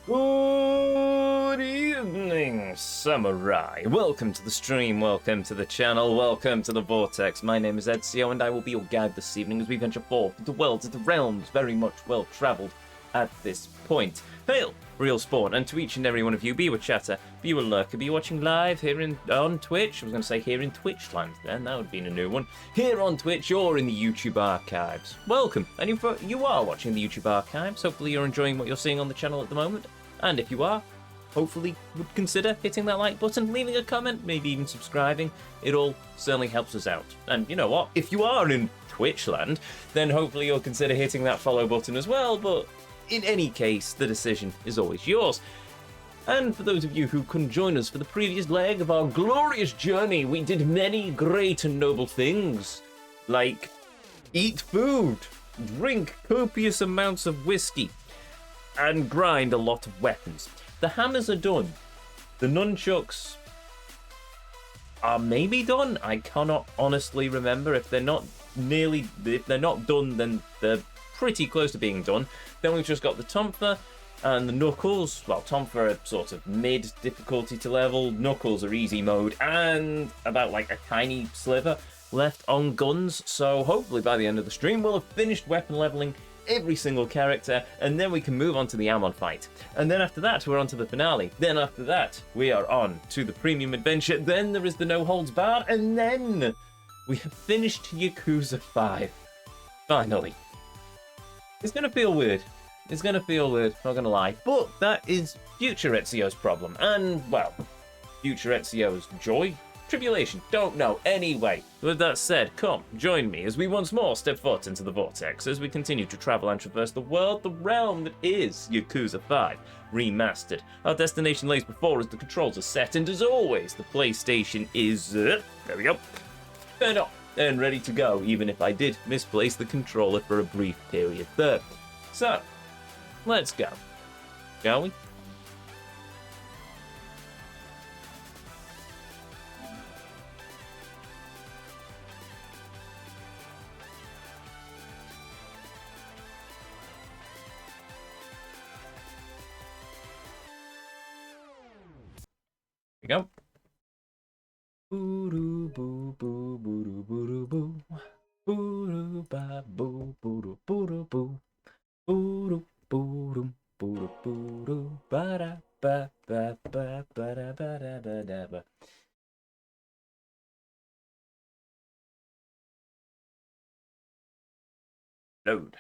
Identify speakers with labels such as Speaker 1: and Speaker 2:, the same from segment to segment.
Speaker 1: Good evening, Samurai. Welcome to the stream, welcome to the channel, welcome to the Vortex. My name is Ezio, and I will be your guide this evening as we venture forth into worlds of the realms very much well travelled at this point. Hail, real spawn, and to each and every one of you, be a chatter, be a lurker, be watching live here on Twitch. I was going to say here in Twitch land then, that would have been a new one. Here on Twitch or in the YouTube archives. Welcome, and if you are watching the YouTube archives, hopefully you're enjoying what you're seeing on the channel at the moment. And if you are, hopefully would consider hitting that like button, leaving a comment, maybe even subscribing. It all certainly helps us out. And you know what? If you are in Twitch land, then hopefully you'll consider hitting that follow button as well. But in any case, the decision is always yours. And for those of you who couldn't join us for the previous leg of our glorious journey, we did many great and noble things, like eat food, drink copious amounts of whiskey, and grind a lot of weapons. The hammers are done. The nunchucks are maybe done. I cannot honestly remember. If they're not done, then they're pretty close to being done. Then we've just got the tonfa and the knuckles. Well, tonfa are sort of mid difficulty to level. Knuckles are easy mode, and about like a tiny sliver left on guns. So hopefully by the end of the stream we'll have finished weapon leveling every single character, and then we can move on to the Ammon fight. And then after that, we're on to the finale. Then after that, we are on to the premium adventure. Then there is the no holds barred, and then we have finished Yakuza 5. Finally. It's gonna feel weird. It's gonna feel weird, not gonna lie. But that is future Ezio's problem. And, well, future Ezio's joy? Tribulation, don't know. Anyway, with that said, come, join me as we once more step foot into the Vortex as we continue to travel and traverse the world, the realm that is Yakuza 5 Remastered. Our destination lays before us, the controls are set, and as always, the PlayStation is, there we go, turned on and ready to go, even if I did misplace the controller for a brief period there. So, let's go, shall we? Go. Boo boo boo boo boo boo boo ba boo boo boo boo boo boo boo boo ba da ba ba ba ba da ba da ba da ba. Load.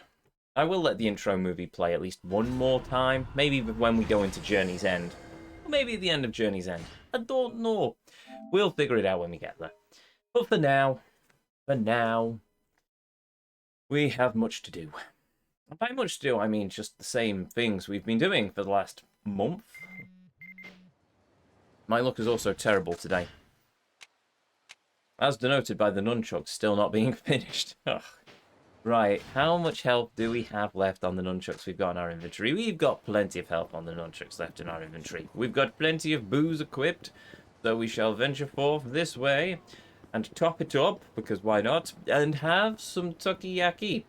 Speaker 1: I will let the intro movie play at least one more time, maybe when we go into Journey's End. Or maybe at the end of Journey's End. I don't know. We'll figure it out when we get there. But for now, we have much to do. And by much to do, I mean just the same things we've been doing for the last month. My luck is also terrible today, as denoted by the nunchucks still not being finished. Ugh. Right, how much health do we have left on the nunchucks we've got in our inventory? We've got plenty of health on the nunchucks left in our inventory. We've got plenty of booze equipped, so we shall venture forth this way and top it up, because why not, and have some takoyaki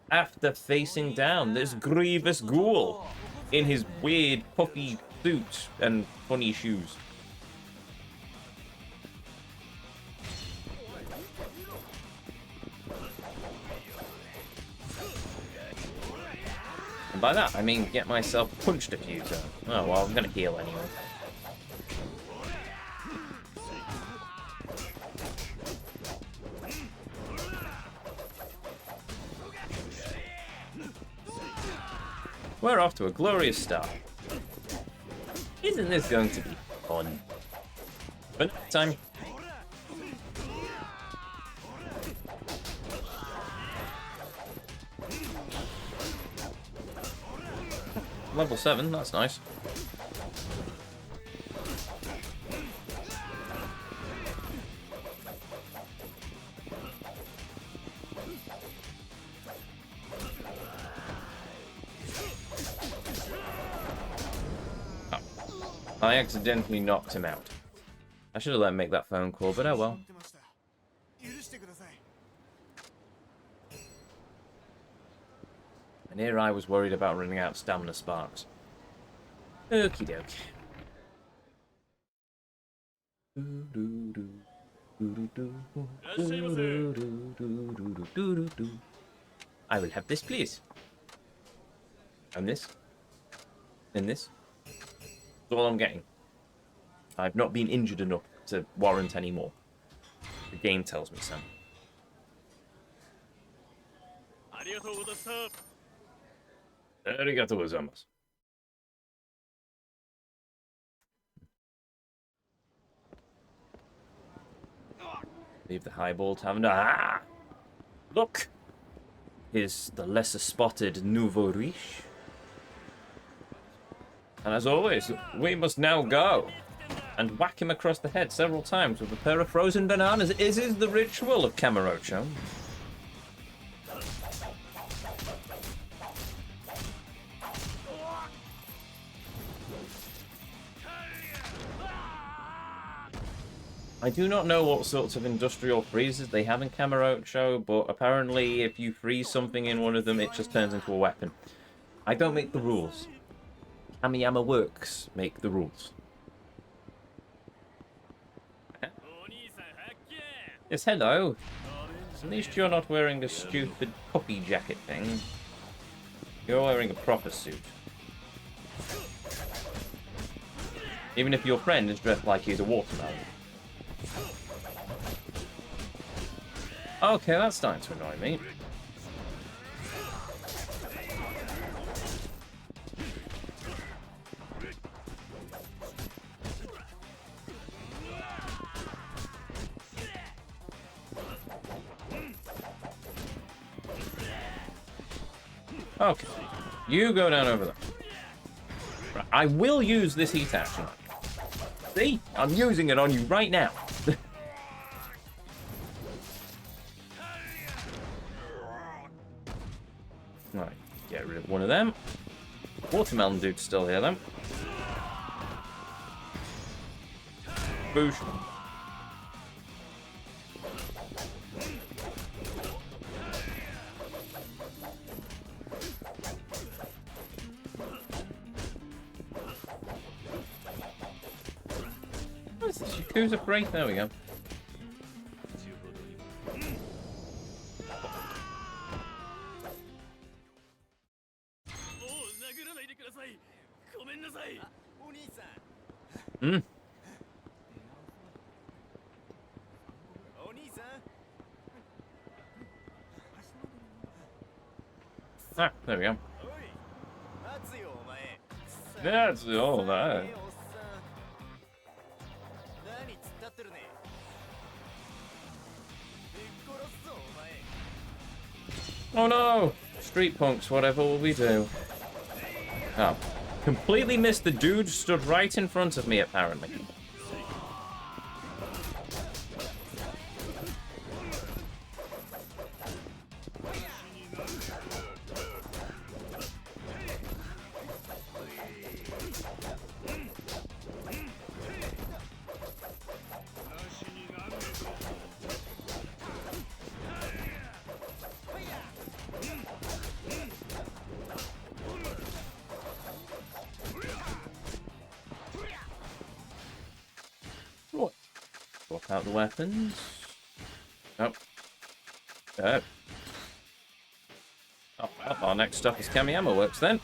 Speaker 1: after facing down this grievous ghoul in his weird puffy suit and funny shoes. And by that, I mean get myself punched a few times. Oh, well, I'm gonna heal anyway. We're off to a glorious start. Isn't this going to be fun? But time. Level 7, that's nice. Oh. I accidentally knocked him out. I should have let him make that phone call, but oh well. And here I was worried about running out of stamina sparks. Okie doke. I will have this, please. And this. And this. That's all I'm getting. I've not been injured enough to warrant any more. The game tells me so. Arigatou gozaimasu. Leave the highball tavern. Ah! Look! Here's the lesser spotted nouveau riche. And as always, we must now go and whack him across the head several times with a pair of frozen bananas. Is the ritual of Kamurocho. I do not know what sorts of industrial freezes they have in Kamurocho, but apparently if you freeze something in one of them, it just turns into a weapon. I don't make the rules. Kamiyama Works make the rules. Yes, hello. At least you're not wearing the stupid puppy jacket thing. You're wearing a proper suit. Even if your friend is dressed like he's a watermelon. Okay, that's starting to annoy me. Okay, you go down over there. Right, I will use this heat action. See? I'm using it on you right now. Right, get rid of one of them. Watermelon dude's still here, then. Boosh. What's this? Yakuza break? There we go. Hmm. Ah, there we go. That's all that. Oh no! Street punks, whatever will we do? Oh. Completely missed the dude stood right in front of me, apparently. What? Swap out the weapons. Oh. Oh. Oh, well, our next stop is Kamiyama Works then.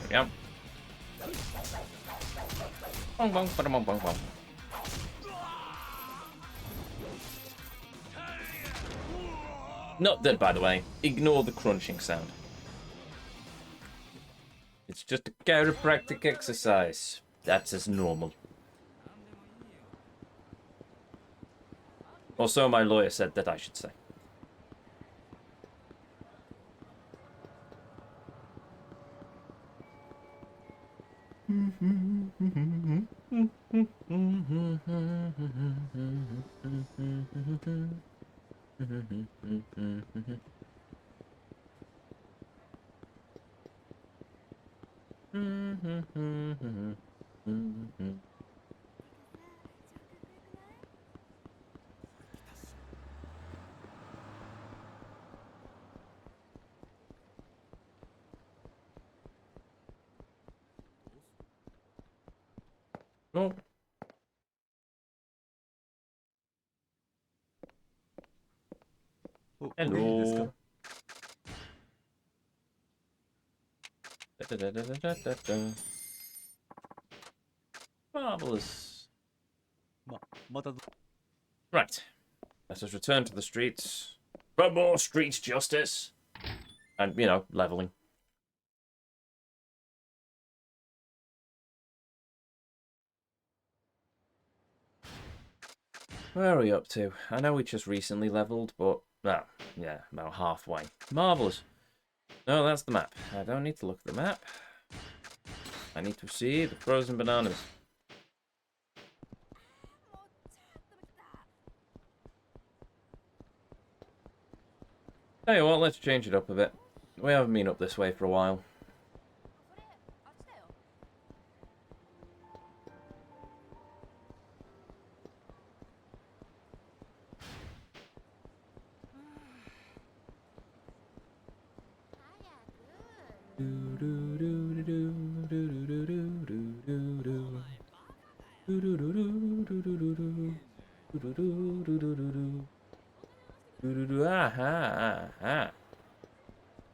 Speaker 1: Yep. Bong bong, bong bong bong bong. Not dead, by the way. Ignore the crunching sound. It's just a chiropractic exercise. That's as normal. Or so my lawyer said that I should say. Oh. Hello. Da-da-da-da-da-da-da. Marvelous. Right. Let us return to the streets. For more street justice. And, you know, leveling. Where are we up to? I know we just recently leveled, but... Oh, yeah, about halfway. Marvellous. No, that's the map. I don't need to look at the map. I need to see the frozen bananas. Tell you what, let's change it up a bit. We haven't been up this way for a while.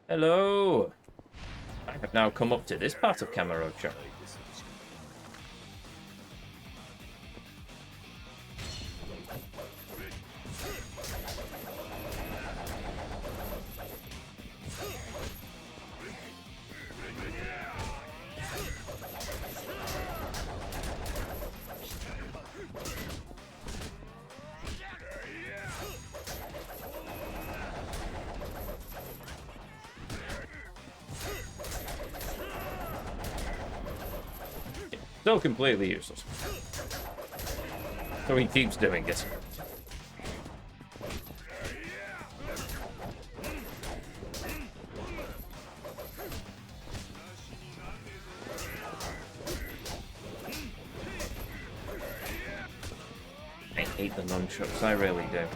Speaker 1: Hello! I have now come up to this part of Camarocho. Still completely useless. So he keeps doing it. I hate the nunchucks, I really do.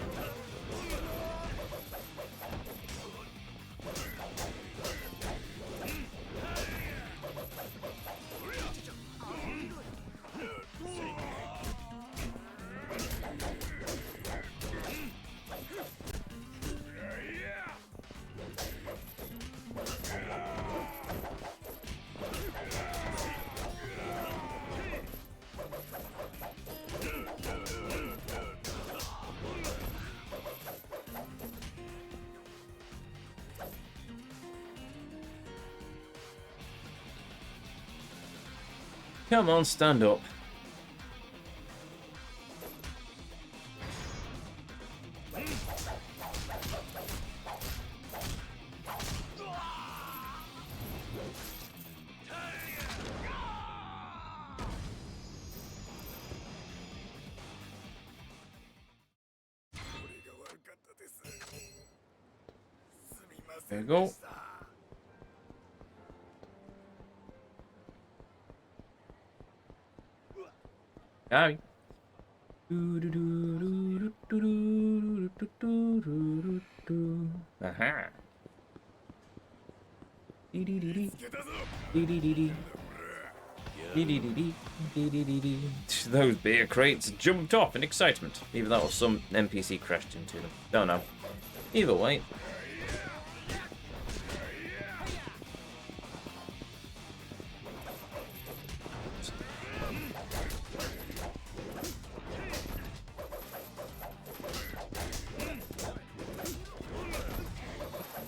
Speaker 1: Come on, stand up. There you go. Hi. Aha. Those beer crates jumped off in excitement. Either that or some NPC crashed into them. Don't know. Either way.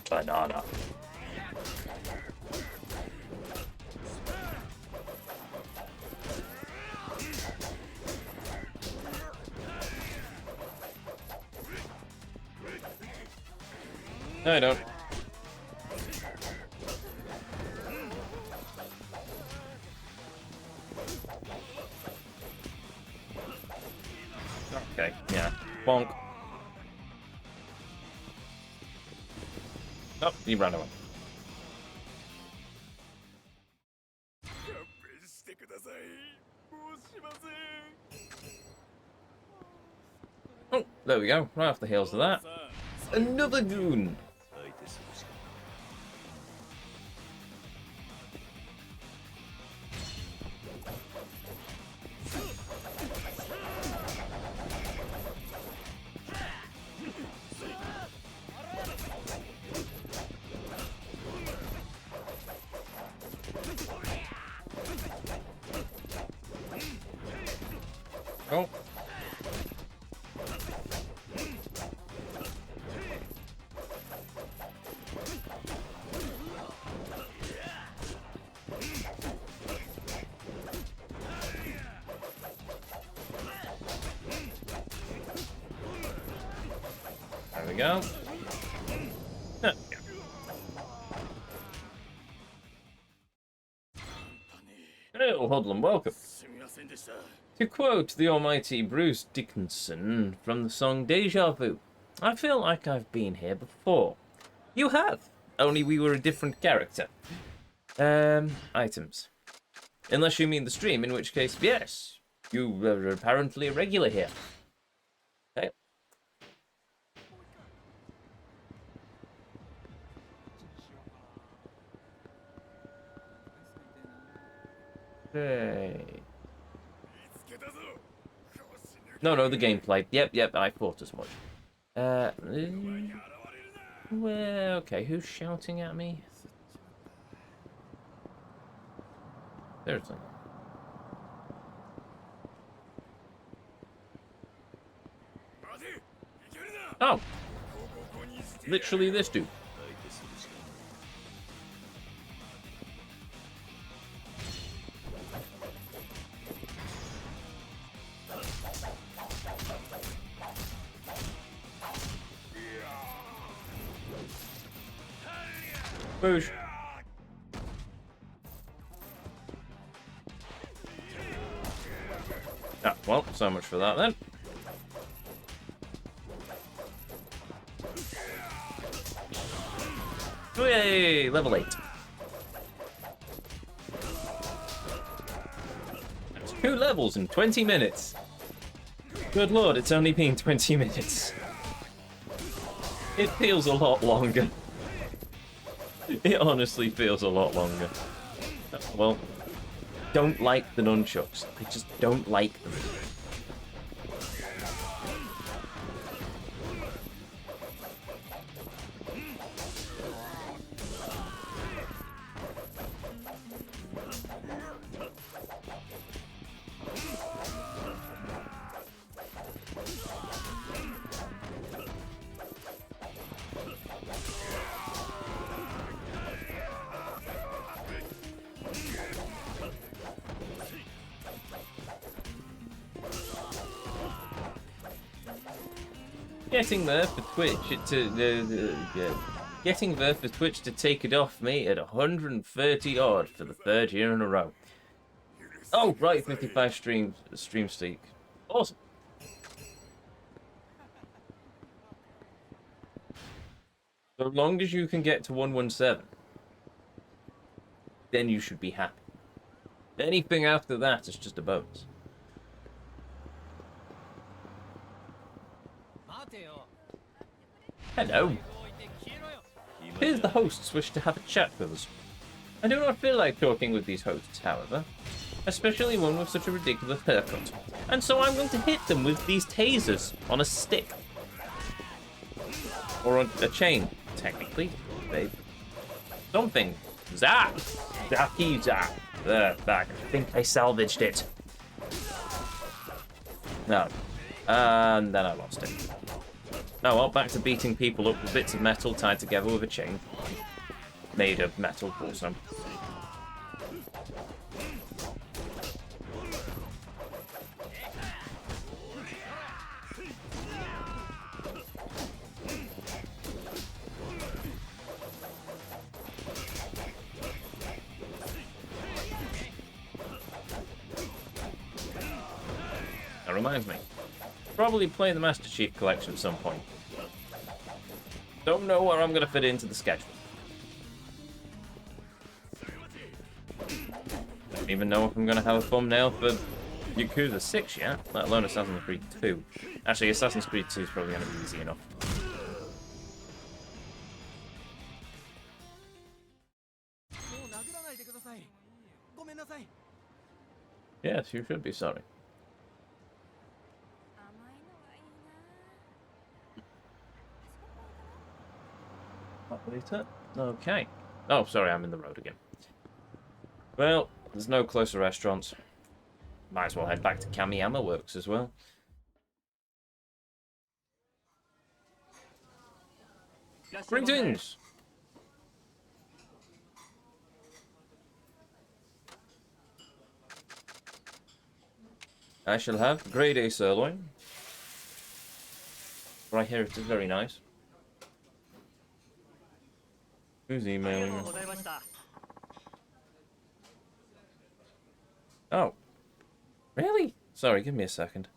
Speaker 1: Banana. No, I don't. Okay, yeah. Bonk. Oh, he ran away. Oh, there we go. Right off the heels of that. Another goon. Oh. There we go. Yeah. Hello, Hoodlum, welcome. To quote the almighty Bruce Dickinson from the song Deja Vu, I feel like I've been here before. You have, only we were a different character. Items. Unless you mean the stream, in which case, yes, you were apparently a regular here. Okay. Okay. No, the gameplay. Yep, I thought as much. Well, okay, who's shouting at me? Seriously. Oh! Literally this dude. Boosh. Ah, well, so much for that then. Yay! Level 8. That's 2 levels in 20 minutes. Good lord, it's only been 20 minutes. It feels a lot longer. It honestly feels a lot longer. Well, don't like the nunchucks. I just don't like them. Getting there for Twitch to take it off me at 130 odd for the 3rd year in a row. Oh right, 55 stream streak. Awesome. So long as you can get to 117, then you should be happy. Anything after that is just a bonus. Hello. Here's the hosts wish to have a chat with us. I do not feel like talking with these hosts, however, especially one with such a ridiculous haircut. And so I'm going to hit them with these tasers on a stick. Or on a chain, technically. Babe. Something. Zap! Zacky zap. There, back. I think I salvaged it. No. And then I lost it. Oh well, back to beating people up with bits of metal tied together with a chain. Made of metal, also. That reminds me. Probably play the Master Chief Collection at some point. Don't know where I'm going to fit into the schedule. Don't even know if I'm going to have a thumbnail for Yakuza 6 yet, let alone Assassin's Creed 2. Actually, Assassin's Creed 2 is probably going to be easy enough. Yes, you should be sorry. Okay. Oh, sorry, I'm in the road again. Well, there's no closer restaurants. Might as well head back to Kamiyama Works as well. Greetings! I shall have grade A sirloin. Right here, it is very nice. Who's emailing me? Oh. Really? Sorry, give me a second.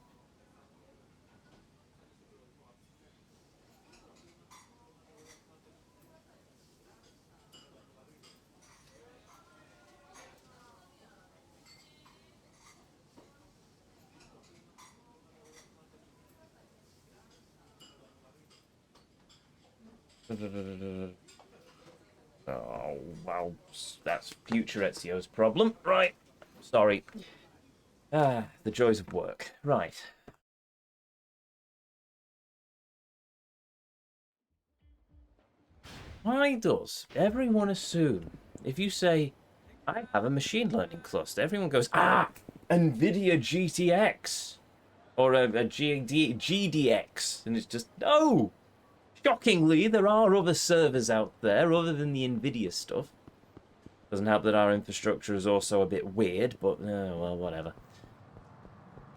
Speaker 1: Oh, well, that's future Ezio's problem. Right. Sorry. Ah, the joys of work. Right. Why does everyone assume if you say, I have a machine learning cluster, everyone goes, ah, NVIDIA GTX or a GDX, and it's just, no! Shockingly, there are other servers out there other than the NVIDIA stuff. Doesn't help that our infrastructure is also a bit weird, but, well, whatever.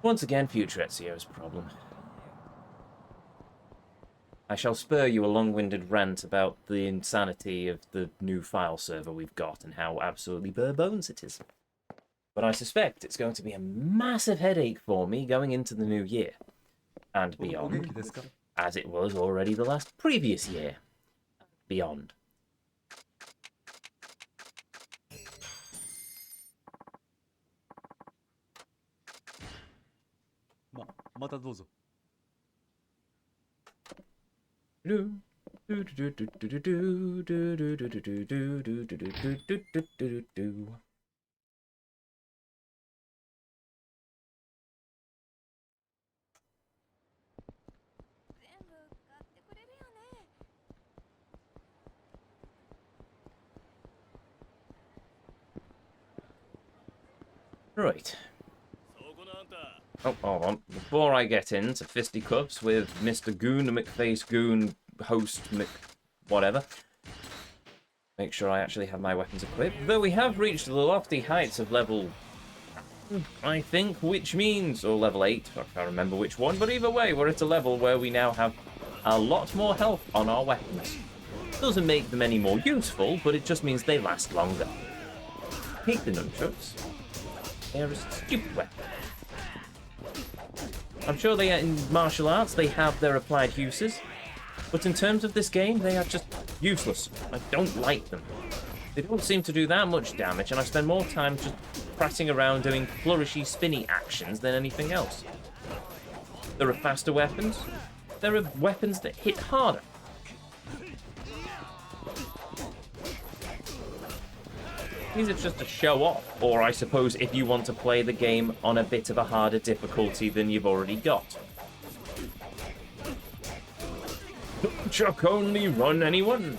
Speaker 1: Once again, future Ezio's problem. I shall spare you a long-winded rant about the insanity of the new file server we've got and how absolutely bare bones it is. But I suspect it's going to be a massive headache for me going into the new year and beyond, as it was already the last previous year. Beyond. Right. Oh, hold on. Before I get into fisticuffs with Mr. Goon, McFace Goon, host Mc... whatever, make sure I actually have my weapons equipped. Though we have reached the lofty heights of level... I think, which means... or level 8, I can't remember which one, but either way, we're at a level where we now have a lot more health on our weapons. Doesn't make them any more useful, but it just means they last longer. Hate the nunchucks. They're a stupid weapon. I'm sure they in martial arts they have their applied uses, but in terms of this game, they are just useless. I don't like them. They don't seem to do that much damage, and I spend more time just pressing around doing flourishy, spinny actions than anything else. There are faster weapons. There are weapons that hit harder. These are just to show off, or I suppose if you want to play the game on a bit of a harder difficulty than you've already got. Chuck only run anyone.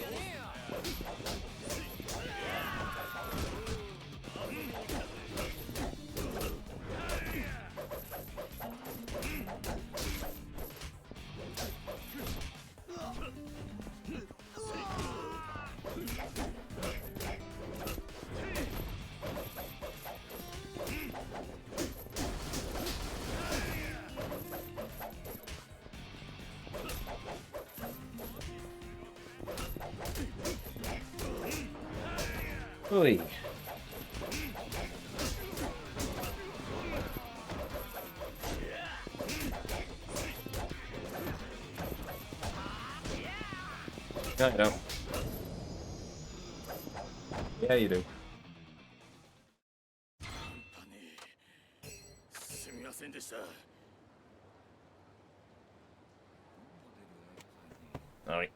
Speaker 1: Oi. No, you don't. Yeah, you do. Alright.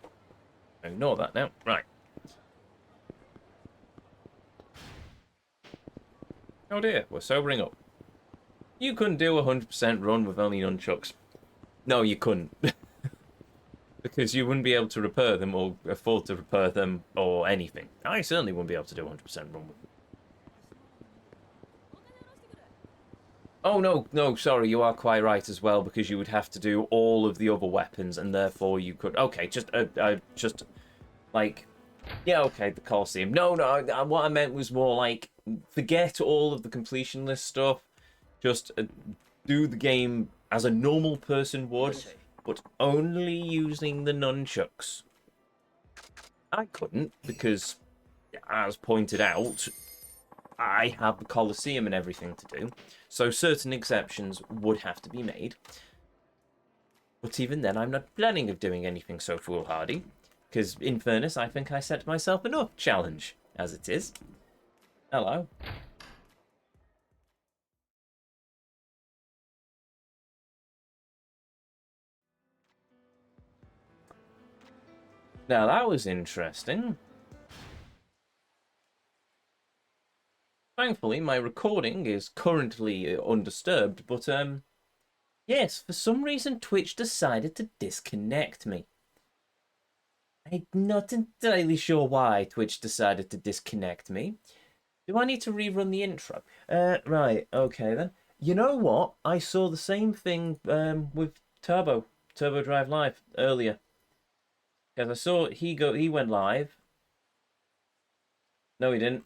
Speaker 1: Ignore that now. Right. Oh dear, we're sobering up. You couldn't do a 100% run with only nunchucks. No, you couldn't. Because you wouldn't be able to repair them or afford to repair them or anything. I certainly wouldn't be able to do a 100% run with them. Oh, no, sorry, you are quite right as well, because you would have to do all of the other weapons, and therefore you could... Okay, just, like... Yeah, okay, the Colosseum. No, what I meant was more like, forget all of the completion list stuff. Just do the game as a normal person would, but only using the nunchucks. I couldn't, because, as pointed out, I have the Colosseum and everything to do, so certain exceptions would have to be made. But even then, I'm not planning of doing anything so foolhardy, because, in fairness, I think I set myself enough challenge, as it is. Hello. Now, that was interesting. Thankfully, my recording is currently undisturbed, but, yes, for some reason, Twitch decided to disconnect me. I'm not entirely sure why Twitch decided to disconnect me. Do I need to rerun the intro? Right, okay then. You know what? I saw the same thing with Turbo Drive Live earlier. Because I saw he went live. No, he didn't.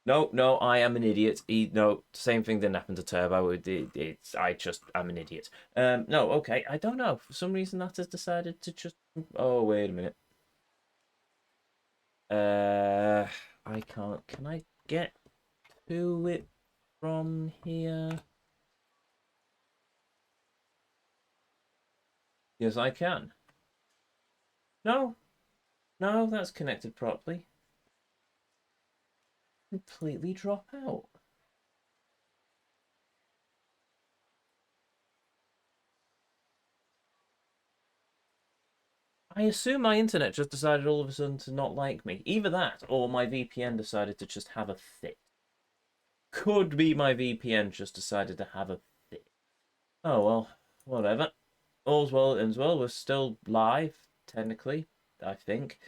Speaker 1: No, I am an idiot. No, same thing didn't happen to Turbo. I'm an idiot. No, okay, I don't know. For some reason that has decided to just... Oh, wait a minute. I can't... Can I get to it from here? Yes, I can. No, that's connected properly. Completely drop out. I assume my internet just decided all of a sudden to not like me. Either that, or my VPN decided to just have a fit. Could be my VPN just decided to have a fit. Oh well, whatever. All's well that ends well. We're still live, technically, I think.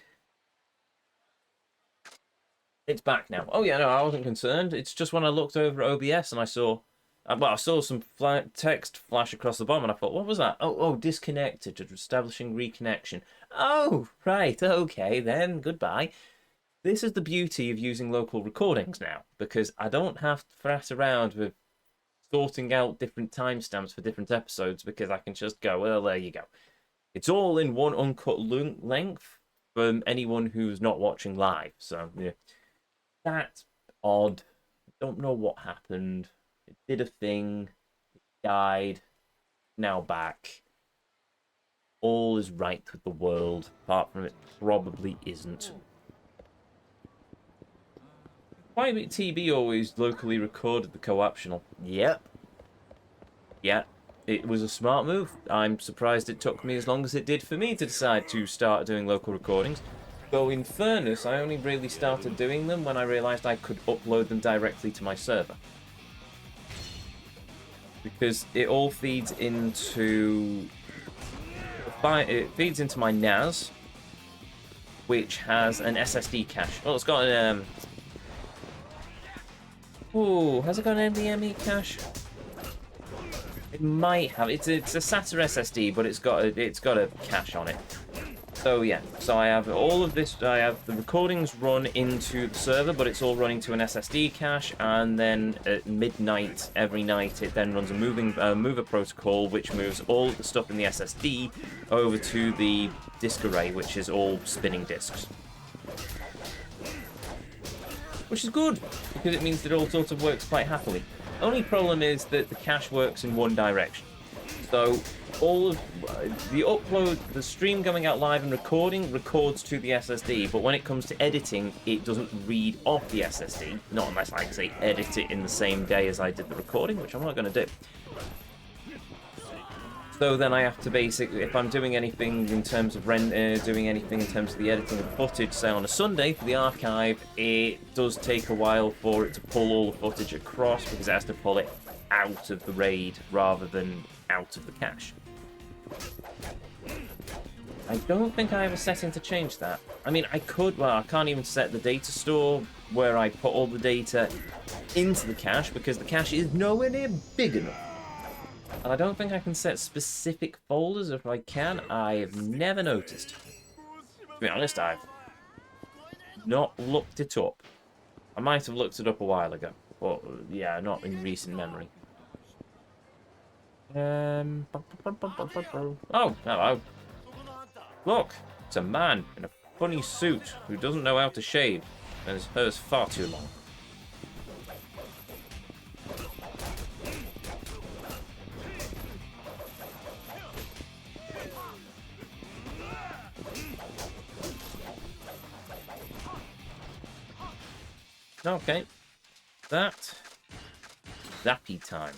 Speaker 1: It's back now. Oh yeah, no, I wasn't concerned. It's just when I looked over at OBS and I saw... Well, I saw some text flash across the bottom, and I thought, what was that? Oh, disconnected, establishing reconnection. Oh, right, okay, then, goodbye. This is the beauty of using local recordings now, because I don't have to fret around with sorting out different timestamps for different episodes, because I can just go, well, there you go. It's all in one uncut length from anyone who's not watching live, so, yeah. That's odd. Don't know what happened. It did a thing, it died, now back. All is right with the world, apart from it probably isn't. Why did TB always locally recorded the co-optional? Yep. Yeah, it was a smart move. I'm surprised it took me as long as it did for me to decide to start doing local recordings. Though in fairness, I only really started doing them when I realised I could upload them directly to my server. Because it all feeds into... It feeds into my NAS, which has an SSD cache. Well, it's got an... Ooh, has it got an NVMe cache? It might have. It's a SATA SSD, but it's got a cache on it. So yeah, so I have all of this. I have the recordings run into the server, but it's all running to an SSD cache, and then at midnight every night it then runs a mover protocol, which moves all of the stuff in the SSD over to the disk array, which is all spinning disks. Which is good, because it means that it all sort of works quite happily. Only problem is that the cache works in one direction. So all of the upload, the stream going out live and recording records to the SSD, but when it comes to editing, it doesn't read off the SSD, not unless I say edit it in the same day as I did the recording, which I'm not going to do. So then I have to basically, if I'm doing anything in terms of doing anything in terms of the editing of the footage, say on a Sunday for the archive, it does take a while for it to pull all the footage across because it has to pull it out of the RAID rather than out of the cache. I don't think I have a setting to change that. I mean, I could, well, I can't even set the data store where I put all the data into the cache because the cache is nowhere near big enough. And I don't think I can set specific folders. If I can, I have never noticed. To be honest, I've not looked it up. I might have looked it up a while ago. But, yeah, not in recent memory. Oh, hello. Look, it's a man in a funny suit who doesn't know how to shave, and his hair's far too long. Okay, zappy time.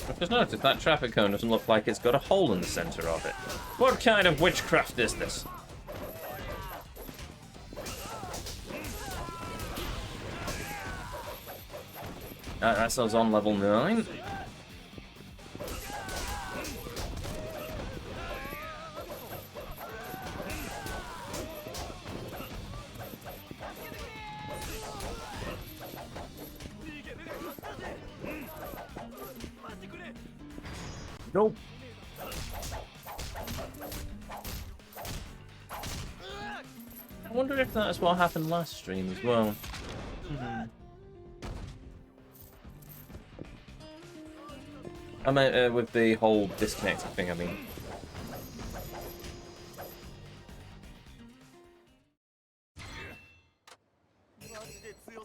Speaker 1: I've just noticed that traffic cone doesn't look like it's got a hole in the center of it. What kind of witchcraft is this? That says on level 9. Nope. I wonder if that's what happened last stream as well. I meant with the whole disconnecting thing, I mean.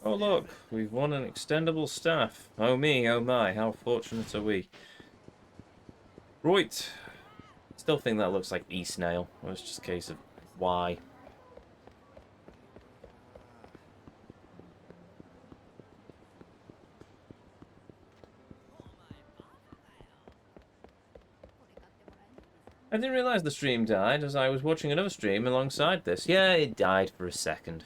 Speaker 1: Oh look, we've won an extendable staff. Oh me, oh my, how fortunate are we. Right. Still think that looks like E-Snail. Well, it's just a case of why. I didn't realise the stream died as I was watching another stream alongside this. Yeah, it died for a second.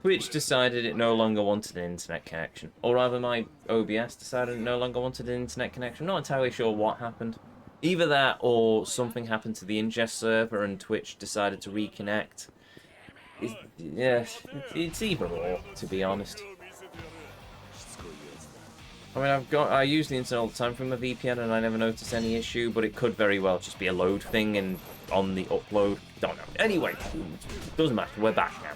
Speaker 1: Twitch decided it no longer wanted an internet connection. Or rather, my OBS decided it no longer wanted an internet connection. I'm not entirely sure what happened. Either that or something happened to the ingest server and Twitch decided to reconnect. It's either or, to be honest. I mean, I use the internet all the time from a VPN and I never notice any issue, but it could very well just be a load thing and on the upload. Don't know. Anyway, doesn't matter. We're back now.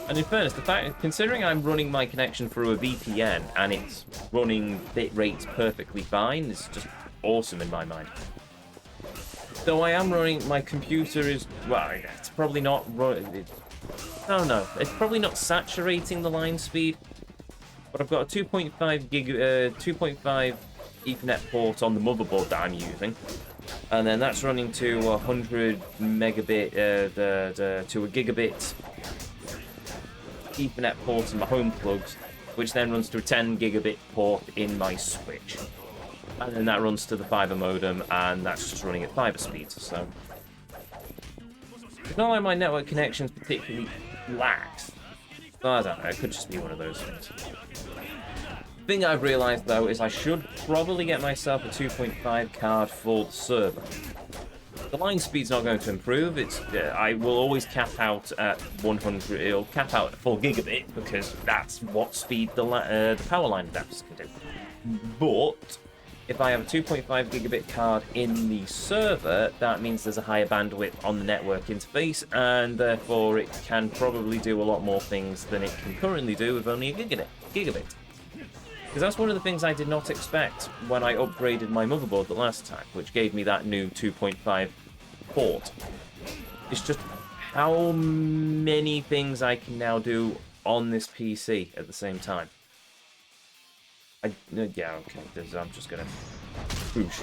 Speaker 1: And in fairness, the fact, considering I'm running my connection through a VPN and it's running bit rates perfectly fine, is just awesome in my mind. Though I am running, my computer is, well, it's probably not running, no, it's probably not saturating the line speed, but I've got a 2.5 Ethernet port on the motherboard that I'm using, and then that's running to 100 megabit, to a gigabit Ethernet port in my home plugs, which then runs to a 10 gigabit port in my Switch. And then that runs to the fiber modem, and that's just running at fiber speeds, so... It's not like my network connection's particularly lax. I don't know, it could just be one of those things. The thing I've realised, though, is I should probably get myself a 2.5 card for the server. The line speed's not going to improve. I will always cap out at 100. It'll cap out at 4 gigabit because that's what speed the power line adapters can do. But if I have a 2.5 gigabit card in the server, that means there's a higher bandwidth on the network interface, and therefore it can probably do a lot more things than it can currently do with only a gigabit. Because that's one of the things I did not expect when I upgraded my motherboard the last time, which gave me that new 2.5 port. It's just how many things I can now do on this PC at the same time. Yeah, okay, I'm just gonna whoosh.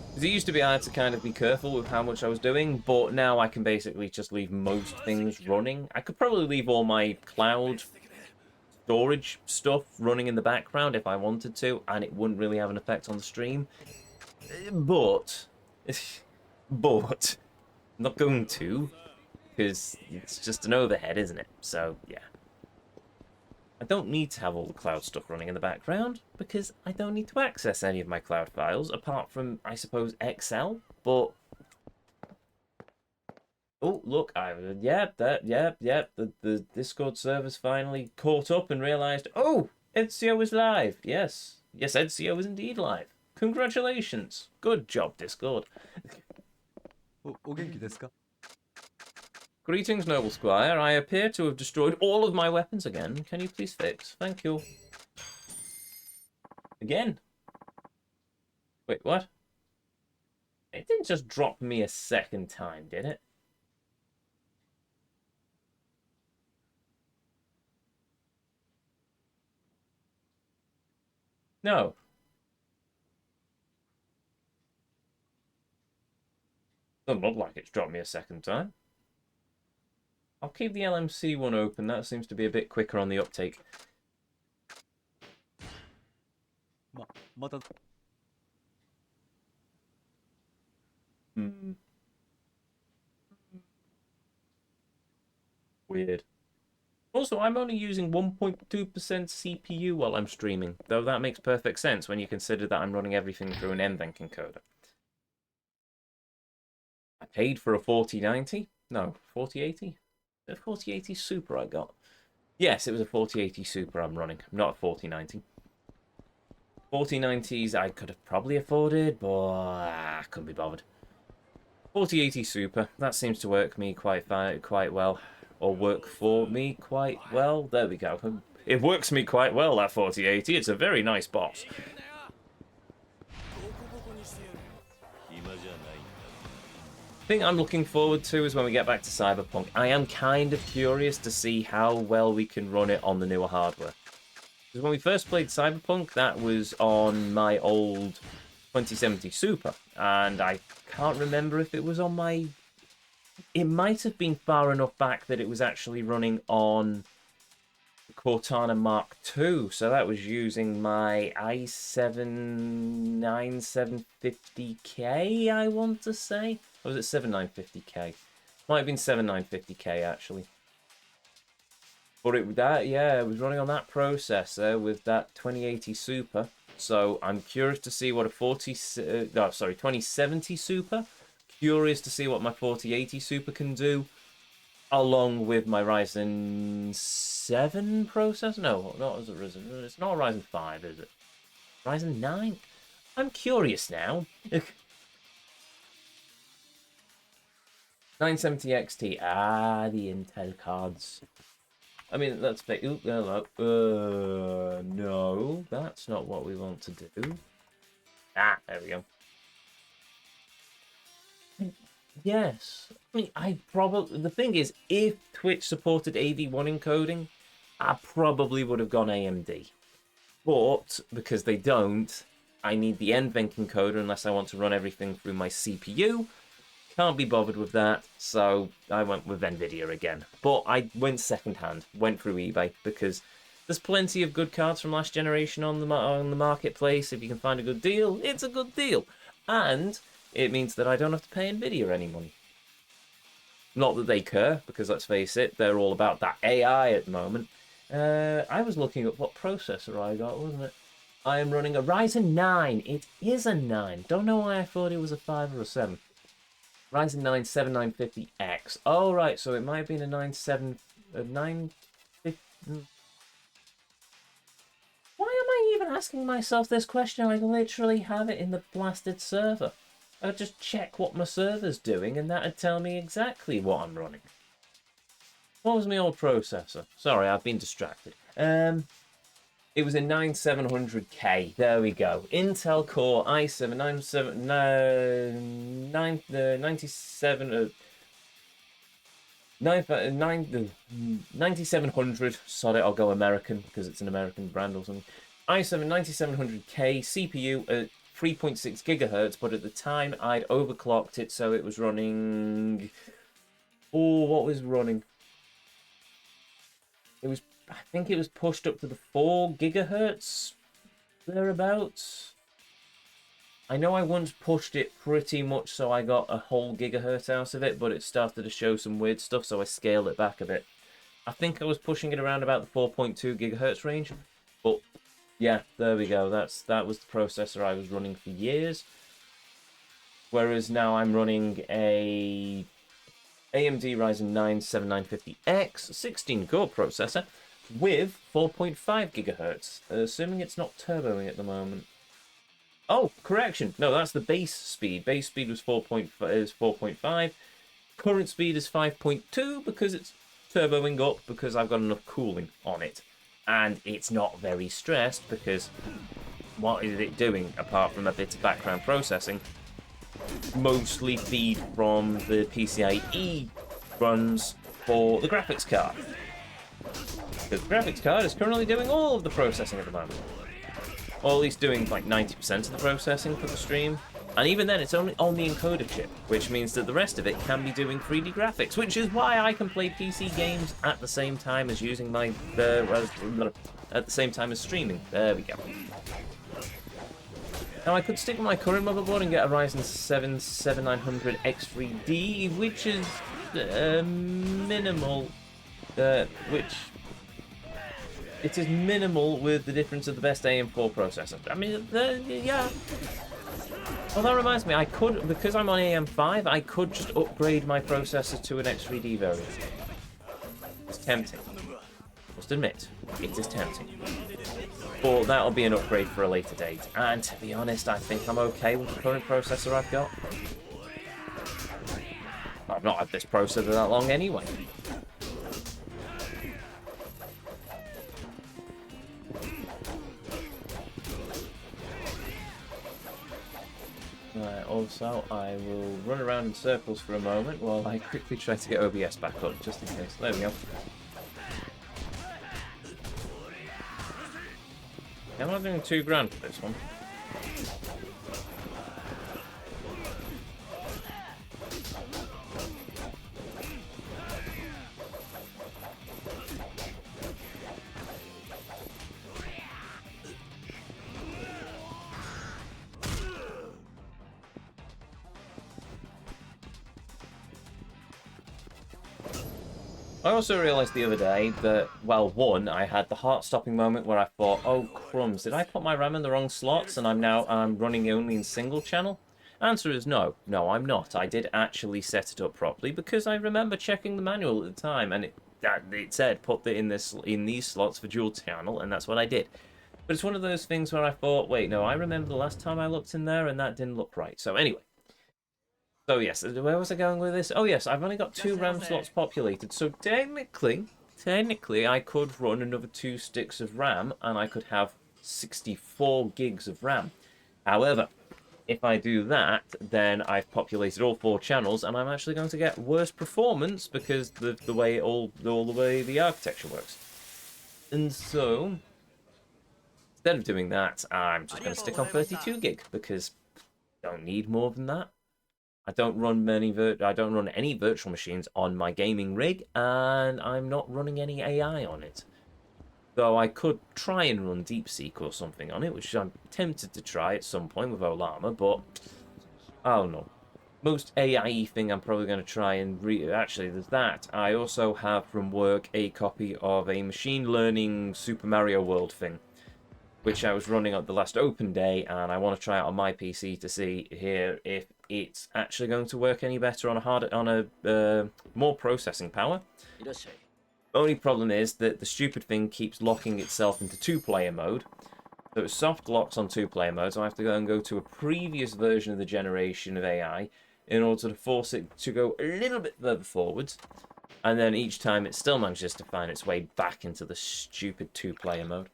Speaker 1: Because it used to be I had to kind of be careful with how much I was doing, but now I can basically just leave most things running. I could probably leave all my cloud storage stuff running in the background if I wanted to, and it wouldn't really have an effect on the stream. But I'm not going to, because it's just an overhead, isn't it? So, yeah. I don't need to have all the cloud stuff running in the background, because I don't need to access any of my cloud files, apart from, I suppose, Excel, but... Oh, look, the Discord server's finally caught up and realised, oh, Ezio is live, yes. Yes, Ezio is indeed live. Congratulations. Good job, Discord. Greetings, noble squire. I appear to have destroyed all of my weapons again. Can you please fix? Thank you. Again? Wait, what? It didn't just drop me a second time, did it? No. Doesn't look like it's dropped me a second time. I'll keep the LMC one open. That seems to be a bit quicker on the uptake. Weird. Also, I'm only using 1.2% CPU while I'm streaming, though that makes perfect sense when you consider that I'm running everything through an NVENC encoder. I paid for a 4090? No, 4080? A 4080 Super I got. Yes, it was a 4080 Super I'm running, not a 4090. 4090s I could have probably afforded, but I couldn't be bothered. 4080 Super, that seems to work me quite well. Or work for me quite well. There we go. It works me quite well, that 4080. It's a very nice boss. Thing I'm looking forward to is when we get back to Cyberpunk. I am kind of curious to see how well we can run it on the newer hardware. Because when we first played Cyberpunk, that was on my old 2070 Super. And I can't remember if it was on my... It might have been far enough back that it was actually running on Cortana Mark II. So that was using my i7-9750K, I want to say. Or was it 7950K? Might have been 7950K, actually. But it was running on that processor with that 2080 Super. So I'm curious to see what a 2070 Super. Curious to see what my 4080 Super can do, along with my Ryzen 7 processor. No, it's not a Ryzen 5, is it? Ryzen 9? I'm curious now. 970 XT. Ah, the Intel cards. I mean, that's fake. No, that's not what we want to do. Ah, there we go. Yes. I mean, the thing is, if Twitch supported AV1 encoding, I probably would have gone AMD. But, because they don't, I need the NVENC encoder unless I want to run everything through my CPU. Can't be bothered with that, so I went with NVIDIA again. But I went second-hand, went through eBay, because there's plenty of good cards from last generation on the marketplace. If you can find a good deal, it's a good deal. And it means that I don't have to pay NVIDIA any money. Not that they care, because let's face it, they're all about that AI at the moment. I was looking at what processor I got, wasn't it? I am running a Ryzen 9. It is a 9. Don't know why I thought it was a 5 or a 7. Ryzen 9 7950X. Oh, right, so it might have been a 950... asking myself this question. I literally have it in the blasted server. I'd just check what my server's doing, and that'd tell me exactly what I'm running. What was my old processor? Sorry, I've been distracted. It was a 9700K. There we go. Intel Core i7 9700. Sod it, I'll go American because it's an American brand or something. i7 9700K CPU at 3.6 gigahertz, but at the time I'd overclocked it, so it was running. Oh, what was running? It was, I think it was pushed up to the 4 gigahertz thereabouts. I know I once pushed it pretty much so I got a whole gigahertz out of it, but it started to show some weird stuff, so I scaled it back a bit. I think I was pushing it around about the 4.2 gigahertz range, but yeah, there we go. That was the processor I was running for years. Whereas now I'm running a AMD Ryzen 9 7950X 16-core processor with 4.5 gigahertz, assuming it's not turboing at the moment. Oh, correction. No, that's the base speed. Base speed was 4.5. Current speed is 5.2 because it's turboing up because I've got enough cooling on it. And it's not very stressed because what is it doing apart from a bit of background processing? Mostly feed from the PCIe runs for the graphics card. The graphics card is currently doing all of the processing at the moment. Or at least doing like 90% of the processing for the stream. And even then, it's only on the encoder chip, which means that the rest of it can be doing 3D graphics, which is why I can play PC games at the same time as using my at the same time as streaming. There we go. Now I could stick with my current motherboard and get a Ryzen 7 7900X3D, which is minimal, which it is minimal with the difference of the best AM4 processor. I mean, yeah. Well, that reminds me, I could, because I'm on AM5, I could just upgrade my processor to an X3D variant. It's tempting. Must admit, it is tempting. But that'll be an upgrade for a later date. And to be honest, I think I'm okay with the current processor I've got. I've not had this processor that long anyway. Right, also, I will run around in circles for a moment while I quickly try to get OBS back up, just in case. There we go. I'm not doing $2,000 for this one. I also realised the other day that, well, one, I had the heart-stopping moment where I thought, oh, crumbs, did I put my RAM in the wrong slots and I'm running only in single channel? Answer is no. No, I'm not. I did actually set it up properly because I remember checking the manual at the time and it said put it in these slots for dual channel, and that's what I did. But it's one of those things where I thought, wait, no, I remember the last time I looked in there and that didn't look right. So anyway. So yes, where was I going with this? Oh yes, I've only got 2 RAM slots populated, so technically, I could run another 2 sticks of RAM, and I could have 64 gigs of RAM. However, if I do that, then I've populated all 4 channels, and I'm actually going to get worse performance because the way the way the architecture works. And so, instead of doing that, I'm just going to stick on 32 gig because I don't need more than that. I don't run any virtual machines on my gaming rig, and I'm not running any AI on it. Though I could try and run DeepSeek or something on it, which I'm tempted to try at some point with Olama, but I don't know. Most AI thing I'm probably going to try and actually, there's that. I also have from work a copy of a machine learning Super Mario World thing, which I was running on the last open day, and I want to try it on my PC to see here if it's actually going to work any better on a more processing power. Only problem is that the stupid thing keeps locking itself into 2-player mode, So it soft locks on two-player mode, so I have to go to a previous version of the generation of AI in order to force it to go a little bit further forwards. And then each time it still manages to find its way back into the stupid two-player mode.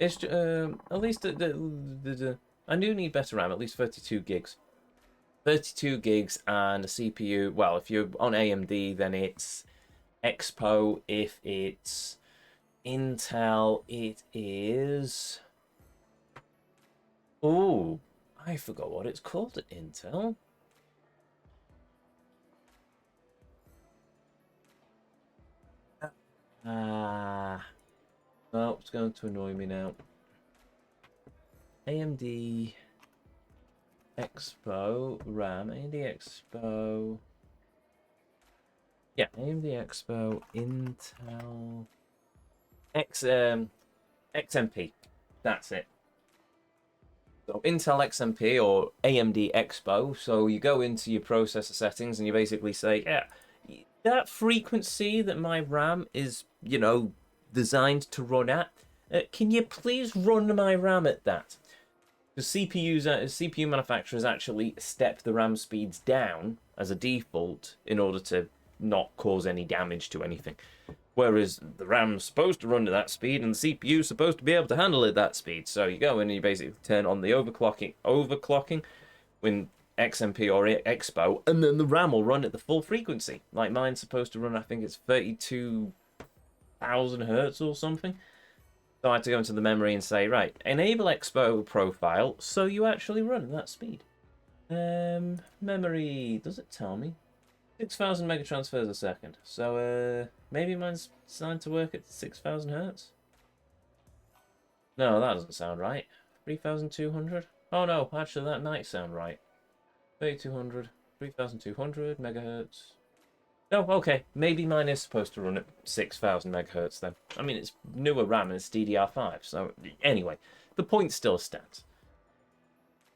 Speaker 1: It's at least I do need better RAM, at least 32 gigs. 32 gigs and a CPU. Well, if you're on AMD, then it's Expo. If it's Intel, it is. Oh, I forgot what it's called at Intel. Oh, it's going to annoy me now. AMD Expo RAM, AMD Expo. Yeah, AMD Expo, Intel XMP. That's it. So Intel XMP or AMD Expo. So you go into your processor settings and you basically say, yeah, that frequency that my RAM is, designed to run at, can you please run my RAM at that? The CPU manufacturers actually step the RAM speeds down as a default in order to not cause any damage to anything. Whereas the RAM's supposed to run at that speed and the CPU's supposed to be able to handle it at that speed. So you go in and you basically turn on the overclocking when XMP or Expo, and then the RAM will run at the full frequency. Like mine's supposed to run, I think it's 32,000 hertz or something. So I had to go into the memory and say, right, enable Expo profile so you actually run at that speed. Memory, does it tell me? 6,000 megatransfers a second. So maybe mine's designed to work at 6,000 hertz? No, that doesn't sound right. 3,200? Oh no, actually that might sound right. 3,200, 3,200 megahertz. Oh, okay. Maybe mine is supposed to run at 6,000 megahertz then. I mean, it's newer RAM and it's DDR5. So anyway, the point still stands.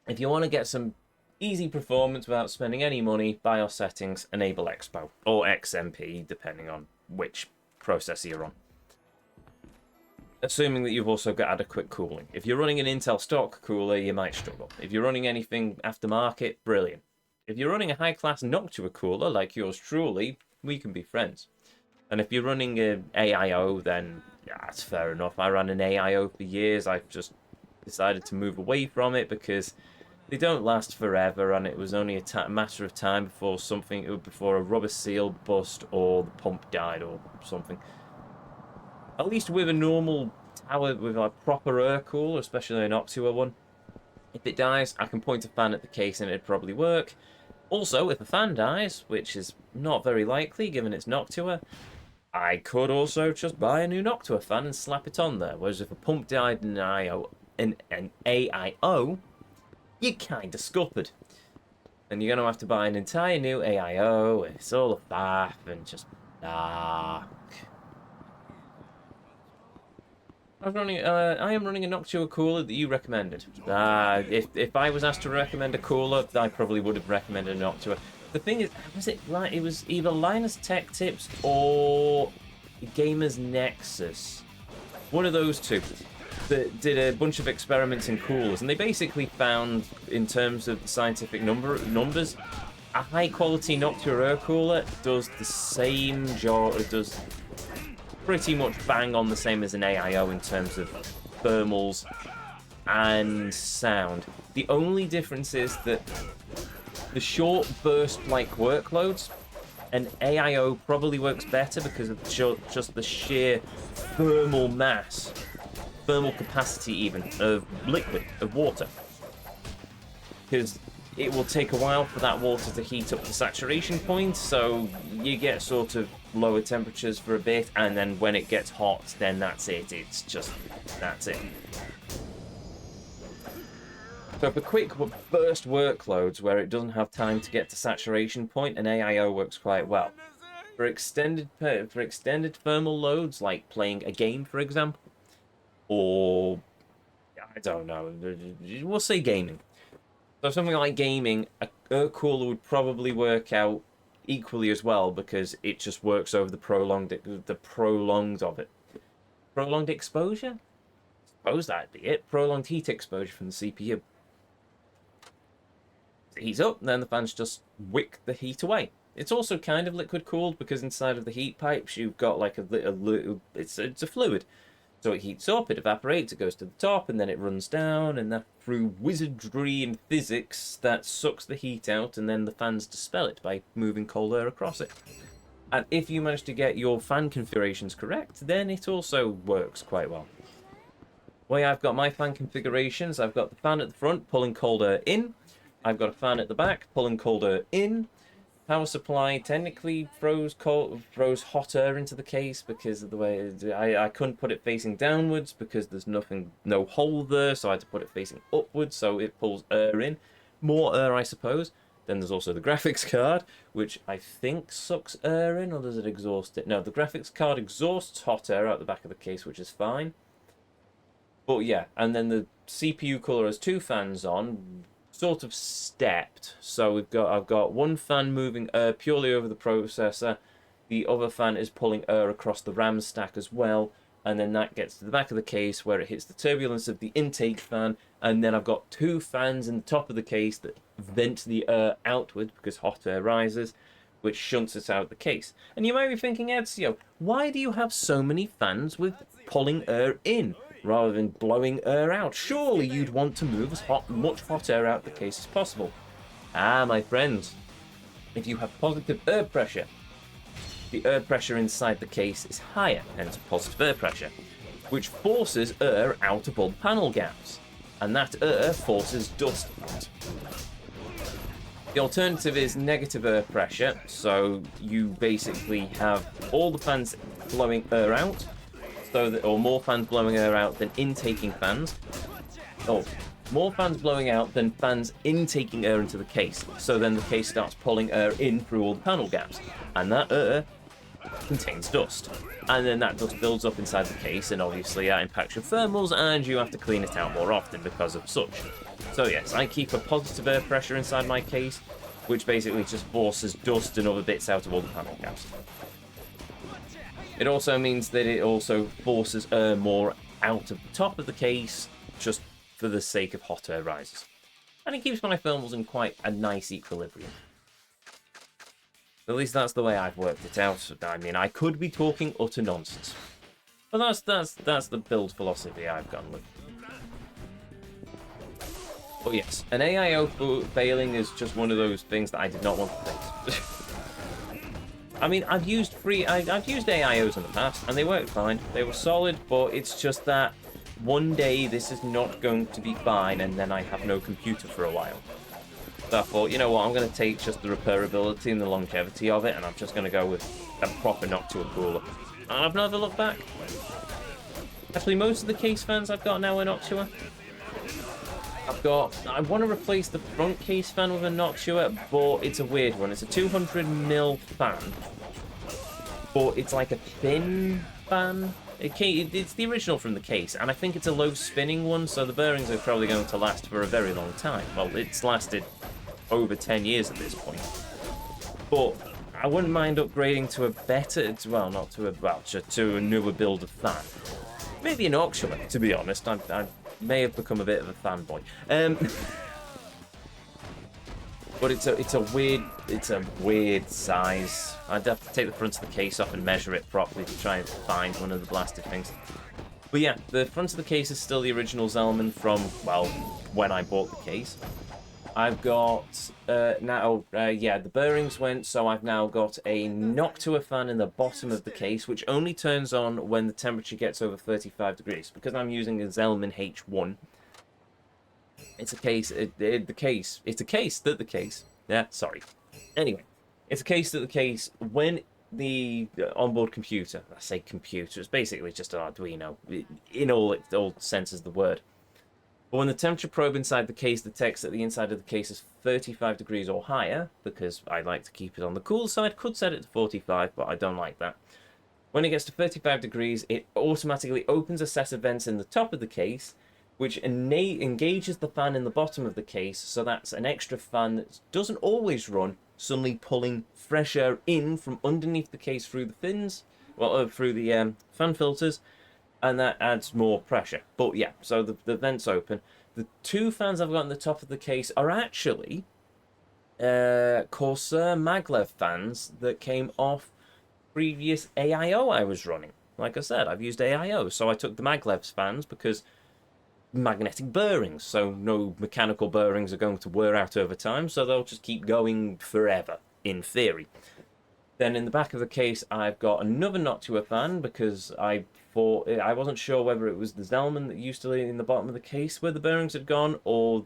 Speaker 1: If you want to get some easy performance without spending any money, BIOS settings, enable Expo or XMP, depending on which processor you're on. Assuming that you've also got adequate cooling. If you're running an Intel stock cooler, you might struggle. If you're running anything aftermarket, brilliant. If you're running a high-class Noctua cooler like yours truly, we can be friends. And if you're running an AIO, then yeah, that's fair enough. I ran an AIO for years. I've just decided to move away from it because they don't last forever, and it was only a matter of time before a rubber seal bust or the pump died or something. At least with a normal tower with a proper air cooler, especially an Noctua one, if it dies, I can point a fan at the case and it'd probably work. Also, if a fan dies, which is not very likely given it's Noctua, I could also just buy a new Noctua fan and slap it on there. Whereas if a pump died in an AIO, you're kinda scuppered. And you're gonna have to buy an entire new AIO, and it's all a faff, and just I am running a Noctua cooler that you recommended. If I was asked to recommend a cooler, I probably would have recommended a Noctua. The thing is, it was either Linus Tech Tips or Gamers Nexus. One of those two that did a bunch of experiments in coolers, and they basically found, in terms of the scientific numbers, a high-quality Noctua air cooler does the same job. It does pretty much bang on the same as an AIO in terms of thermals and sound. The only difference is that the short burst-like workloads, an AIO probably works better because of just the sheer thermal mass, thermal capacity even, of liquid, of water. Because it will take a while for that water to heat up to saturation point, so you get sort of lower temperatures for a bit, and then when it gets hot, then that's it. That's it. So for quick burst workloads where it doesn't have time to get to saturation point, an AIO works quite well. For extended thermal loads, like playing a game, for example, or I don't know, we'll say gaming. So something like gaming, a air cooler would probably work out equally as well because it just works over the prolonged of it. Prolonged exposure? Suppose that'd be it. Prolonged heat exposure from the CPU. It heats up, then the fans just wick the heat away. It's also kind of liquid cooled because inside of the heat pipes you've got like a little it's a fluid. So it heats up, it evaporates, it goes to the top, and then it runs down, and that through wizardry and physics that sucks the heat out, and then the fans dispel it by moving cold air across it. And if you manage to get your fan configurations correct, then it also works quite well. The way I've got my fan configurations, I've got the fan at the front pulling cold air in, I've got a fan at the back pulling cold air in. Power supply technically throws hot air into the case because of the way I couldn't put it facing downwards because there's no hole there, so I had to put it facing upwards, so it pulls air in. More air, I suppose. Then there's also the graphics card, which I think sucks air in, or does it exhaust it? No, the graphics card exhausts hot air out the back of the case, which is fine. But yeah, and then the CPU cooler has two fans on, sort of stepped. So I've got one fan moving air purely over the processor, the other fan is pulling air across the RAM stack as well, and then that gets to the back of the case where it hits the turbulence of the intake fan, and then I've got two fans in the top of the case that vent the air outward because hot air rises, which shunts it out of the case. And you might be thinking, Ezio, why do you have so many fans with pulling air in rather than blowing air out? Surely you'd want to move much hot air out the case as possible. Ah, my friends, if you have positive air pressure, the air pressure inside the case is higher, hence positive air pressure, which forces air out of all the panel gaps, and that air forces dust out. The alternative is negative air pressure, so you basically have all the fans blowing air out, or more fans blowing air out than intaking fans. Oh, more fans blowing out than fans intaking air into the case. So then the case starts pulling air in through all the panel gaps, and that air contains dust. And then that dust builds up inside the case, and obviously that impacts your thermals, and you have to clean it out more often because of such. So yes, I keep a positive air pressure inside my case, which basically just forces dust and other bits out of all the panel gaps. It also means that it also forces air more out of the top of the case, just for the sake of hot air rises. And it keeps my thermals in quite a nice equilibrium. At least that's the way I've worked it out. I mean, I could be talking utter nonsense. But that's the build philosophy I've gone with. But yes, an AIO failing is just one of those things that I did not want to face. I mean, I've used AIOs in the past, and they worked fine. They were solid, but it's just that one day this is not going to be fine, and then I have no computer for a while. So I thought, you know what, I'm going to take just the repairability and the longevity of it, and I'm just going to go with a proper Noctua cooler. And I've never looked back. Actually, most of the case fans I've got now are Noctua. I want to replace the front case fan with a Noctua, but it's a weird one. It's a 200mm fan, but it's like a thin fan. It's the original from the case, and I think it's a low spinning one, so the bearings are probably going to last for a very long time. Well, it's lasted over 10 years at this point. But I wouldn't mind upgrading to a better, well, not to a, well, to a newer build of fan. Maybe an Noctua, to be honest. I may have become a bit of a fanboy. But it's a weird size. I'd have to take the front of the case off and measure it properly to try and find one of the blasted things. But yeah, the front of the case is still the original Zellman from, well, when I bought the case. I've got, the bearings went, so I've now got a Noctua fan in the bottom of the case, which only turns on when the temperature gets over 35 degrees. Because I'm using a Zellman H1, it's a case that the case, when the onboard computer, I say computer, it's basically just an Arduino, in all senses of the word. But when the temperature probe inside the case detects that the inside of the case is 35 degrees or higher, because I like to keep it on the cool side, could set it to 45, but I don't like that. When it gets to 35 degrees, it automatically opens a set of vents in the top of the case, which engages the fan in the bottom of the case, so that's an extra fan that doesn't always run, suddenly pulling fresh air in from underneath the case through the fins, well, through the fan filters, and that adds more pressure. But yeah, so the vent's open. The two fans I've got on the top of the case are actually Corsair maglev fans that came off previous AIO I was running. Like I said, I've used AIO, so I took the maglev's fans because magnetic bearings, so no mechanical bearings are going to wear out over time, so they'll just keep going forever, in theory. Then in the back of the case, I've got another Noctua fan because I wasn't sure whether it was the Zellman that used to be in the bottom of the case where the bearings had gone, or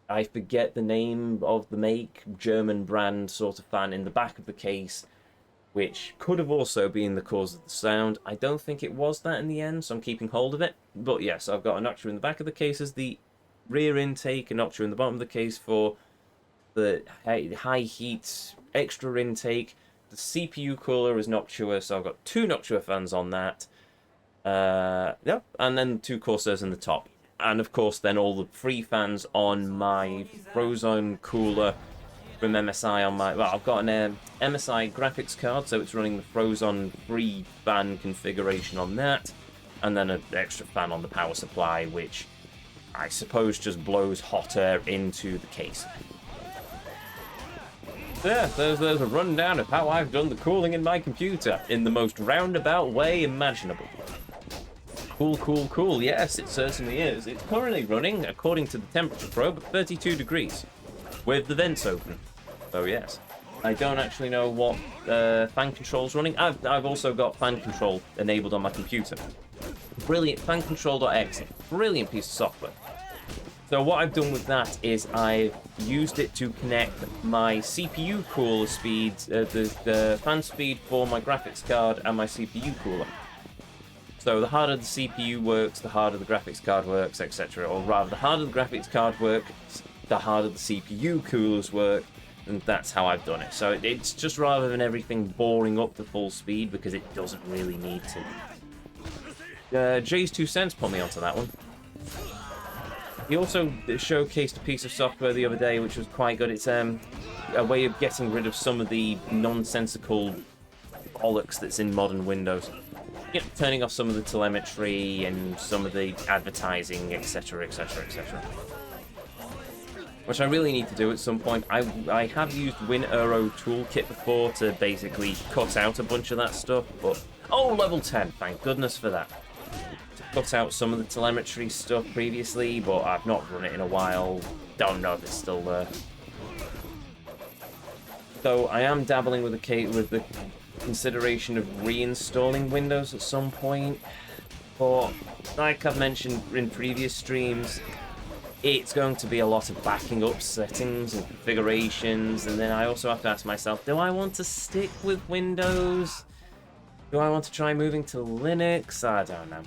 Speaker 1: I forget the name of the make, German brand sort of fan in the back of the case, which could have also been the cause of the sound. I don't think it was that in the end, so I'm keeping hold of it. But yes, I've got a Noctua in the back of the case as the rear intake, a Noctua in the bottom of the case for the high heat extra intake. The CPU cooler is Noctua, so I've got two Noctua fans on that. Yeah, and then two Corsairs in the top. And of course, then all the free fans on my Frozone cooler from MSI on my... Well, I've got an MSI graphics card, so it's running the Frozone free fan configuration on that. And then an extra fan on the power supply, which I suppose just blows hot air into the case. Yeah, there's a rundown of how I've done the cooling in my computer in the most roundabout way imaginable. Cool. Yes, it certainly is. It's currently running, according to the temperature probe, at 32 degrees, with the vents open. So yes, I don't actually know what fan control's running. I've also got fan control enabled on my computer. Brilliant, fancontrol.exe, brilliant piece of software. So what I've done with that is I've used it to connect my CPU cooler speed, the fan speed for my graphics card and my CPU cooler. So the harder the CPU works, the harder the graphics card works, etc. Or rather, the harder the graphics card works, the harder the CPU coolers work, and that's how I've done it. So it's just rather than everything boring up to full speed, because it doesn't really need to. Jay's 2 cents put me onto that one. He also showcased a piece of software the other day which was quite good. It's a way of getting rid of some of the nonsensical bollocks that's in modern Windows. You know, turning off some of the telemetry and some of the advertising, etc, etc, etc. Which I really need to do at some point. I have used WinEuro Toolkit before to basically cut out a bunch of that stuff, but... Oh, level 10, thank goodness for that. Cut out some of the telemetry stuff previously, but I've not run it in a while. Don't know if it's still there. So I am dabbling with the consideration of reinstalling Windows at some point. But like I've mentioned in previous streams, it's going to be a lot of backing up settings and configurations, and then I also have to ask myself, do I want to stick with Windows? Do I want to try moving to Linux? I don't know.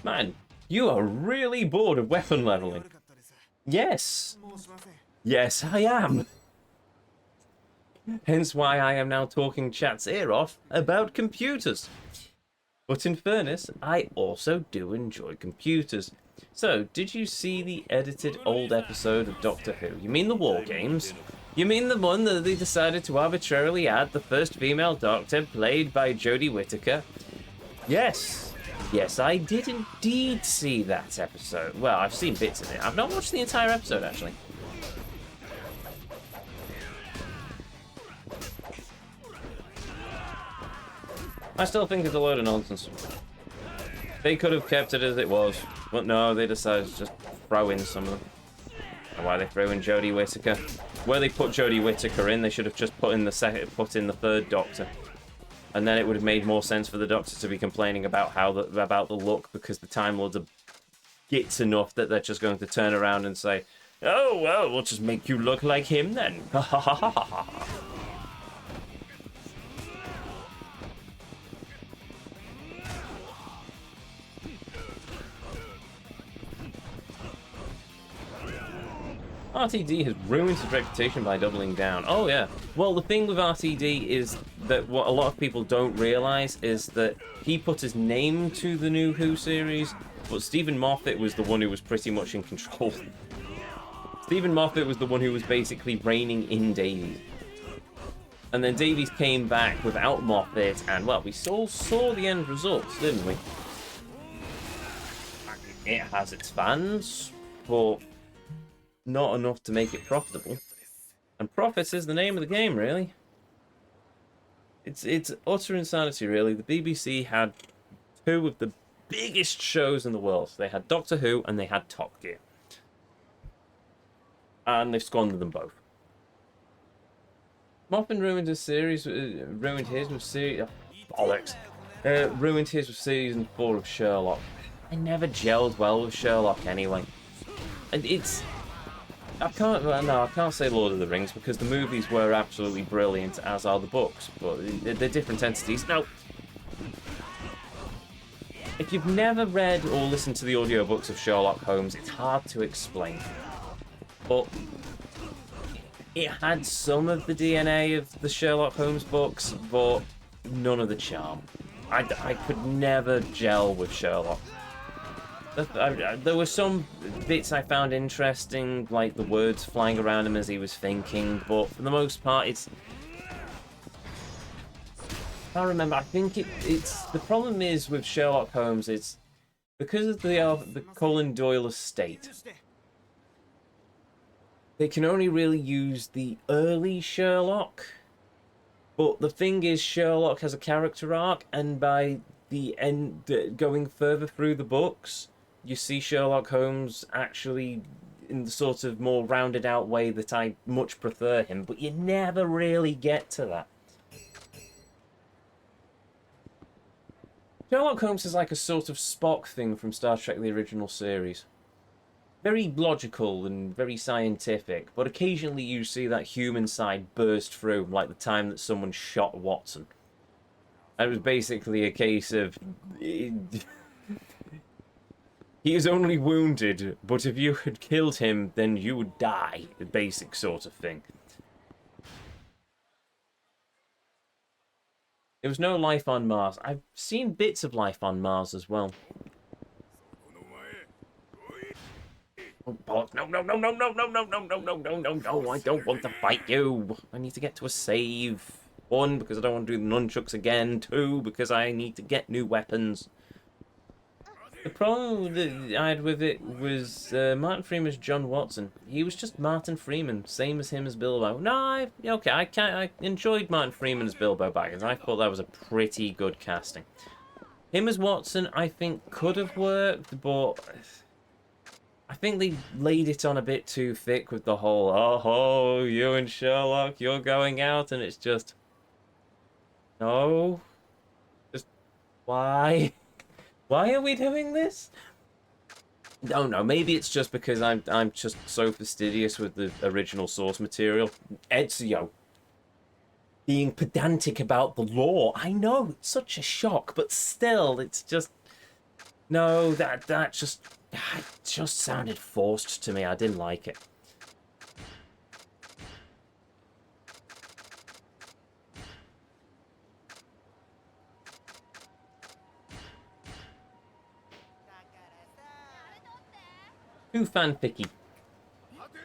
Speaker 1: Man, you are really bored of weapon leveling. Yes. Yes, I am. Hence why I am now talking chat's ear off about computers. But in fairness, I also do enjoy computers. So, did you see the edited old episode of Doctor Who? You mean the War Games? You mean the one that they decided to arbitrarily add the first female Doctor, played by Jodie Whittaker? Yes. Yes, I did indeed see that episode. Well, I've seen bits of it. I've not watched the entire episode, actually. I still think it's a load of nonsense. They could have kept it as it was, but no, they decided to just throw in some of them. And why they threw in Jodie Whittaker? Where they put Jodie Whittaker in, they should have just put in the third Doctor. And then it would have made more sense for the Doctor to be complaining about about the look, because the Time Lords are gits enough that they're just going to turn around and say, "Oh well, we'll just make you look like him then." Ha ha ha ha ha. RTD has ruined his reputation by doubling down. Oh, yeah. Well, the thing with RTD is that what a lot of people don't realize is that he put his name to the new Who series, but Stephen Moffat was the one who was pretty much in control. Stephen Moffat was the one who was basically reigning in Davies. And then Davies came back without Moffat, and, well, we all saw the end results, didn't we? It has its fans, but not enough to make it profitable. And profits is the name of the game, really. It's utter insanity, really. The BBC had two of the biggest shows in the world. They had Doctor Who and they had Top Gear. And they've squandered them both. Moffat ruined his series, ruined his with series... bollocks. Ruined his with season 4 of Sherlock. I never gelled well with Sherlock anyway. And it's... I can't say Lord of the Rings because the movies were absolutely brilliant, as are the books, but they're different entities. Now, if you've never read or listened to the audiobooks of Sherlock Holmes, it's hard to explain. But it had some of the DNA of the Sherlock Holmes books, but none of the charm. I could never gel with Sherlock. There were some bits I found interesting, like the words flying around him as he was thinking, but for the most part, I can't remember. I think it's the problem is with Sherlock Holmes. It's because of the Conan Doyle estate. They can only really use the early Sherlock, but the thing is, Sherlock has a character arc, and by the end, going further through the books, you see Sherlock Holmes actually in the sort of more rounded out way that I much prefer him, but you never really get to that. Sherlock Holmes is like a sort of Spock thing from Star Trek the original series. Very logical and very scientific, but occasionally you see that human side burst through, like the time that someone shot Watson. And it was basically a case of... He is only wounded, but if you had killed him, then you would die. The basic sort of thing. There was no life on Mars. I've seen bits of life on Mars as well. Oh, bollocks. No, no, no, no, no, no, no, no, no, no, no, no, no, I don't want to fight you. I need to get to a save. 1, because I don't want to do the nunchucks again. 2, because I need to get new weapons. The problem that I had with it was Martin Freeman's John Watson. He was just Martin Freeman, same as him as Bilbo. No, I enjoyed Martin Freeman as Bilbo Baggins. I thought that was a pretty good casting. Him as Watson, I think, could have worked, but I think they laid it on a bit too thick with the whole, oh, you and Sherlock, you're going out, and it's just, no, just, why? Why are we doing this? Don't know. Maybe it's just because I'm just so fastidious with the original source material. Ezio being pedantic about the law. I know it's such a shock, but still, it's just no. That just sounded forced to me. I didn't like it. Too fanficky.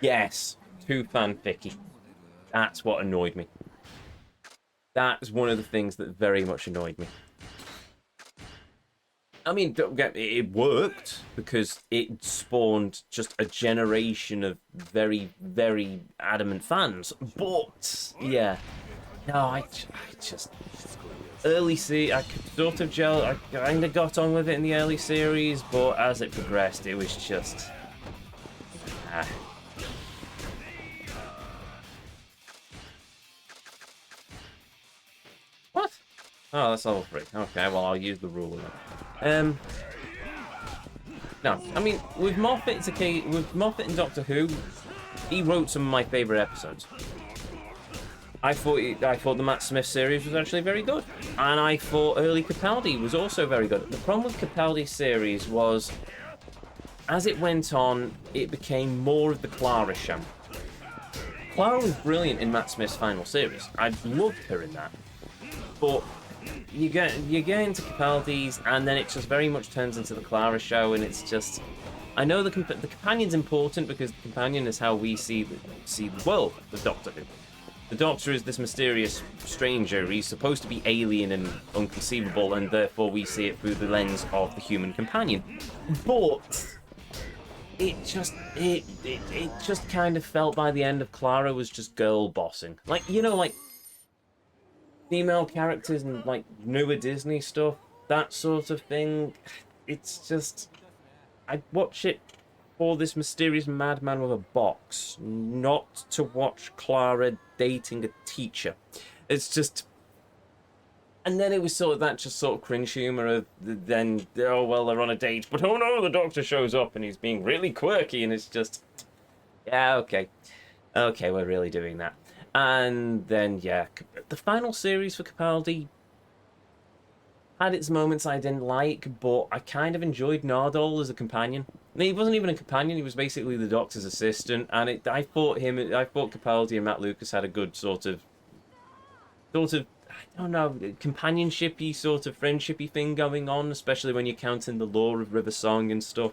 Speaker 1: Yes, too fanficky. That's what annoyed me. That's one of the things that very much annoyed me. I mean, don't get me, it worked because it spawned just a generation of very, very adamant fans. But yeah, no, I just I could sort of gel. I kind of got on with it in the early series, but as it progressed, it was just. What? Oh, that's level 3. Okay, well, I'll use the ruler then. No, I mean, with Moffat, it's okay. With Moffat and Doctor Who, he wrote some of my favourite episodes. I thought the Matt Smith series was actually very good, and I thought early Capaldi was also very good. The problem with Capaldi's series was, as it went on, it became more of the Clara show. Clara was brilliant in Matt Smith's final series. I loved her in that. But you get into Capaldi's, and then it just very much turns into the Clara show, and it's just... I know the companion's important because the companion is how we see the world of Doctor Who. The Doctor is this mysterious stranger. He's supposed to be alien and unconceivable, and therefore we see it through the lens of the human companion. But it just kind of felt by the end of Clara was just girl bossing. Like, you know, like female characters and like newer Disney stuff, that sort of thing. It's just... I watch it for this mysterious madman with a box, not to watch Clara dating a teacher. It's just... And then it was sort of that just sort of cringe humour of then, oh, well, they're on a date, but oh no, the Doctor shows up and he's being really quirky, and it's just... Yeah, okay. Okay, we're really doing that. And then, yeah, the final series for Capaldi had its moments I didn't like, but I kind of enjoyed Nardole as a companion. I mean, he wasn't even a companion; he was basically the Doctor's assistant. And I thought Capaldi and Matt Lucas had a good sort of, I don't know, companionshipy sort of friendshipy thing going on, especially when you're counting the lore of River Song and stuff.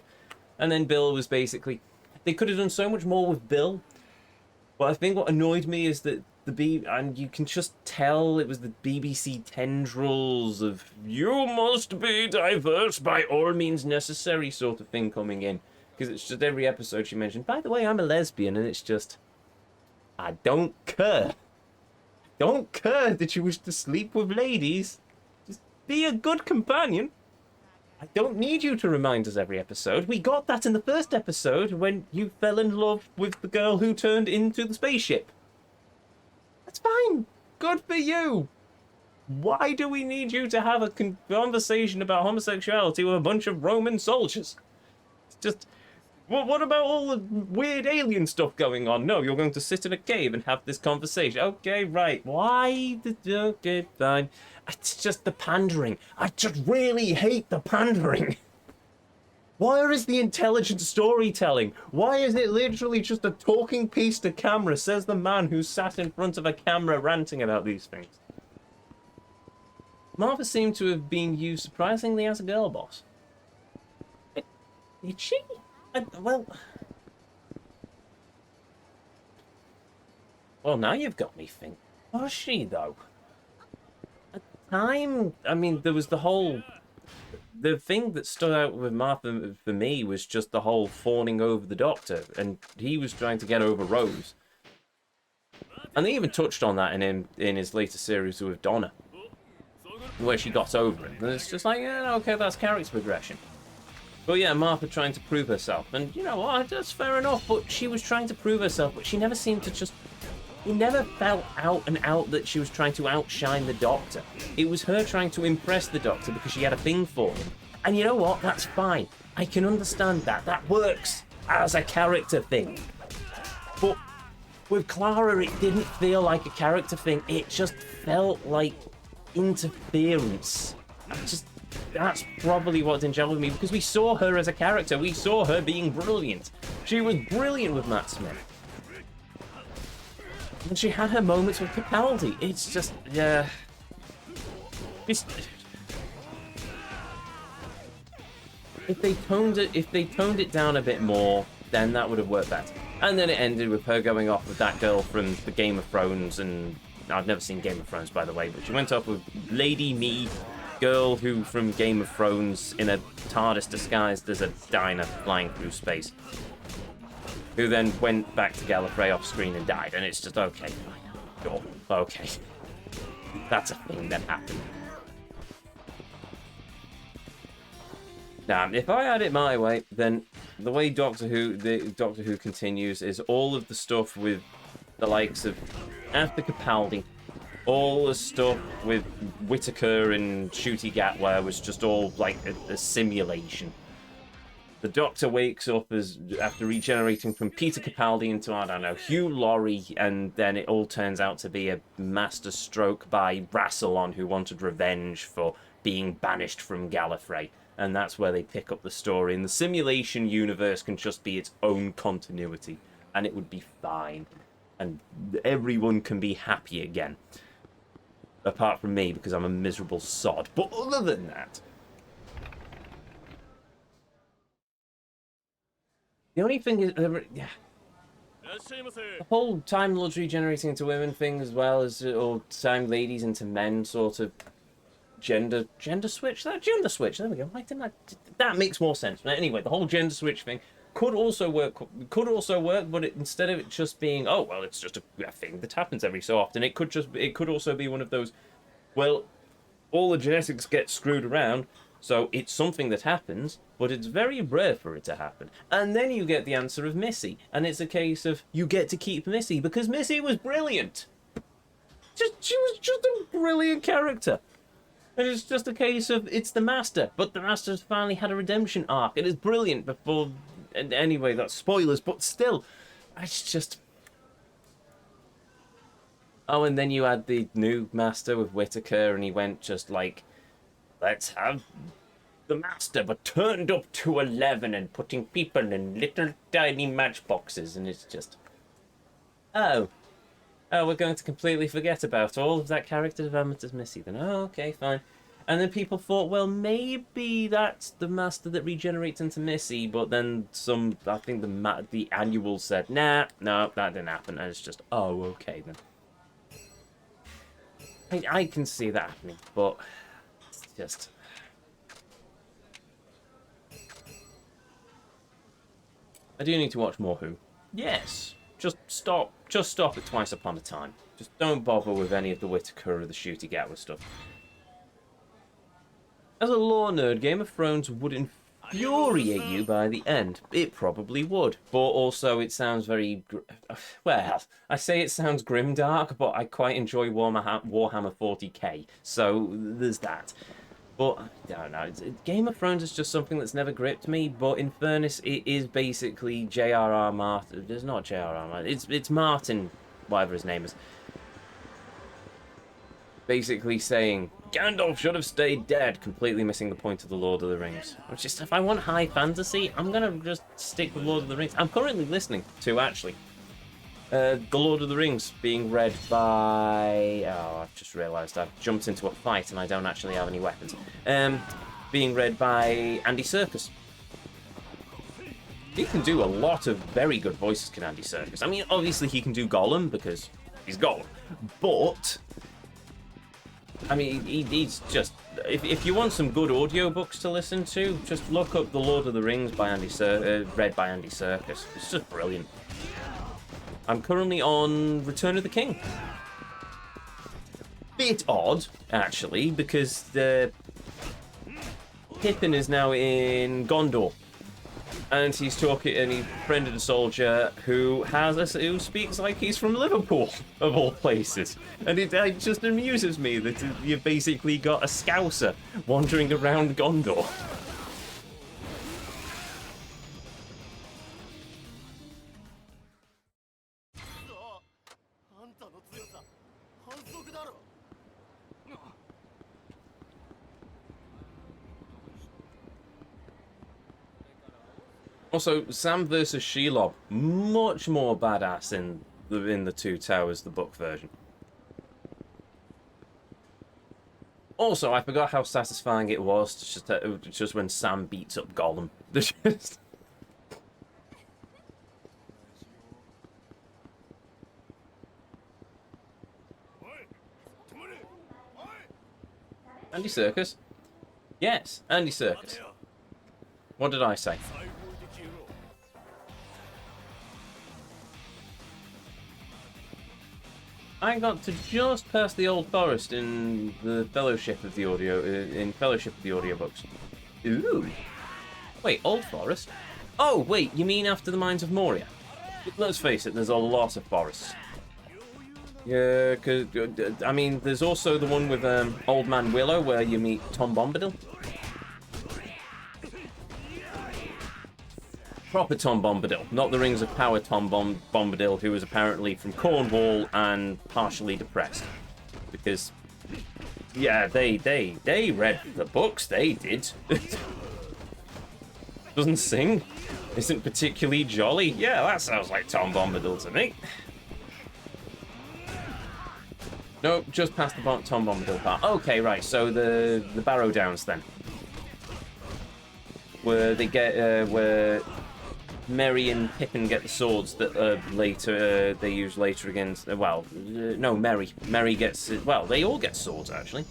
Speaker 1: And then Bill was basically, they could have done so much more with Bill. But I think what annoyed me is that and you can just tell it was the BBC tendrils of "you must be diverse by all means necessary" sort of thing coming in, because it's just every episode she mentioned, by the way, I'm a lesbian, and it's just, I don't care. Don't care that you wish to sleep with ladies. Just be a good companion. I don't need you to remind us every episode. We got that in the first episode when you fell in love with the girl who turned into the spaceship. That's fine. Good for you. Why do we need you to have a conversation about homosexuality with a bunch of Roman soldiers? It's just... Well, what about all the weird alien stuff going on? No, you're going to sit in a cave and have this conversation. Okay, right. Why? Okay, fine. It's just the pandering. I just really hate the pandering. Where is the intelligent storytelling? Why is it literally just a talking piece to camera, says the man who sat in front of a camera ranting about these things? Martha seemed to have been used surprisingly as a girl boss. Did she? Well, now you've got me thinking. Was she, though? At the time, I mean, there was the thing that stood out with Martha for me was just the whole fawning over the Doctor, and he was trying to get over Rose. And they even touched on that in his later series with Donna, where she got over it. And it's just like, yeah, okay, that's character progression. But yeah, Martha trying to prove herself. And you know what, that's fair enough, but she was trying to prove herself, but she never seemed to just... It never felt out and out that she was trying to outshine the Doctor. It was her trying to impress the Doctor because she had a thing for him. And you know what, that's fine. I can understand that. That works as a character thing. But with Clara, it didn't feel like a character thing. It just felt like interference. That's probably what didn't gel with me, because we saw her as a character. We saw her being brilliant. She was brilliant with Matt Smith. And she had her moments with Capaldi. It's just, yeah. If they toned it down a bit more, then that would have worked better. And then it ended with her going off with that girl from the Game of Thrones, and I've never seen Game of Thrones, by the way, but she went off with Lady Me, girl who from Game of Thrones in a TARDIS disguised as a diner flying through space, who then went back to Gallifrey off screen and died. And it's just, okay, fine, sure, okay, that's a thing that happened. Now, if I had it my way, then the way Doctor Who continues is all of the stuff with the likes of after Capaldi, all the stuff with Whittaker and Ncuti Gatwa was just all like a simulation. The Doctor wakes up after regenerating from Peter Capaldi into, I don't know, Hugh Laurie, and then it all turns out to be a master stroke by Rassilon, who wanted revenge for being banished from Gallifrey. And that's where they pick up the story. And the simulation universe can just be its own continuity, and it would be fine. and everyone can be happy again. Apart from me, because I'm a miserable sod. But other than that, the only thing is, yeah, the whole Time Lords regenerating into women thing, as well as, or Time Ladies into men, sort of gender switch. Gender switch. There we go. Why didn't I? That makes more sense. But anyway, the whole gender switch thing could also work. But instead of it just being, oh well, it's just a thing that happens every so often. It could also be one of those. Well, all the genetics get screwed around, so it's something that happens, but it's very rare for it to happen. And then you get the answer of Missy, and it's a case of you get to keep Missy because Missy was brilliant. She was just a brilliant character. And it's just a case of, it's the Master, but the Master's finally had a redemption arc. It is brilliant before, and anyway, that's spoilers, but still, it's just... Oh, and then you had the new Master with Whitaker, and he went just like, let's have the Master, but turned up to 11 and putting people in little tiny matchboxes, and it's just... Oh, we're going to completely forget about all of that character development as Missy then. Oh, okay, fine. And then people thought, well, maybe that's the Master that regenerates into Missy, but then I think the annual said, nah, no, that didn't happen. And it's just, oh, okay then. I can see that happening, but it's just... I do need to watch more Who. Yes. Just stop at Twice Upon a Time. Just don't bother with any of the Whitaker or the Shooty Gatwa stuff. As a lore nerd, Game of Thrones would infuriate you by the end. It probably would. But also it sounds very... Well, I say it sounds grimdark, but I quite enjoy Warhammer 40k. So there's that. But, I don't know, Game of Thrones is just something that's never gripped me, but in fairness, it is basically J.R.R. Martin. It's not J.R.R. Martin, it's Martin, whatever his name is. Basically saying, Gandalf should have stayed dead, completely missing the point of the Lord of the Rings. Which just, if I want high fantasy, I'm gonna just stick with Lord of the Rings. I'm currently listening to, actually, The Lord of the Rings being read by... Oh, I've just realised I've jumped into a fight and I don't actually have any weapons. Being read by Andy Serkis. He can do a lot of very good voices, can Andy Serkis. I mean, obviously he can do Gollum because he's Gollum. But, I mean, he's just... If you want some good audiobooks to listen to, just look up The Lord of the Rings by read by Andy Serkis. It's just brilliant. I'm currently on Return of the King. Bit odd, actually, because Pippin is now in Gondor, and he's talking, and he befriended a soldier who speaks like he's from Liverpool, of all places, and it just amuses me that you've basically got a Scouser wandering around Gondor. Also, Sam versus Shelob, much more badass in the Two Towers, the book version. Also, I forgot how satisfying it was just when Sam beats up Gollum. Andy Serkis? Yes, Andy Serkis. What did I say? I got to just past the Old Forest in the Fellowship of the Audiobooks. Ooh. Wait, Old Forest? Oh, wait, you mean after the Mines of Moria? Let's face it, there's a lot of forests. Yeah, cause I mean, there's also the one with Old Man Willow where you meet Tom Bombadil. Proper Tom Bombadil, not the Rings of Power Tom Bombadil, who was apparently from Cornwall and partially depressed. Because, yeah, they read the books, they did. Doesn't sing, isn't particularly jolly. Yeah, that sounds like Tom Bombadil to me. Nope, just past the Tom Bombadil part. Okay, right, so the Barrow Downs then. Where they get, where Merry and Pippin get the swords that later, they use later against, no, Merry. Merry gets, well, they all get swords, actually.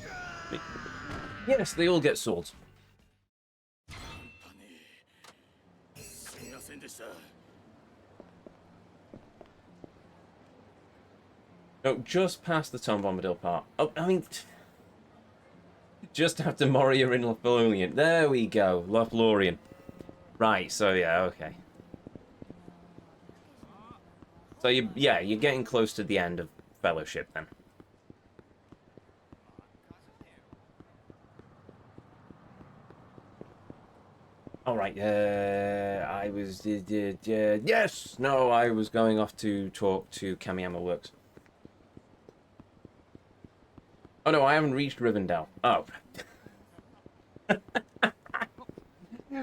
Speaker 1: Yes, they all get swords. No, just past the Tom Bombadil part. Oh, I mean, just after Moria in Lothlorien. There we go, Lothlorien. Right, so yeah, okay. So you're getting close to the end of Fellowship then. All right, I was, yes, no, I was going off to talk to Kamiyama Works. Oh no, I haven't reached Rivendell. Oh.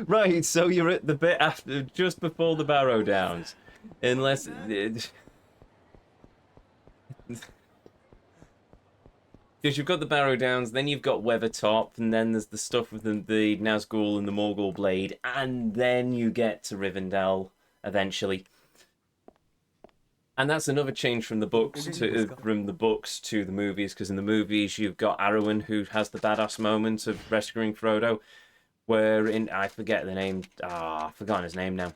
Speaker 1: Right, so you're at the bit after, just before the Barrow Downs. Unless... Because you've got the Barrow Downs, then you've got Weathertop, and then there's the stuff with the Nazgul and the Morgul Blade, and then you get to Rivendell, eventually. And that's another change from the books to the movies, because in the movies you've got Arwen, who has the badass moment of rescuing Frodo, where in I forget the name. I've forgotten his name now.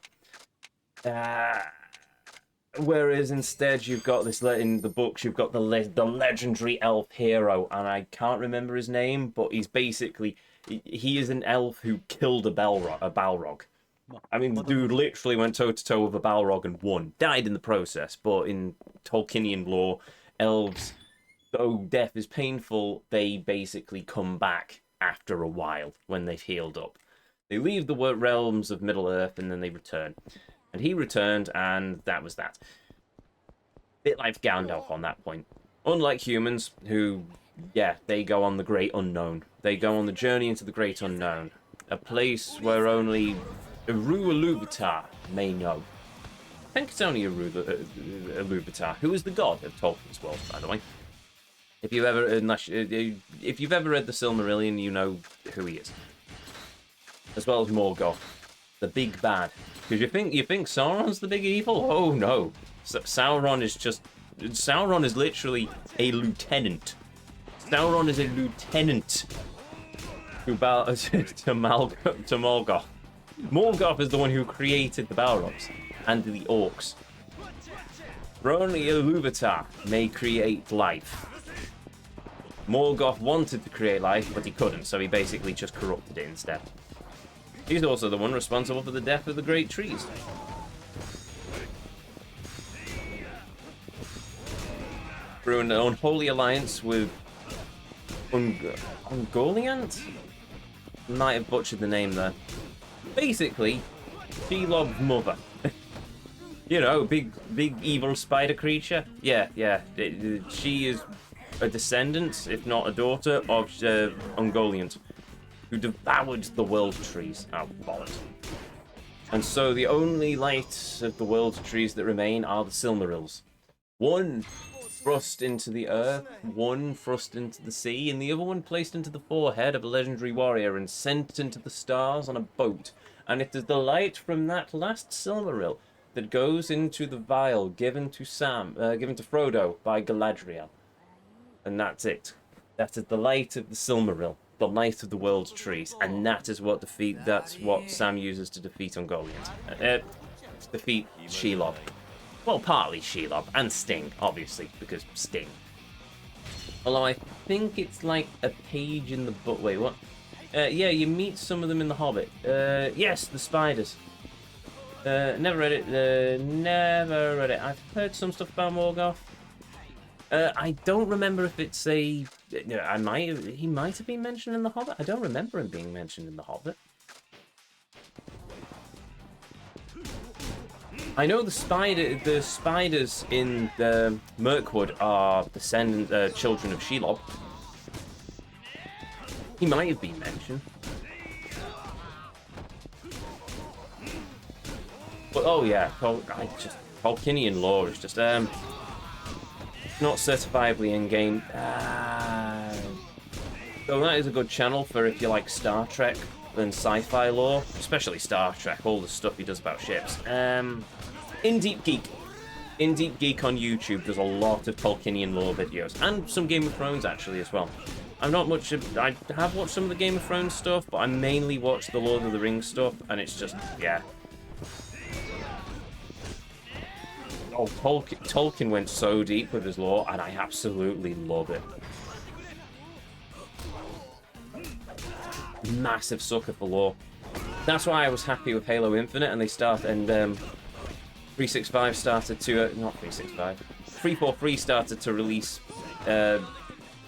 Speaker 1: Whereas instead you've got this in the books you've got the legendary elf hero, and I can't remember his name, but he's basically he is an elf who killed a Balrog. I mean, the dude literally went toe-to-toe with a Balrog and won. Died in the process, but in Tolkienian lore, elves, though death is painful, they basically come back after a while when they've healed up. They leave the realms of Middle-earth and then they return. And he returned, and that was that. Bit like Gandalf on that point. Unlike humans, who, yeah, they go on the great unknown. They go on the journey into the great unknown. A place where only Iluvatar may know. I think it's only Iluvatar, who is the god of Tolkien's world, by the way. If you've ever read the Silmarillion, you know who he is. As well as Morgoth, the big bad. Because you think Sauron's the big evil? Oh no, Sauron is literally a lieutenant. Sauron is a lieutenant who bows to Morgoth. Morgoth is the one who created the Balrogs and the orcs. Only Iluvatar may create life. Morgoth wanted to create life, but he couldn't, so he basically just corrupted it instead. He's also the one responsible for the death of the great trees. Through an unholy alliance with Ungoliant? Might have butchered the name there. Basically, Shelob's mother. You know, big evil spider creature. Yeah. She is a descendant, if not a daughter, of Ungoliant, who devoured the world trees. Oh, bollocks. And so the only light of the world trees that remain are the Silmarils. One thrust into the earth, one thrust into the sea, and the other one placed into the forehead of a legendary warrior and sent into the stars on a boat. And it is the light from that last Silmaril that goes into the vial given to Frodo by Galadriel. And that's it. That is the light of the Silmaril, the light of the world's trees, and that is what Sam uses to defeat Ungoliant. Defeat Shelob. Well, partly Shelob, and Sting, obviously, because Sting. Although I think it's like a page in the book. Wait, what? Yeah, you meet some of them in The Hobbit. Yes, the spiders. Never read it. I've heard some stuff about Morgoth. I don't remember if it's a... He might have been mentioned in The Hobbit. I don't remember him being mentioned in The Hobbit. I know the spiders in Mirkwood are children of Shelob. He might have been mentioned. But oh yeah, Tolkienian lore is just Not certifiably in-game. So that is a good channel for if you like Star Trek and sci-fi lore, especially Star Trek, all the stuff he does about ships. In Deep Geek. In Deep Geek on YouTube, there's a lot of Tolkienian lore videos, and some Game of Thrones actually as well. I'm not much of, I have watched some of the Game of Thrones stuff, but I mainly watch the Lord of the Rings stuff, and it's just, yeah. Oh, Tolkien went so deep with his lore, and I absolutely love it. Massive sucker for lore. That's why I was happy with Halo Infinite, and they started, and 365 started to, not 365, 343 started to release a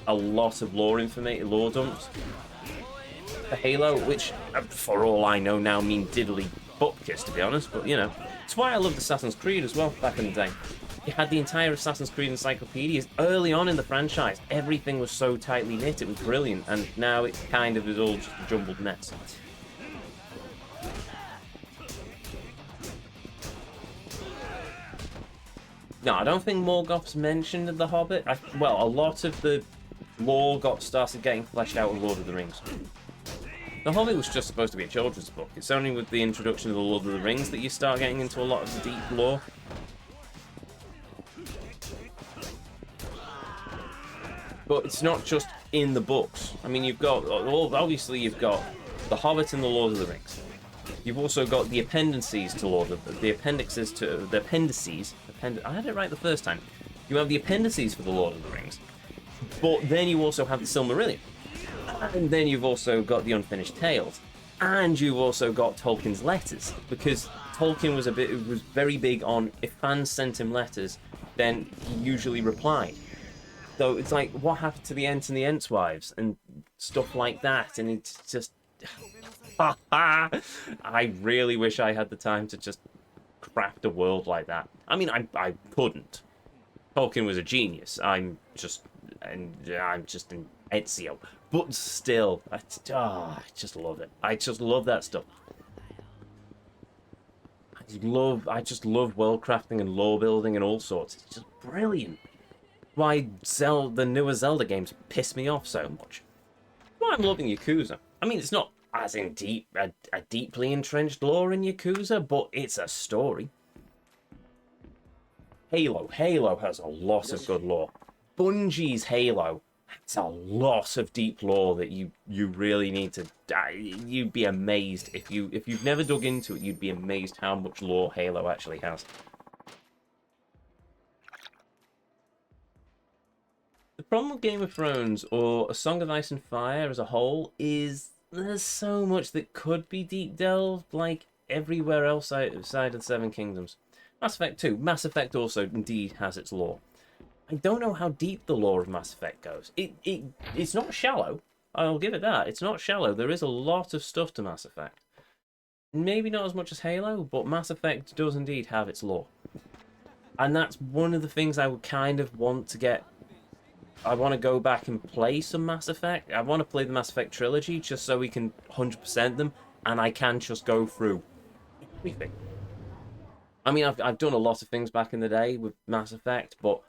Speaker 1: lot of lore dumps for Halo, which, for all I know now, mean diddly bupkis, to be honest, but, you know. That's why I loved Assassin's Creed as well, back in the day. You had the entire Assassin's Creed encyclopedias. Early on in the franchise, everything was so tightly knit, it was brilliant, and now it kind of is all just a jumbled mess. No, I don't think Morgoth's mentioned in The Hobbit. Well, a lot of the lore started getting fleshed out with Lord of the Rings. The Hobbit was just supposed to be a children's book. It's only with the introduction of the Lord of the Rings that you start getting into a lot of the deep lore. But it's not just in the books. I mean, obviously you've got The Hobbit and the Lord of the Rings. You've also got the appendices to I had it right the first time. You have the appendices for the Lord of the Rings. But then you also have the Silmarillion. And then you've also got the Unfinished Tales. And you've also got Tolkien's letters. Because Tolkien was very big on, if fans sent him letters, then he usually replied. So it's like, what happened to the Ents and the Ents' wives? And stuff like that. And it's just... I really wish I had the time to just craft a world like that. I mean, I couldn't. Tolkien was a genius. I'm just an Ezio. But still, I just love it. I just love that stuff. I just love world crafting and lore building and all sorts. It's just brilliant. Why the newer Zelda games piss me off so much. Why I'm loving Yakuza. I mean, it's not as in a deeply entrenched lore in Yakuza, but it's a story. Halo has a lot of good lore. Bungie's Halo has a lot of deep lore that you really need to. You'd be amazed if you've never dug into it. You'd be amazed how much lore Halo actually has. The problem with Game of Thrones or A Song of Ice and Fire as a whole is there's so much that could be deep delved, like everywhere else outside of the Seven Kingdoms. Mass Effect 2. Mass Effect also indeed has its lore. I don't know how deep the lore of Mass Effect goes. It's not shallow. I'll give it that. It's not shallow. There is a lot of stuff to Mass Effect. Maybe not as much as Halo, but Mass Effect does indeed have its lore. And that's one of the things I would kind of want to get. I want to go back and play some Mass Effect. I want to play the Mass Effect trilogy just so we can 100% them, and I can just go through everything. I mean, I've done a lot of things back in the day with Mass Effect, but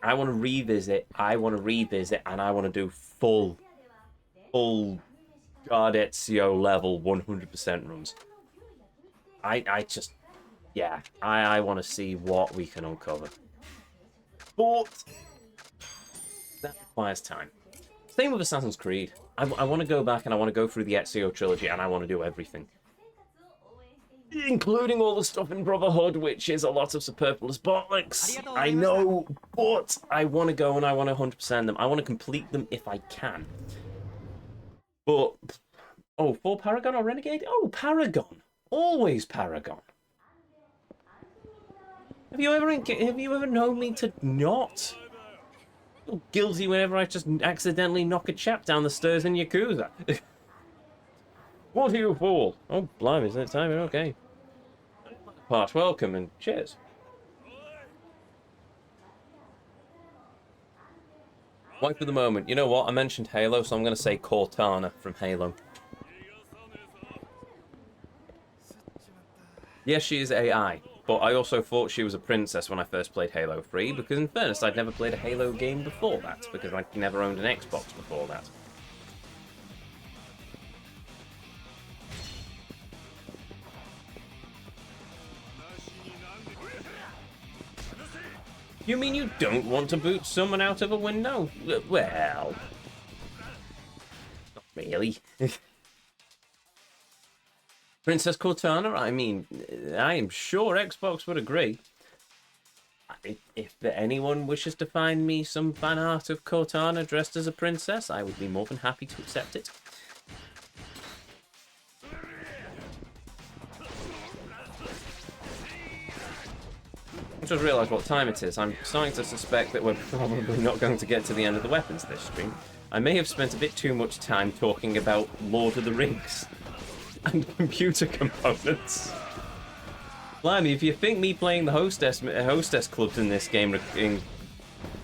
Speaker 1: I want to revisit, and I want to do full God Ezio level 100% runs. I want to see what we can uncover. But that requires time. Same with Assassin's Creed. I want to go back and I want to go through the Ezio trilogy and I want to do everything. Including all the stuff in Brotherhood, which is a lot of superfluous bollocks. I know, but I want to go and I want to 100% them. I want to complete them if I can. But, oh, for Paragon or Renegade? Oh, Paragon. Always Paragon. Have you ever known me to not feel guilty whenever I just accidentally knock a chap down the stairs in Yakuza? What are you fool? Oh, blimey, is that timing? Okay. Part, welcome and cheers. Wait for the moment. You know what? I mentioned Halo, so I'm going to say Cortana from Halo. Yes, she is AI. But I also thought she was a princess when I first played Halo 3, because in fairness, I'd never played a Halo game before that, because I never owned an Xbox before that. You mean you don't want to boot someone out of a window? Well... not really. Princess Cortana? I mean, I am sure Xbox would agree. If anyone wishes to find me some fan art of Cortana dressed as a princess, I would be more than happy to accept it. I just realised what time it is. I'm starting to suspect that we're probably not going to get to the end of the weapons this stream. I may have spent a bit too much time talking about Lord of the Rings and computer components. Blimey, if you think me playing the hostess clubs in this game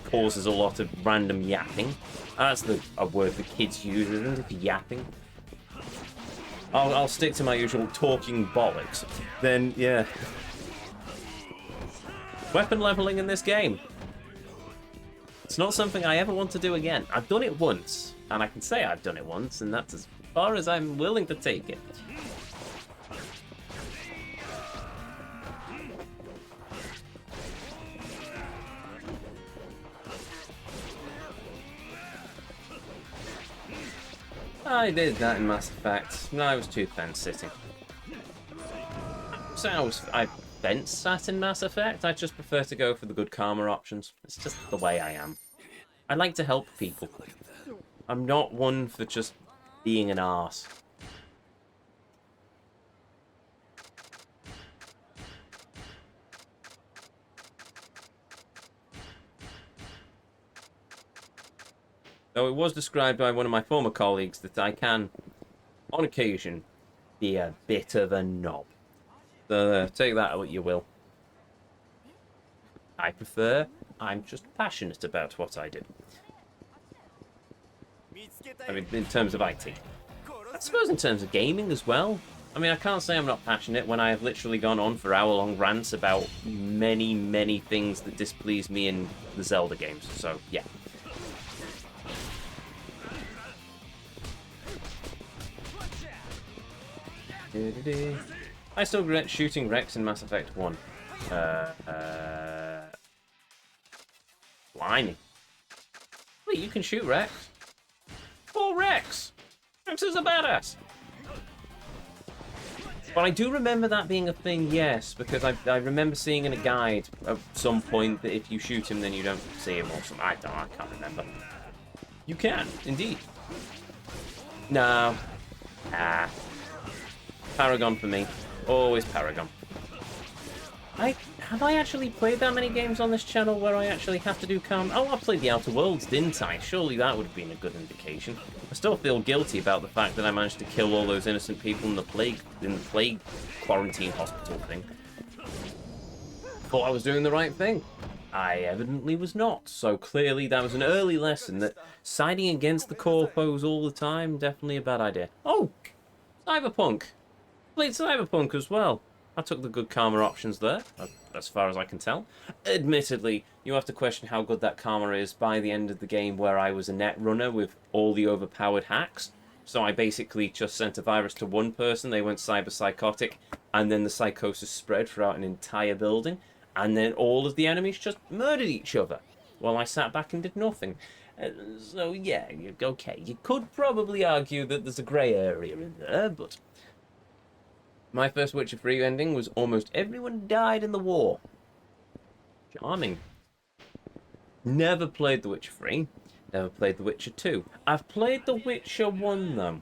Speaker 1: causes a lot of random yapping, that's a word the kids use, isn't it? Yapping. I'll stick to my usual talking bollocks. Then, yeah. Weapon leveling in this game. It's not something I ever want to do again. I've done it once, and I can say I've done it once, and that's as far as I'm willing to take it. I did that in Mass Effect. No, I was too fence-sitting. So I fence-sat in Mass Effect. I just prefer to go for the good karma options. It's just the way I am. I like to help people. I'm not one for just being an arse. Though it was described by one of my former colleagues that I can, on occasion, be a bit of a knob. So take that what you will. I'm just passionate about what I do. I mean, in terms of IT. I suppose in terms of gaming as well. I mean, I can't say I'm not passionate when I have literally gone on for hour-long rants about many, many things that displease me in the Zelda games. So, yeah. I still regret shooting Rex in Mass Effect 1. Blimey. Wait, you can shoot Rex? Poor Rex! Rex is a badass! But I do remember that being a thing, yes, because I remember seeing in a guide at some point that if you shoot him, then you don't see him or something. I can't remember. You can, indeed. No. Ah. Paragon for me. Always Paragon. Have I actually played that many games on this channel where I actually have to do karma? Oh, I played the Outer Worlds, didn't I? Surely that would have been a good indication. I still feel guilty about the fact that I managed to kill all those innocent people in the plague quarantine hospital thing. Thought I was doing the right thing. I evidently was not. So clearly that was an early lesson that siding against the corpos all the time, definitely a bad idea. Oh! Cyberpunk! Played Cyberpunk as well. I took the good karma options there, as far as I can tell. Admittedly, you have to question how good that karma is by the end of the game where I was a net runner with all the overpowered hacks. So I basically just sent a virus to one person, they went cyber-psychotic, and then the psychosis spread throughout an entire building, and then all of the enemies just murdered each other, while I sat back and did nothing. So yeah, okay, you could probably argue that there's a grey area in there, but... my first Witcher 3 ending was almost everyone died in the war. Charming. Never played The Witcher 3. Never played The Witcher 2. I've played The Witcher 1 though.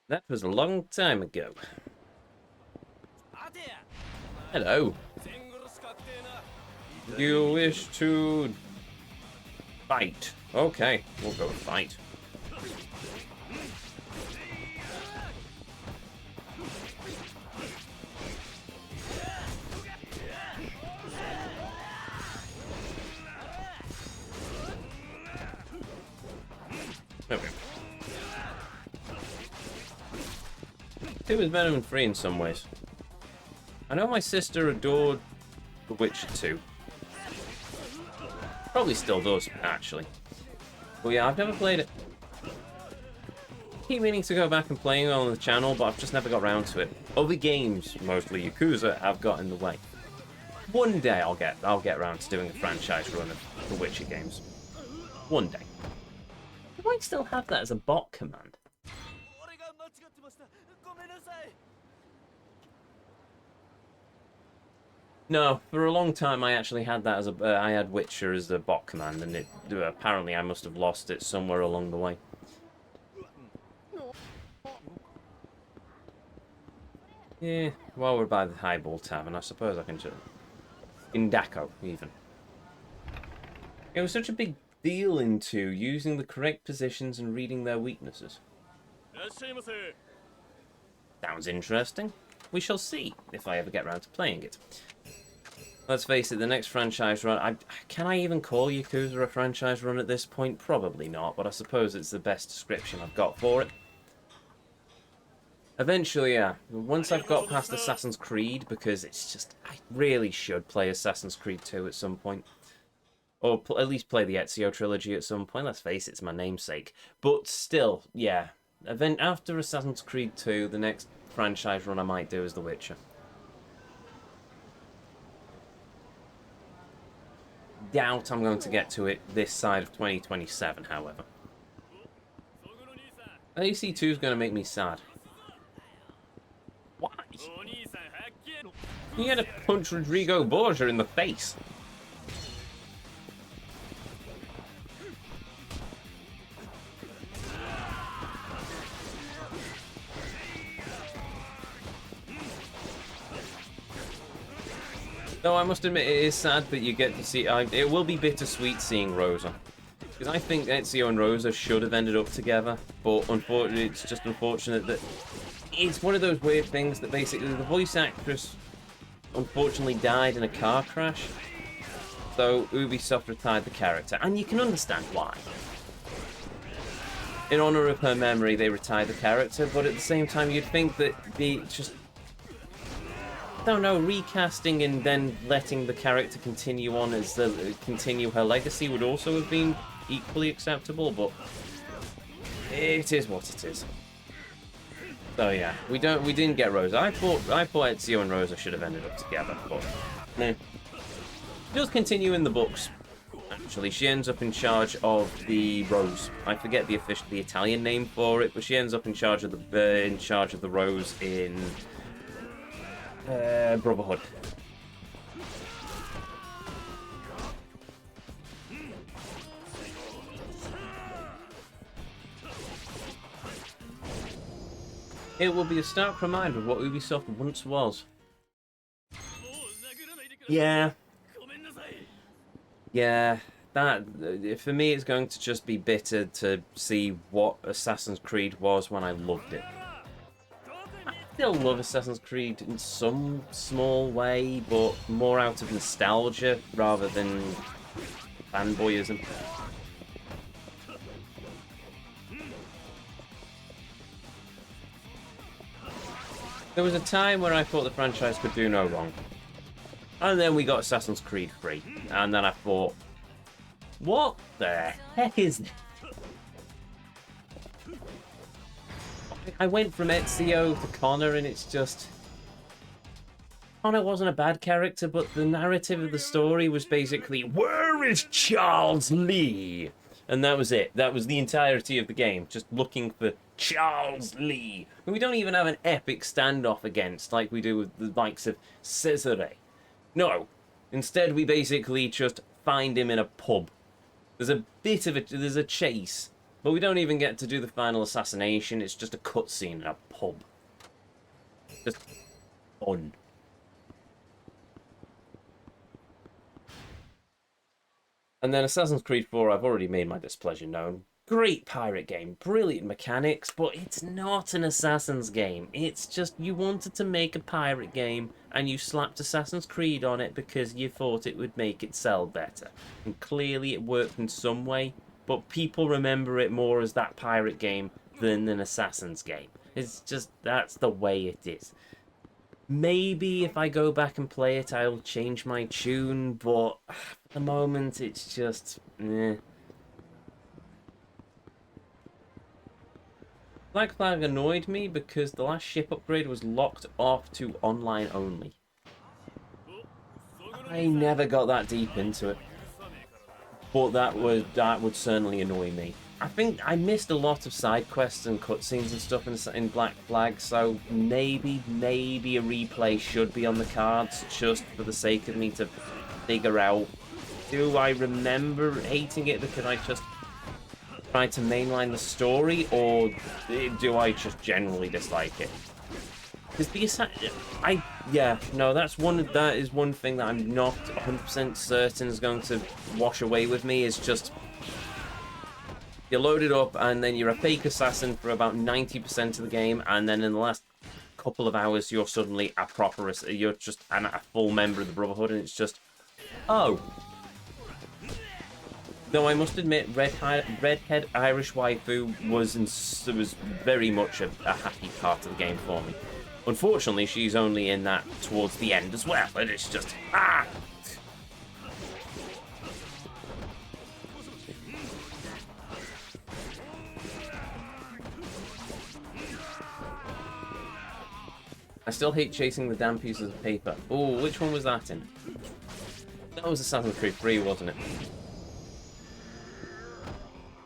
Speaker 1: That was a long time ago. Hello. You wish to fight? Okay, we'll go fight. Okay. 2 is better than 3 in some ways. I know my sister adored The Witcher 2. Probably still does, actually. But yeah, I've never played it. Keep meaning to go back and playing it on the channel, but I've just never got around to it. Other games, mostly Yakuza, have got in the way. One day I'll get around to doing a franchise run of The Witcher games. One day. Do I still have that as a bot command? No, for a long time I actually had that as a I had Witcher as the bot command, and it apparently I must have lost it somewhere along the way. Yeah, while we're by the Highball Tavern, I suppose I can just... In Daco, even. It was such a big deal into using the correct positions and reading their weaknesses. Sounds interesting. We shall see if I ever get around to playing it. Let's face it, the next franchise run... Can I even call Yakuza a franchise run at this point? Probably not, but I suppose it's the best description I've got for it. Eventually, yeah. Once I've got past Assassin's Creed, because it's just... I really should play Assassin's Creed 2 at some point. Or at least play the Ezio trilogy at some point. Let's face it, it's my namesake. But still, yeah. After Assassin's Creed 2, the next franchise run I might do is The Witcher. Doubt I'm going to get to it this side of 2027, however. AC2 is going to make me sad. Why? He had to punch Rodrigo Borgia in the face. Though I must admit, it is sad that you get to see... it will be bittersweet seeing Rosa. Because I think Ezio and Rosa should have ended up together. But unfortunately, it's just unfortunate that... It's one of those weird things that basically the voice actress unfortunately died in a car crash. So Ubisoft retired the character. And you can understand why. In honor of her memory, they retired the character. But at the same time, you'd think that the just... I don't know, recasting and then letting the character continue on as continue her legacy would also have been equally acceptable, but it is what it is. So yeah, we didn't get Rosa. I thought Ezio and Rosa should have ended up together, but no. It does continue in the books. Actually, she ends up in charge of the Rose. I forget the Italian name for it, but she ends up in charge of the Rose in Brotherhood. It will be a stark reminder of what Ubisoft once was. Yeah. Yeah. That, for me, it's going to just be bitter to see what Assassin's Creed was when I loved it. I still love Assassin's Creed in some small way, but more out of nostalgia rather than fanboyism. There was a time where I thought the franchise could do no wrong. And then we got Assassin's Creed 3. And then I thought, what the heck is this? I went from Ezio to Connor, and it's just... Connor wasn't a bad character, but the narrative of the story was basically, where is Charles Lee? And that was it. That was the entirety of the game, just looking for Charles Lee. And we don't even have an epic standoff against, like we do with the likes of Cesare. No. Instead, we basically just find him in a pub. There's a bit of there's a chase, but we don't even get to do the final assassination. It's just a cutscene in a pub. Just fun. And then Assassin's Creed 4, I've already made my displeasure known. Great pirate game, brilliant mechanics, but it's not an Assassin's game. It's just you wanted to make a pirate game and you slapped Assassin's Creed on it because you thought it would make it sell better. And clearly it worked in some way, but people remember it more as that pirate game than an Assassin's game. It's just, that's the way it is. Maybe if I go back and play it, I'll change my tune, but at the moment, it's just... eh. Black Flag annoyed me because the last ship upgrade was locked off to online only. I never got that deep into it, but that would certainly annoy me. I think I missed a lot of side quests and cutscenes and stuff in Black Flag, so maybe a replay should be on the cards just for the sake of me to figure out, do I remember hating it because I just tried to mainline the story, or do I just generally dislike it? Because that is one thing that I'm not 100% certain is going to wash away with me, is just you load it up and then you're a fake assassin for about 90% of the game, and then in the last couple of hours you're suddenly you're just a full member of the Brotherhood, and it's just, oh. Though I must admit, redhead Irish waifu was very much a happy part of the game for me. Unfortunately, she's only in that towards the end as well, and it's just, ah! I still hate chasing the damn pieces of paper. Oh, which one was that in? That was Assassin's Creed 3, wasn't it?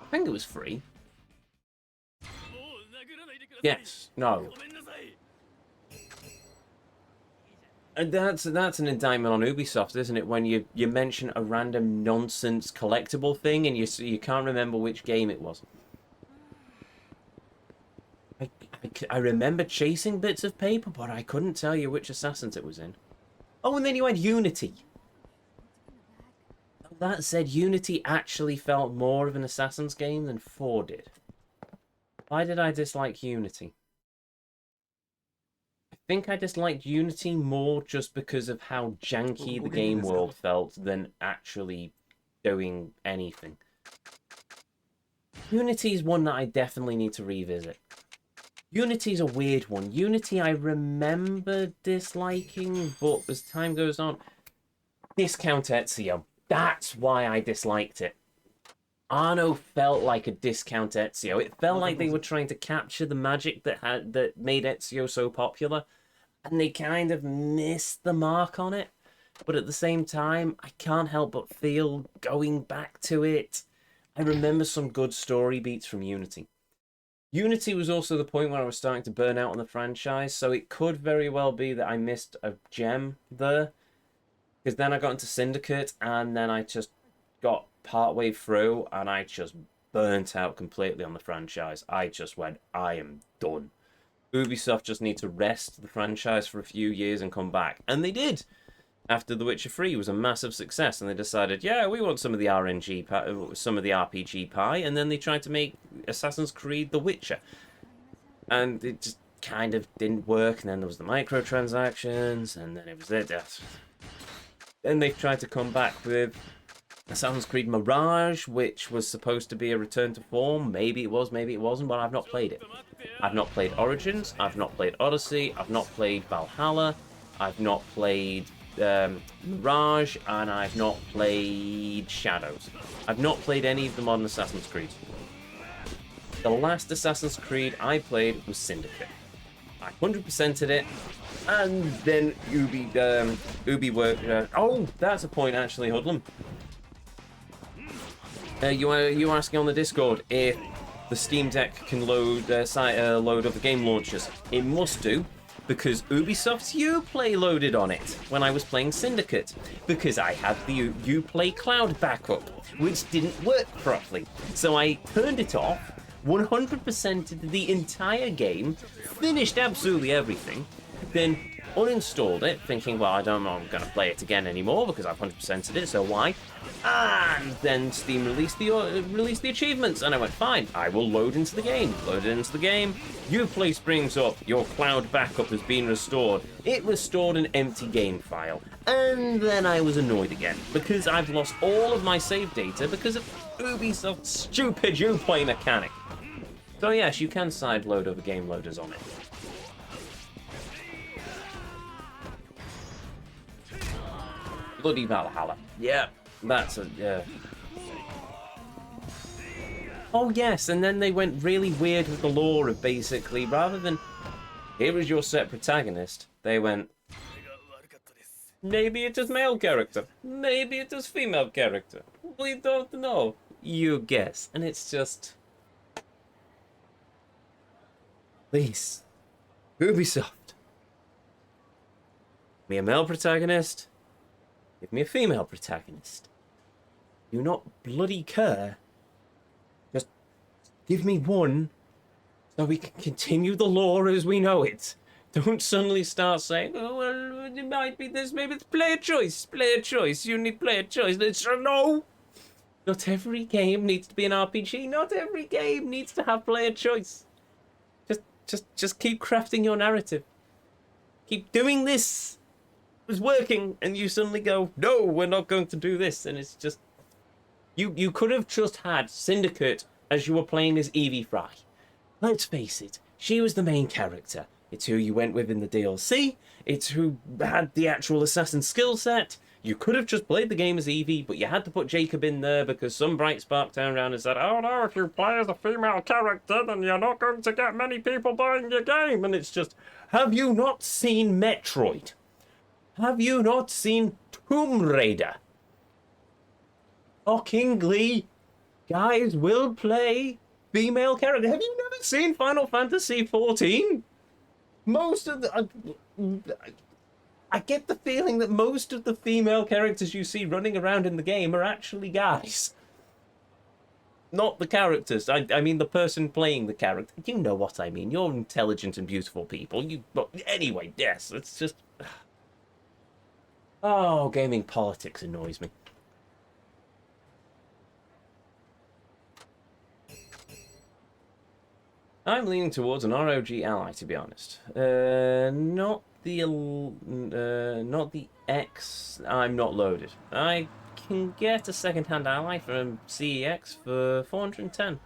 Speaker 1: I think it was 3. Yes. No. And that's an indictment on Ubisoft, isn't it? When you mention a random nonsense collectible thing and you can't remember which game it was. I remember chasing bits of paper, but I couldn't tell you which Assassins it was in. Oh, and then you had Unity. That said, Unity actually felt more of an Assassin's game than 4 did. Why did I dislike Unity? I think I disliked Unity more just because of how janky the game world felt than actually doing anything. Unity is one that I definitely need to revisit. Unity's a weird one. Unity I remember disliking, but as time goes on... Discount Ezio. That's why I disliked it. Arno felt like a discount Ezio. It felt like they were trying to capture the magic that made Ezio so popular, and they kind of missed the mark on it. But at the same time, I can't help but feel going back to it. I remember some good story beats from Unity. Unity was also the point where I was starting to burn out on the franchise, so it could very well be that I missed a gem there. Because then I got into Syndicate, and then I just got partway through, and I just burnt out completely on the franchise. I just went, I am done. Ubisoft just need to rest the franchise for a few years and come back. And they did! After The Witcher 3 was a massive success, and they decided, yeah, we want some of the some of the RPG pie, and then they tried to make Assassin's Creed The Witcher. And it just kind of didn't work, and then there was the microtransactions, and then it was it. Then they've tried to come back with Assassin's Creed Mirage, which was supposed to be a return to form. Maybe it was, maybe it wasn't, but I've not played it. I've not played Origins, I've not played Odyssey, I've not played Valhalla, I've not played Mirage, and I've not played Shadows. I've not played any of the modern Assassin's Creed. The last Assassin's Creed I played was Syndicate. I 100%ed it, and then Ubi worked. Oh, that's a point actually, Hoodlum. You were asking on the Discord if the Steam Deck can load other game launchers. It must do, because Ubisoft's Uplay loaded on it when I was playing Syndicate, because I had the Uplay cloud backup, which didn't work properly. So I turned it off, 100%ed the entire game, finished absolutely everything, then uninstalled it, thinking, well, I don't know, I'm going to play it again anymore because I've 100%ed it, so why? And then Steam released the achievements, and I went, fine, I will load into the game. Loaded into the game, Uplay springs up, your cloud backup has been restored. It restored an empty game file, and then I was annoyed again, because I've lost all of my save data because of Ubisoft's stupid Uplay mechanic. So yes, you can sideload other game loaders on it. Bloody Valhalla. Yeah, that's a, yeah. Oh yes, and then they went really weird with the lore of basically, rather than, here is your set protagonist, they went, maybe it is male character, maybe it is female character, we don't know, you guess. And it's just, please, Ubisoft, give me a male protagonist, give me a female protagonist. Do not bloody care. Just give me one so we can continue the lore as we know it. Don't suddenly start saying, oh, well, it might be this, maybe it's player choice, you need player choice. It's, no! Not every game needs to be an RPG, not every game needs to have player choice. Just keep crafting your narrative. Keep doing this. It was working, and you suddenly go, no, we're not going to do this, and it's just... You could have just had Syndicate as you were playing as Evie Fry. Let's face it, she was the main character. It's who you went with in the DLC. It's who had the actual assassin skill set. You could have just played the game as Evie, but you had to put Jacob in there because some bright spark turned around and said, oh no, if you play as a female character, then you're not going to get many people buying your game. And it's just, have you not seen Metroid? Have you not seen Tomb Raider? Shockingly, guys will play female character. Have you never seen Final Fantasy XIV? Most of the... I get the feeling that most of the female characters you see running around in the game are actually guys. Not the characters. I mean the person playing the character. You know what I mean. You're intelligent and beautiful people. But anyway, yes, it's just... Oh, gaming politics annoys me. I'm leaning towards an ROG Ally, to be honest. Not the X. I'm not loaded. I can get a second-hand Ally from CEX for 410.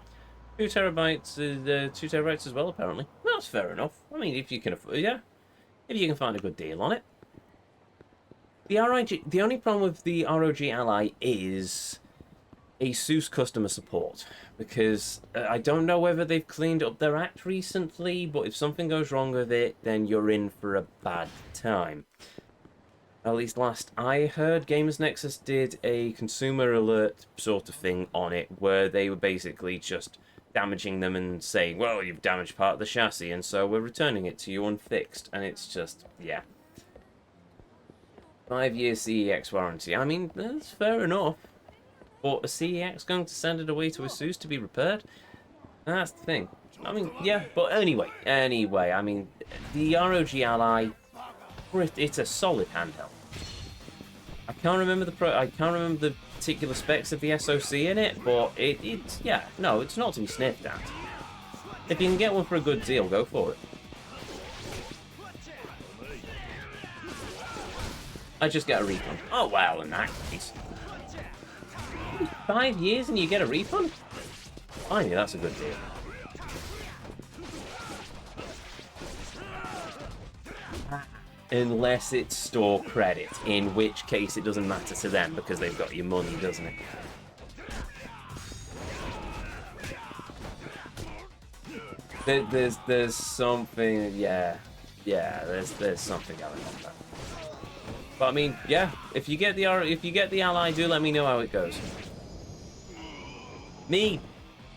Speaker 1: 2 terabytes, 2 terabytes as well, apparently. That's fair enough. I mean, if you can afford, yeah, if you can find a good deal on it. The only problem with the ROG Ally is ASUS customer support, because I don't know whether they've cleaned up their act recently, but if something goes wrong with it, then you're in for a bad time. At least last I heard, Gamers Nexus did a consumer alert sort of thing on it, where they were basically just damaging them and saying, well, you've damaged part of the chassis, and so we're returning it to you unfixed. And it's just, yeah. 5-year CEX warranty. I mean, that's fair enough. But a CEX going to send it away to ASUS to be repaired? That's the thing. I mean, yeah, but anyway, I mean, the ROG Ally, it's a solid handheld. I can't remember the particular specs of the SoC in it, but it's yeah, no, it's not to be sniffed at. If you can get one for a good deal, go for it. I just get a refund. Oh well, in that case. 5 years and you get a refund? I think that's a good deal. Unless it's store credit, in which case it doesn't matter to them because they've got your money, doesn't it? There's something, yeah, there's something going on there. But I mean, yeah, if you get the Ally, do let me know how it goes. Me,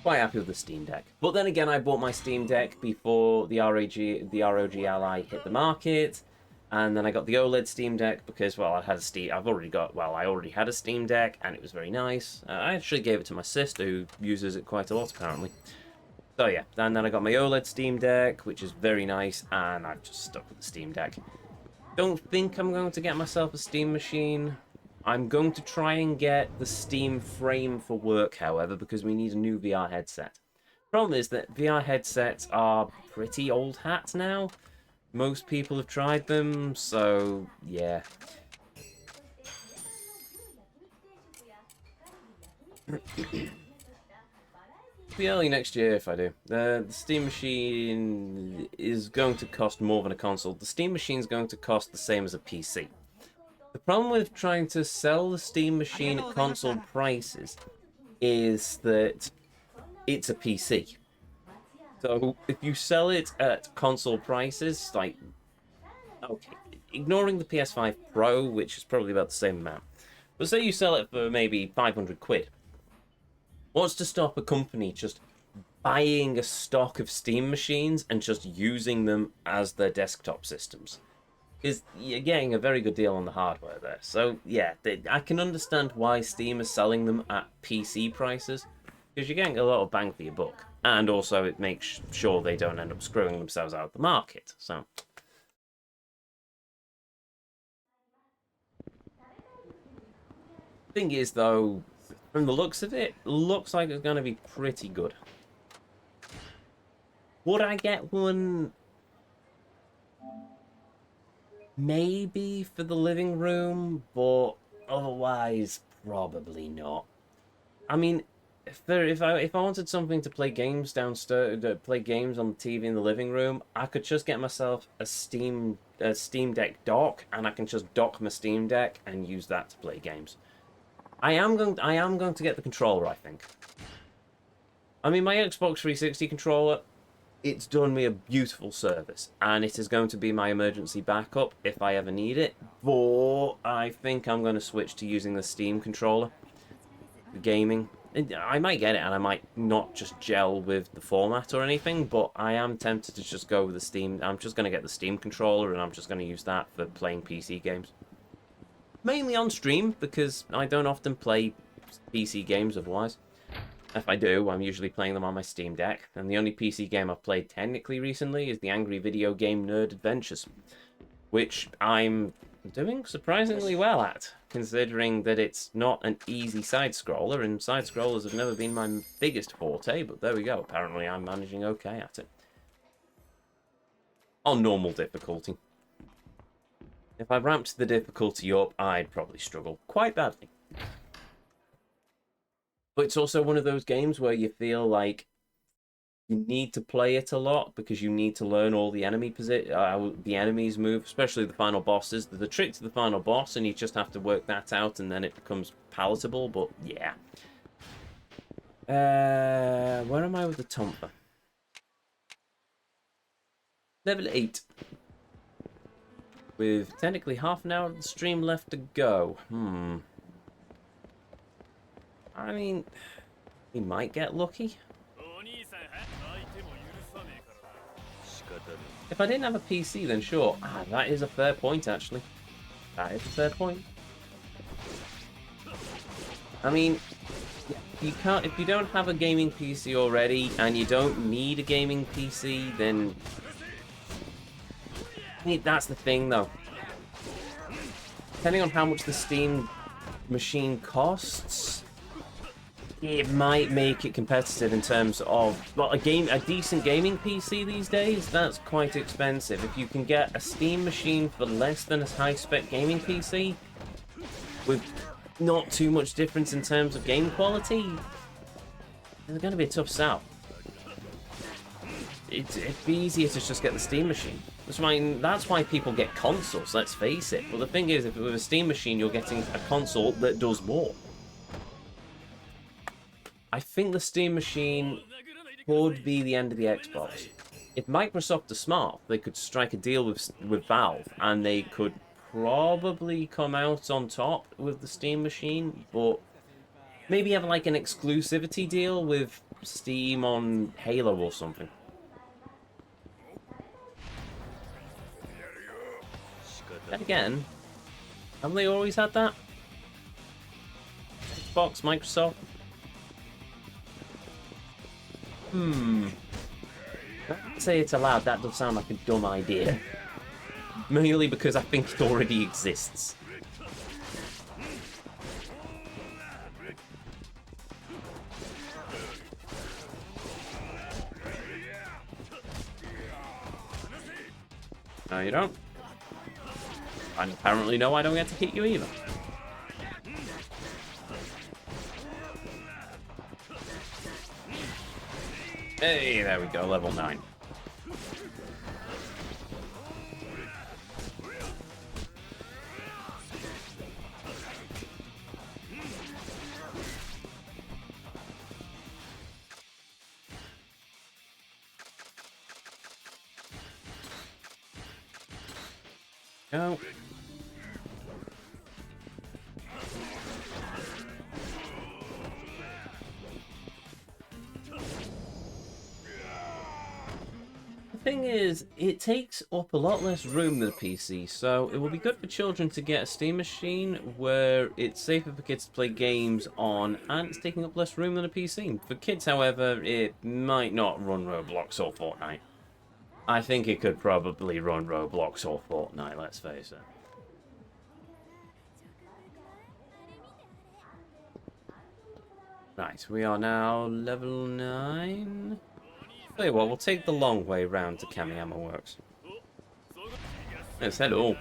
Speaker 1: quite happy with the Steam Deck. But then again, I bought my Steam Deck before the ROG Ally hit the market, and then I got the OLED Steam Deck because, well, I already had a Steam Deck, and it was very nice. I actually gave it to my sister, who uses it quite a lot, apparently. So yeah, and then I got my OLED Steam Deck, which is very nice, and I've just stuck with the Steam Deck. Don't think I'm going to get myself a Steam machine. I'm going to try and get the Steam frame for work, however, because we need a new VR headset. Problem is that VR headsets are pretty old hat now. Most people have tried them, so yeah. Be early next year if I do. The Steam machine is going to cost more than a console. The Steam machine is going to cost the same as a PC. The problem with trying to sell the Steam machine at console prices is that it's a PC. So if you sell it at console prices, like, okay, ignoring the PS5 Pro, which is probably about the same amount, but say you sell it for maybe 500 quid. What's to stop a company just buying a stock of Steam machines and just using them as their desktop systems? Because you're getting a very good deal on the hardware there. So yeah, I can understand why Steam is selling them at PC prices, because you're getting a lot of bang for your buck. And also it makes sure they don't end up screwing themselves out of the market. So thing is, though, from the looks of it, looks like it's going to be pretty good. Would I get one? Maybe for the living room, but otherwise, probably not. I mean, if I wanted something to play games downstairs, to play games on the TV in the living room, I could just get myself a Steam Deck dock, and I can just dock my Steam Deck and use that to play games. I am going to get the controller, I think. I mean, my Xbox 360 controller, it's done me a beautiful service, and it is going to be my emergency backup if I ever need it. But I think I'm going to switch to using the Steam controller for gaming. I might get it, and I might not just gel with the format or anything, but I am tempted to just go with the Steam. I'm just going to get the Steam controller, and I'm just going to use that for playing PC games. Mainly on stream, because I don't often play PC games otherwise. If I do, I'm usually playing them on my Steam Deck, and the only PC game I've played technically recently is the Angry Video Game Nerd Adventures, which I'm doing surprisingly well at, considering that it's not an easy side-scroller, and side-scrollers have never been my biggest forte, but there we go, apparently I'm managing okay at it. On normal difficulty. If I ramped the difficulty up, I'd probably struggle quite badly. But it's also one of those games where you feel like you need to play it a lot because you need to learn all the the enemies move, especially the final bosses. There's a trick to the final boss, and you just have to work that out, and then it becomes palatable. But yeah, where am I with the Tompa? Level 8. With technically half an hour of the stream left to go. I mean, we might get lucky. If I didn't have a PC, then sure. That is a fair point, actually. That is a fair point. I mean, you can't, if you don't have a gaming PC already, and you don't need a gaming PC, then I mean, that's the thing, though. Depending on how much the Steam machine costs, it might make it competitive in terms of, well, a decent gaming PC these days, that's quite expensive. If you can get a Steam machine for less than a high-spec gaming PC, with not too much difference in terms of game quality, it's going to be a tough sell. It'd be easier to just get the Steam machine. That's why people get consoles, let's face it. But the thing is, if with a Steam machine, you're getting a console that does more. I think the Steam machine could be the end of the Xbox. If Microsoft are smart, they could strike a deal with Valve, and they could probably come out on top with the Steam machine, but maybe have like an exclusivity deal with Steam on Halo or something. Then again, haven't they always had that? Xbox, Microsoft? I'd say it's allowed. That does sound like a dumb idea. Mainly because I think it already exists. No, you don't. And apparently, no, I don't get to hit you either. Hey, there we go, level 9. Go. The thing is, it takes up a lot less room than a PC, so it will be good for children to get a Steam machine where it's safer for kids to play games on, and it's taking up less room than a PC. For kids, however, it might not run Roblox or Fortnite. I think it could probably run Roblox or Fortnite, let's face it. Right, we are now level 9. Tell you what, we'll take the long way round to Kamiyama Works. Yes, hello.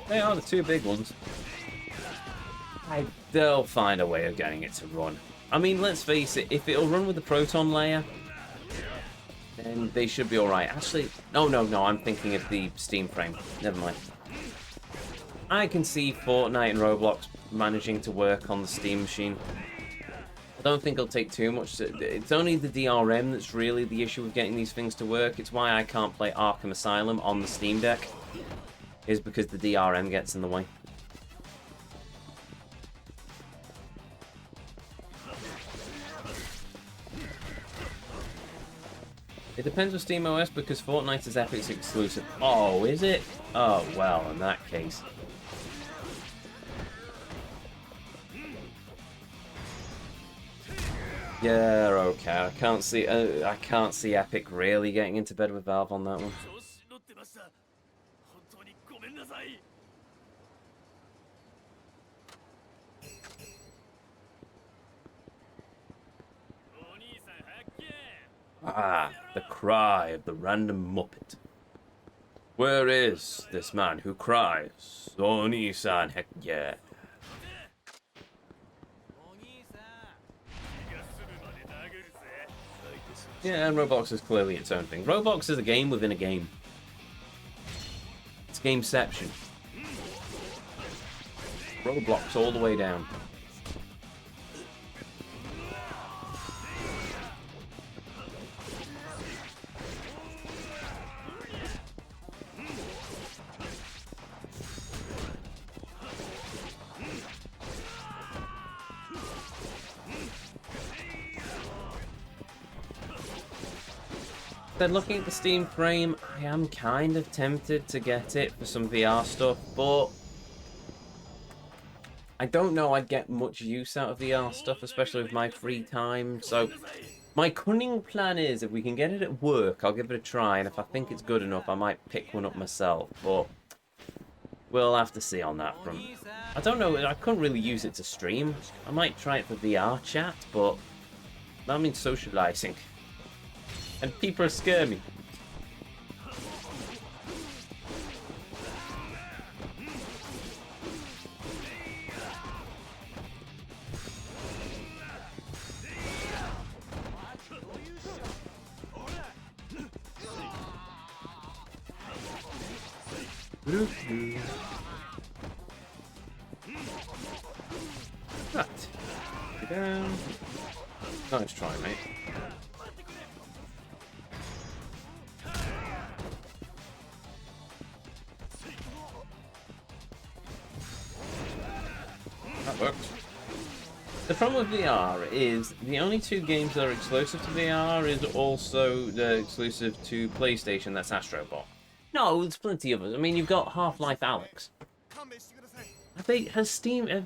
Speaker 1: They are the two big ones. They'll find a way of getting it to run. I mean, let's face it, if it'll run with the Proton layer, then they should be alright. Actually, no, I'm thinking of the Steam frame. Never mind. I can see Fortnite and Roblox managing to work on the Steam machine. I don't think it'll take too much. It's only the DRM that's really the issue with getting these things to work. It's why I can't play Arkham Asylum on the Steam Deck, is because the DRM gets in the way. It depends with SteamOS because Fortnite is Epic's exclusive. Oh, is it? Oh, well, in that case. Yeah, okay. I can't see Epic really getting into bed with Valve on that one. Ah, the cry of the random Muppet. Where is this man who cries? Oni-san, heck yeah. Yeah, and Roblox is clearly its own thing. Roblox is a game within a game. It's gameception. Roblox all the way down. Then looking at the Steam frame, I am kind of tempted to get it for some VR stuff, but I don't know I'd get much use out of VR stuff, especially with my free time. So my cunning plan is, if we can get it at work, I'll give it a try, and if I think it's good enough, I might pick one up myself, but we'll have to see on that front. I don't know, I couldn't really use it to stream. I might try it for VR chat, but that means socializing. And people scare me. Right. Down. Nice try, mate. That worked. The problem with VR is the only two games that are exclusive to VR is also exclusive to PlayStation. That's Astro Bot. No, there's plenty of others. I mean, you've got Half-Life Alyx. Has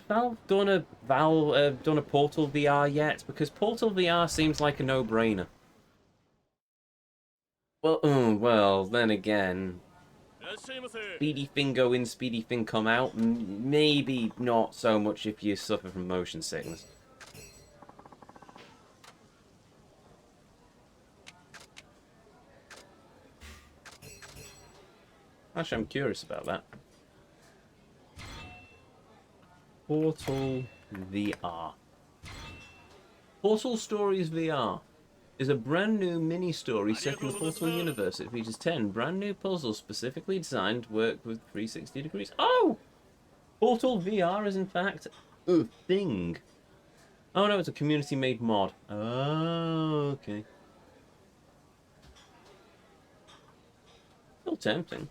Speaker 1: Valve done a Portal VR yet? Because Portal VR seems like a no-brainer. Well, then again, Speedy Thing go in, Speedy Thing come out. Maybe not so much if you suffer from motion sickness. Actually, I'm curious about that. Portal VR. Portal Stories VR is a brand new mini-story set in the Portal universe. It features 10 brand new puzzles specifically designed to work with 360 degrees. Oh! Portal VR is in fact a thing. Oh no, it's a community-made mod. Oh, okay. Still tempting.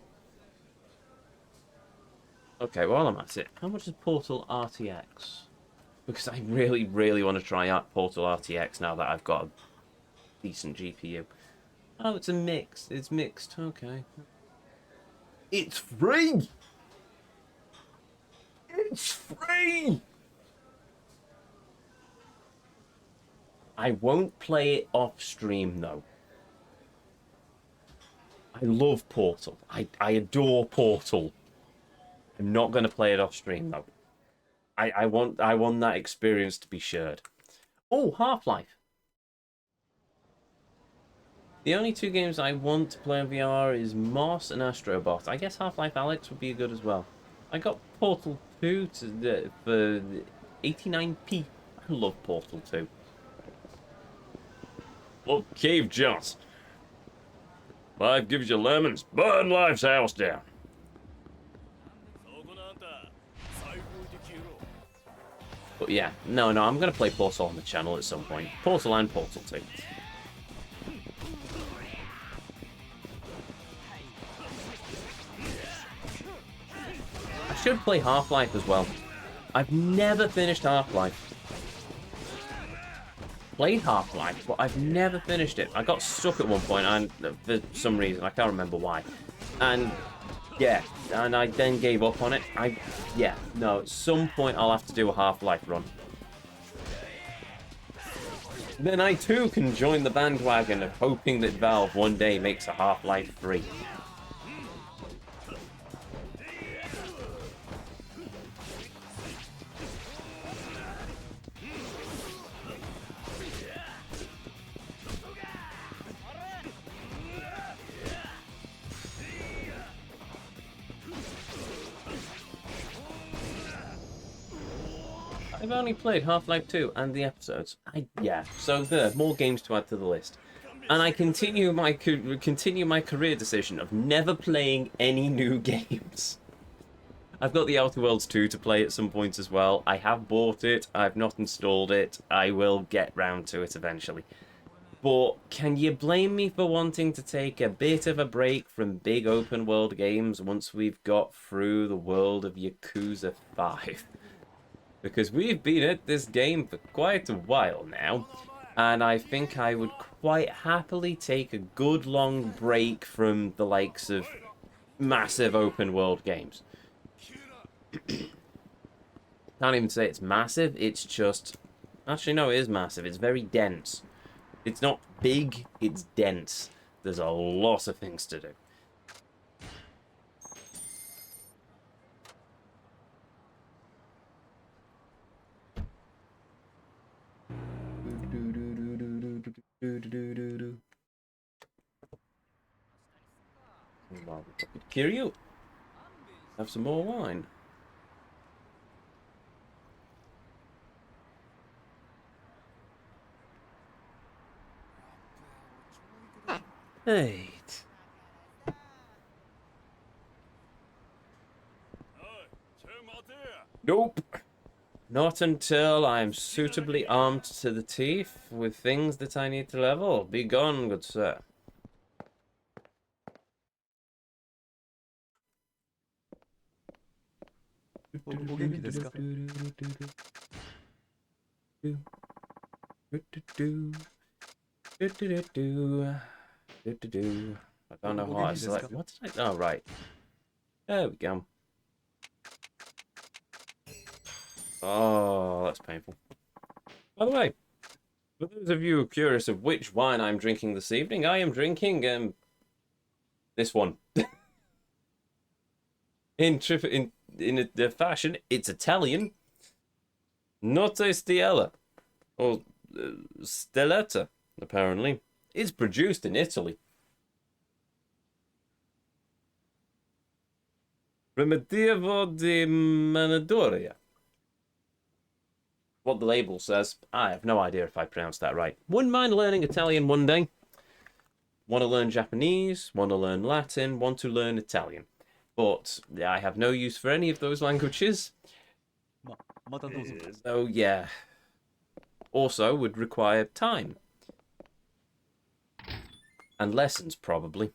Speaker 1: Okay, while I'm at it, how much is Portal RTX? Because I really, really want to try out Portal RTX now that I've got a decent GPU. Oh, it's a mix. It's mixed. Okay. It's free! It's free! I won't play it off stream, though. I love Portal. I adore Portal. I'm not going to play it off stream, though. I want that experience to be shared. Oh, Half-Life. The only two games I want to play on VR is Moss and Astrobot. I guess Half-Life Alyx would be good as well. I got Portal 2 for 89p. I love Portal 2. Look, Cave Joss. 5 gives you lemons. Burn Life's house down. But yeah, no, I'm going to play Portal on the channel at some point. Portal and Portal 2. I should play Half-Life as well. I've never finished Half-Life. Played Half-Life, but I've never finished it. I got stuck at one point, and for some reason, I can't remember why. And yeah, and I then gave up on it. At some point I'll have to do a Half-Life run. Then I too can join the bandwagon of hoping that Valve one day makes a Half-Life free. I've only played Half-Life 2 and the episodes. So there, more games to add to the list. And I continue my career decision of never playing any new games. I've got the Outer Worlds 2 to play at some point as well. I have bought it. I've not installed it. I will get round to it eventually. But can you blame me for wanting to take a bit of a break from big open world games once we've got through the world of Yakuza 5? Because we've been at this game for quite a while now, and I think I would quite happily take a good long break from the likes of massive open world games. Can't even say it's massive, it's just... Actually, no, it is massive. It's very dense. It's not big, it's dense. There's a lot of things to do. Kiryu, have some more wine. Hey. Nope. Not until I'm suitably armed to the teeth with things that I need to level. Be gone, good sir. I don't know how I select. What did I? Oh, right. There we go. Oh, that's painful. By the way, for those of you curious of which wine I'm drinking this evening, I am drinking this one. in the fashion, it's Italian. Notte Stiella, or Stelletta, apparently. It's produced in Italy. Primitivo di Manadoria. What the label says. I have no idea if I pronounced that right. Wouldn't mind learning Italian one day. Want to learn Japanese, want to learn Latin, want to learn Italian. But I have no use for any of those languages. So yeah. Also would require time. And lessons, probably.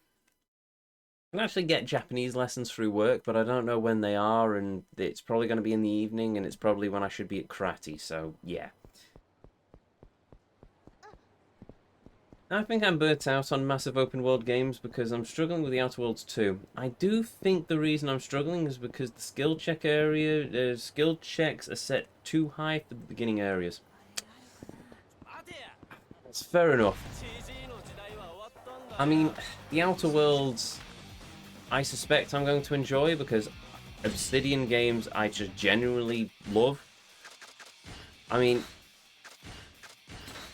Speaker 1: I can actually get Japanese lessons through work, but I don't know when they are, and it's probably going to be in the evening, and it's probably when I should be at karate, so yeah. I think I'm burnt out on massive open world games because I'm struggling with the Outer Worlds 2. I do think the reason I'm struggling is because the skill check area, skill checks are set too high for the beginning areas. That's fair enough. I mean, the Outer Worlds, I suspect I'm going to enjoy because Obsidian games I just genuinely love. I mean,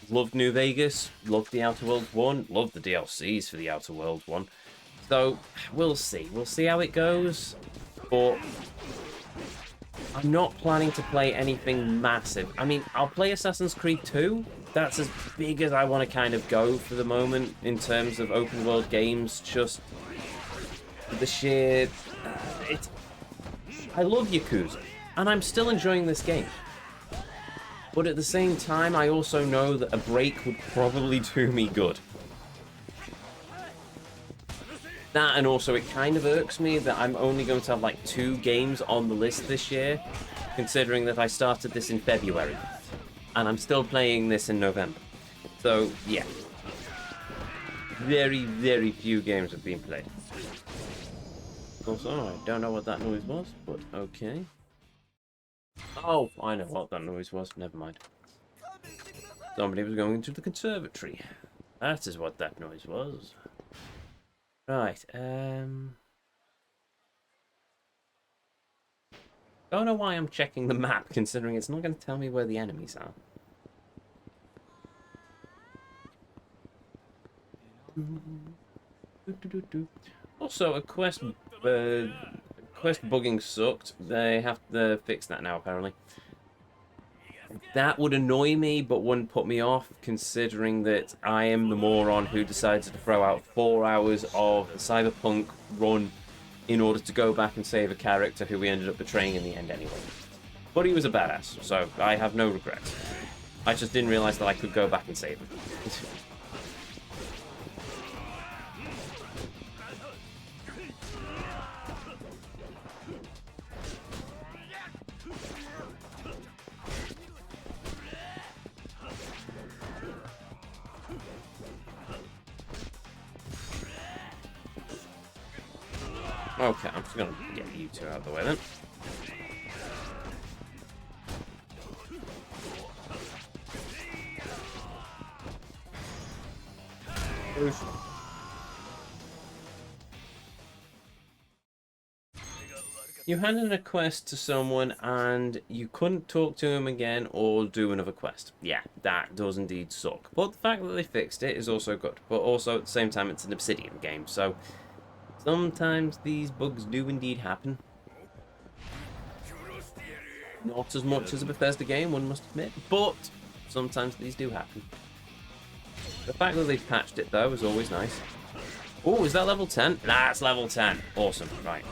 Speaker 1: loved New Vegas, loved the Outer Worlds 1, loved the DLCs for the Outer Worlds 1. So, we'll see. We'll see how it goes. But I'm not planning to play anything massive. I mean, I'll play Assassin's Creed 2. That's as big as I want to kind of go for the moment in terms of open world games. Just the sheer... I love Yakuza, and I'm still enjoying this game. But at the same time, I also know that a break would probably do me good. That, and also it kind of irks me that I'm only going to have like 2 games on the list this year, considering that I started this in February. And I'm still playing this in November. So, yeah. Very, very few games have been played. Also, I don't know what that noise was, but okay. Oh, I know what that noise was. Never mind. Somebody was going to the conservatory. That is what that noise was. Right, don't know why I'm checking the map, considering it's not going to tell me where the enemies are. Also, a quest bugging sucked. They have to fix that now, apparently. That would annoy me, but wouldn't put me off, considering that I am the moron who decided to throw out 4 hours of a Cyberpunk run in order to go back and save a character who we ended up betraying in the end anyway. But he was a badass, so I have no regrets. I just didn't realize that I could go back and save him. Okay, I'm just gonna get you 2 out of the way then. You handed a quest to someone and you couldn't talk to him again or do another quest. Yeah, that does indeed suck. But the fact that they fixed it is also good. But also at the same time it's an Obsidian game, so sometimes these bugs do indeed happen. Not as much as a Bethesda game, one must admit, but sometimes these do happen. The fact that they've patched it though is always nice. Oh, is that level 10? That's level 10. Awesome, right.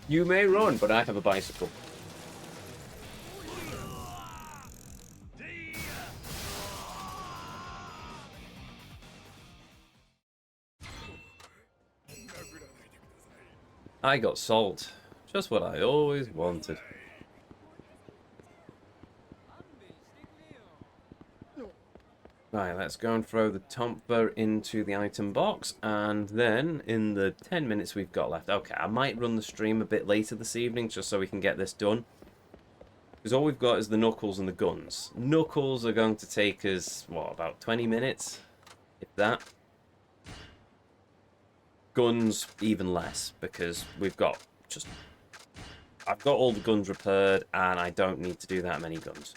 Speaker 1: You may run, but I have a bicycle. I got salt. Just what I always wanted. Right, let's go and throw the Tomper into the item box, and then in the 10 minutes we've got left... Okay, I might run the stream a bit later this evening, just so we can get this done. Because all we've got is the Knuckles and the guns. Knuckles are going to take us, what, about 20 minutes? If that. Guns, even less, because we've got just... I've got all the guns repaired, and I don't need to do that many guns.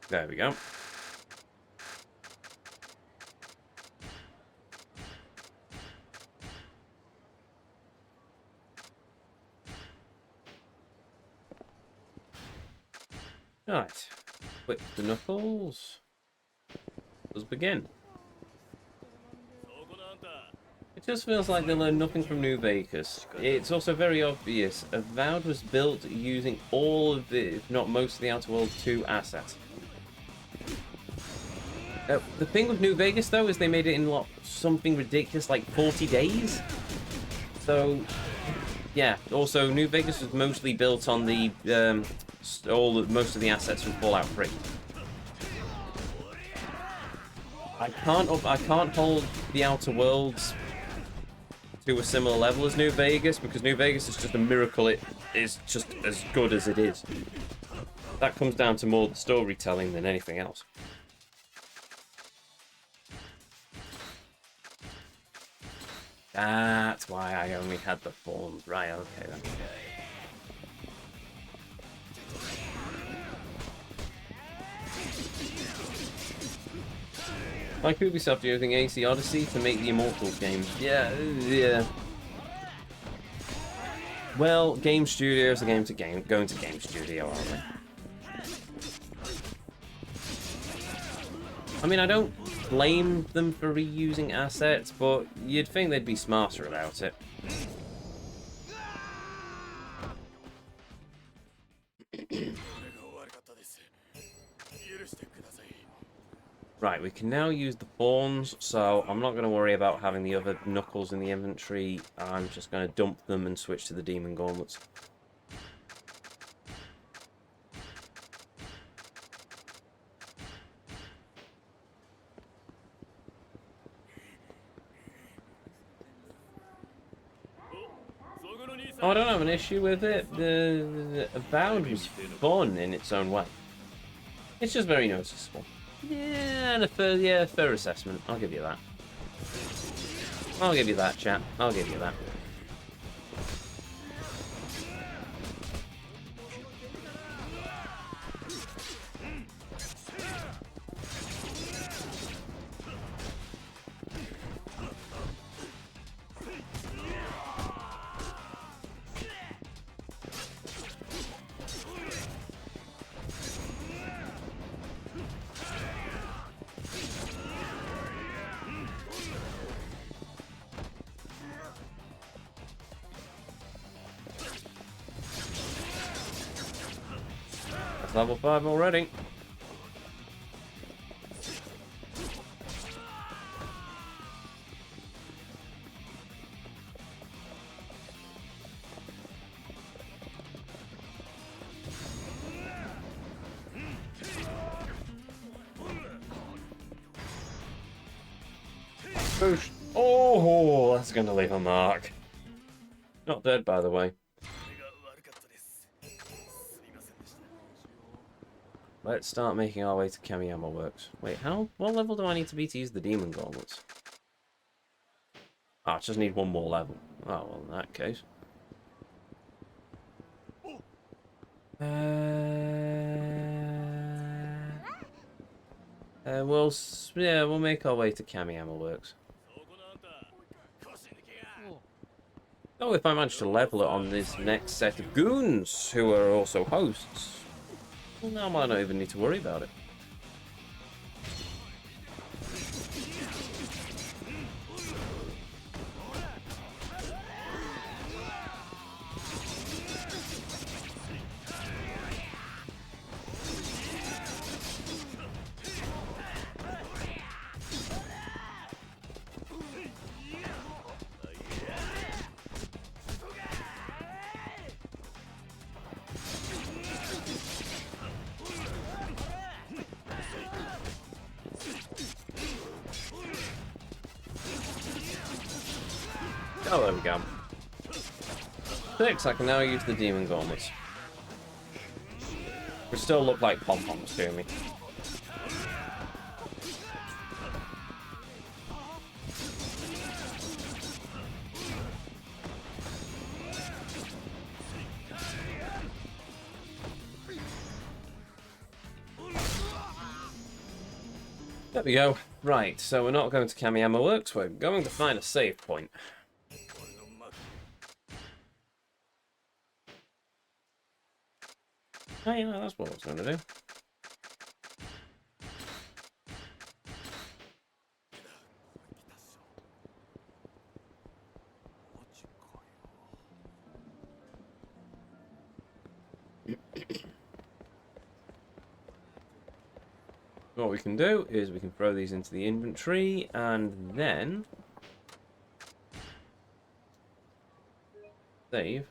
Speaker 1: There we go. Right. Whip the knuckles. Let's begin. It just feels like they learned nothing from New Vegas. It's also very obvious. Avowed was built using all of the, if not most of the Outer Worlds 2 assets. The thing with New Vegas, though, is they made it in something ridiculous like 40 days. So, yeah. Also, New Vegas was mostly built on the most of the assets from Fallout 3. I can't hold the Outer Worlds to a similar level as New Vegas, because New Vegas is just a miracle. It is just as good as it is. That comes down to more the storytelling than anything else. That's why I only had the forms. Right, okay then. Like Ubisoft using AC Odyssey to make the Immortals games. Yeah. Well, game studios are going to game studio, aren't they? I mean, I don't blame them for reusing assets, but you'd think they'd be smarter about it. Right, we can now use the pawns, so I'm not going to worry about having the other knuckles in the inventory. I'm just going to dump them and switch to the demon gauntlets. Oh, I don't have an issue with it. The Avowed was fun in its own way. It's just very noticeable. Yeah, and a fair assessment. I'll give you that. I'll give you that, chat. I'll give you that. Level 5 already. Boosh. Oh, that's going to leave a mark. Not dead, by the way. Let's start making our way to Kamiyama Works. Wait, what level do I need to be to use the Demon Gauntlets? I just need one more level. Oh, well, in that case. We'll make our way to Kamiyama Works. Oh, if I manage to level it on this next set of goons, who are also hosts, well, now I might not even need to worry about it. Oh, there we go. 6, I can now use the Demon Gauntlets. Which still look like pom-poms to me. There we go. Right, so we're not going to Kamiyama Works, we're going to find a save point. Oh, yeah, that's what I was going to do. What we can do is we can throw these into the inventory and then save.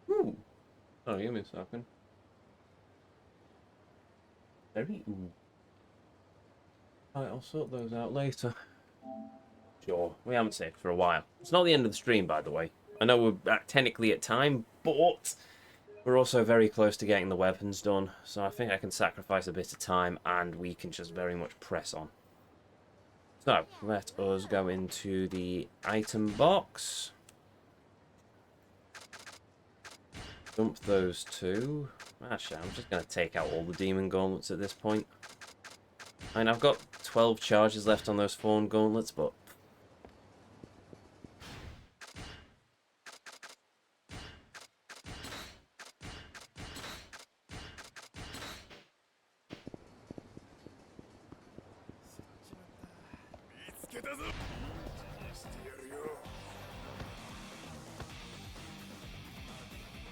Speaker 1: Ooh. Oh, give me a second. Very ooh. Right, I'll sort those out later. Sure, we haven't saved for a while. It's not the end of the stream, by the way. I know we're technically at time, but we're also very close to getting the weapons done, so I think I can sacrifice a bit of time and we can just very much press on. So, let us go into the item box. Dump those two. Actually, I'm just going to take out all the demon gauntlets at this point. I mean, I've got 12 charges left on those fawn gauntlets, but...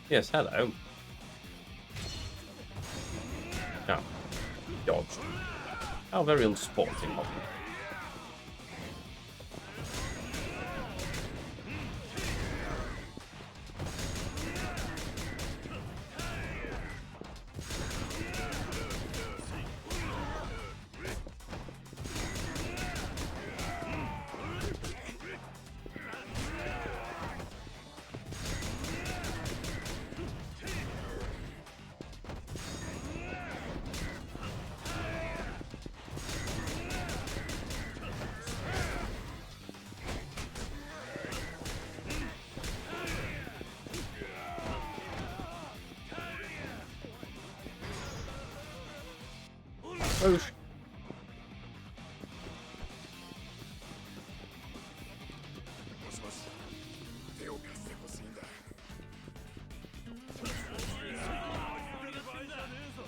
Speaker 1: Yes, hello. Oh, dodged. How very unsporting of me. Oh,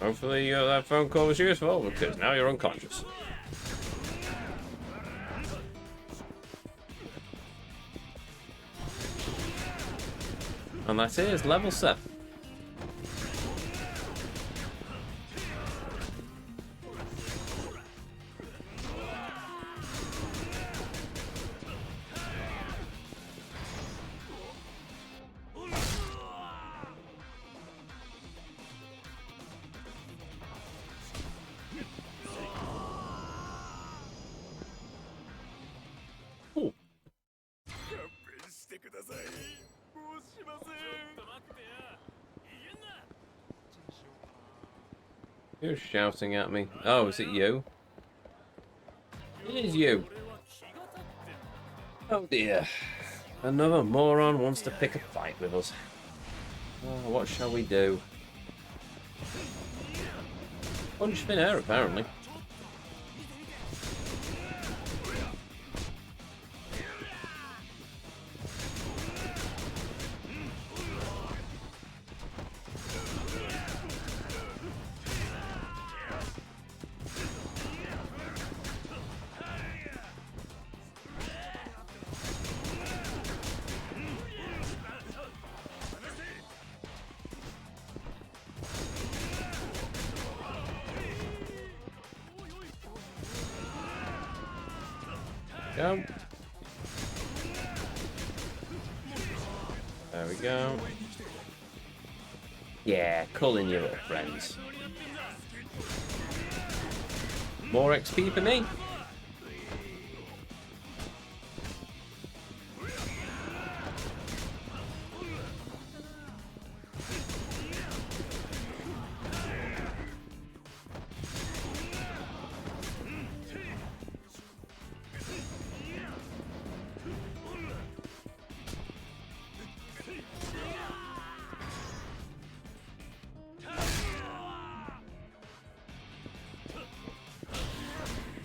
Speaker 1: hopefully that phone call was useful, because now you're unconscious. And that is level 7. Cool. You're shouting at me. Oh, is it you? It is you. Oh dear. Another moron wants to pick a fight with us. Oh, what shall we do? Punch thin air, apparently. Go. There we go. Yeah, calling you little friends. More XP for me.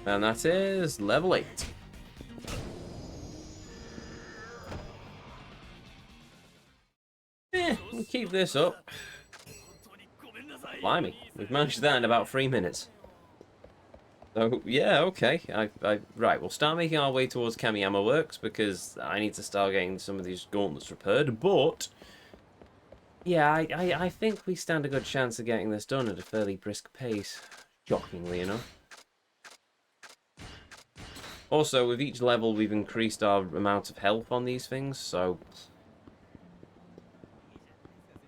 Speaker 1: And that is level 8. We'll keep this up. Blimey, we've managed that in about 3 minutes. So, yeah, okay. Right, we'll start making our way towards Kamiyama Works, because I need to start getting some of these gauntlets repaired, but... yeah, I think we stand a good chance of getting this done at a fairly brisk pace. Shockingly enough. Also, with each level, we've increased our amount of health on these things, so...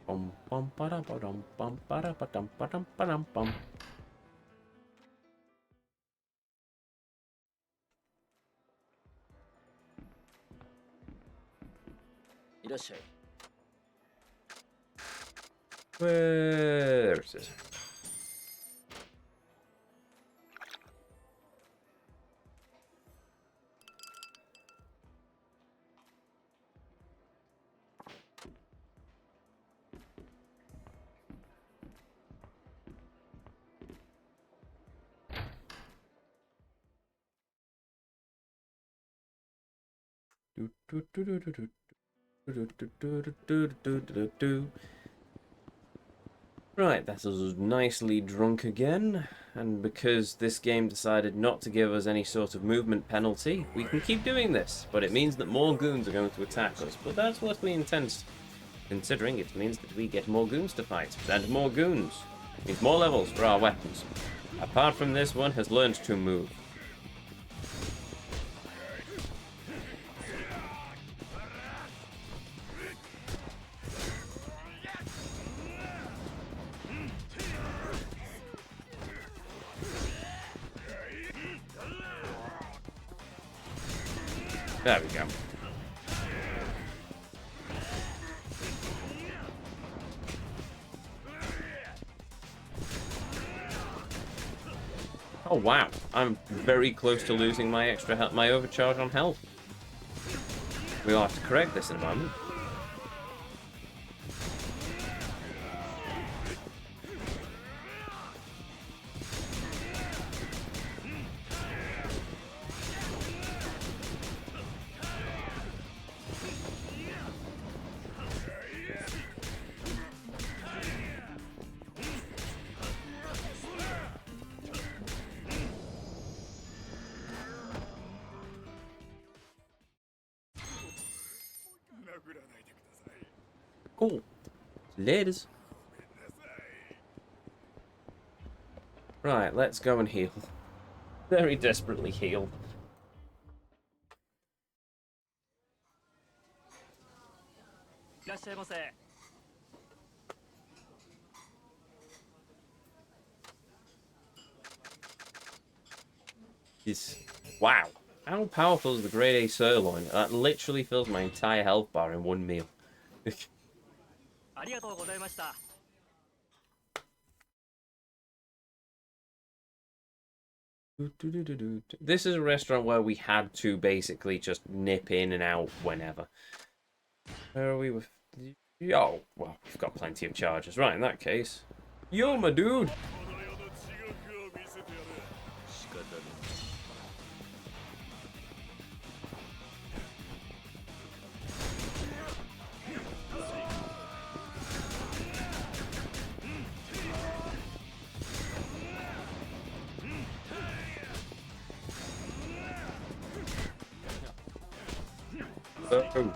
Speaker 1: bum bum ba dum ba dum bum ba da ba dum ba dum ba dum bum. Where is it? Right, that is nicely drunk again, and because this game decided not to give us any sort of movement penalty, we can keep doing this, but it means that more goons are going to attack us, but that's what we intend, considering it means that we get more goons to fight, and more goons means more levels for our weapons. Apart from this, one has learned to move. There we go. Oh wow, I'm very close to losing my extra health, my overcharge on health. We'll have to correct this in a moment. Cool. Ladies. Right, let's go and heal. Very desperately heal. This. Wow. How powerful is the grade A sirloin? That literally fills my entire health bar in one meal. This is a restaurant where we had to basically just nip in and out whenever. Where are we with... oh, well, we've got plenty of charges. Right, in that case... yo, my dude! Oh.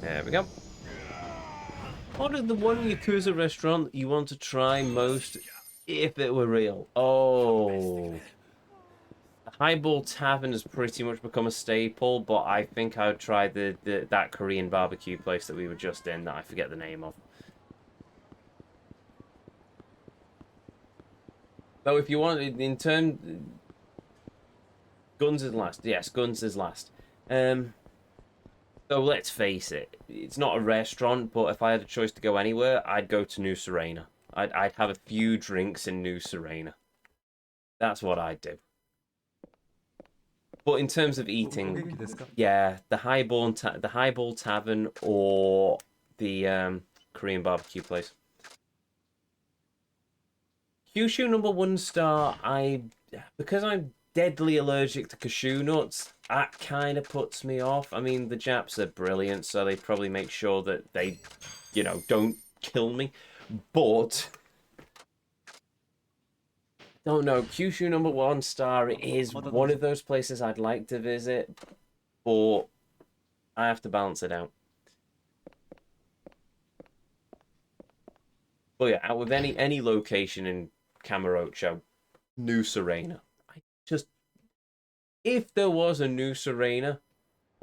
Speaker 1: There we go. What is the one Yakuza restaurant that you want to try most if it were real? Oh. The Highball Tavern has pretty much become a staple, but I think I would try that Korean barbecue place that we were just in that I forget the name of. Though if you want, in turn... Guns is last. Yes, Guns is last. So let's face it, it's not a restaurant, but if I had a choice to go anywhere, I'd go to New Serena. I'd have a few drinks in New Serena. That's what I'd do. But in terms of eating, yeah, the Highball Tavern or the Korean barbecue place. Kyushu number 1 star. Because I'm deadly allergic to cashew nuts, that kind of puts me off. I mean, the Japs are brilliant, so they probably make sure that they, don't kill me. But don't know. Kyushu number 1 star is one of those places I'd like to visit, but I have to balance it out. But yeah, out of any location in Kamurocho, New Serena. If there was a New Serena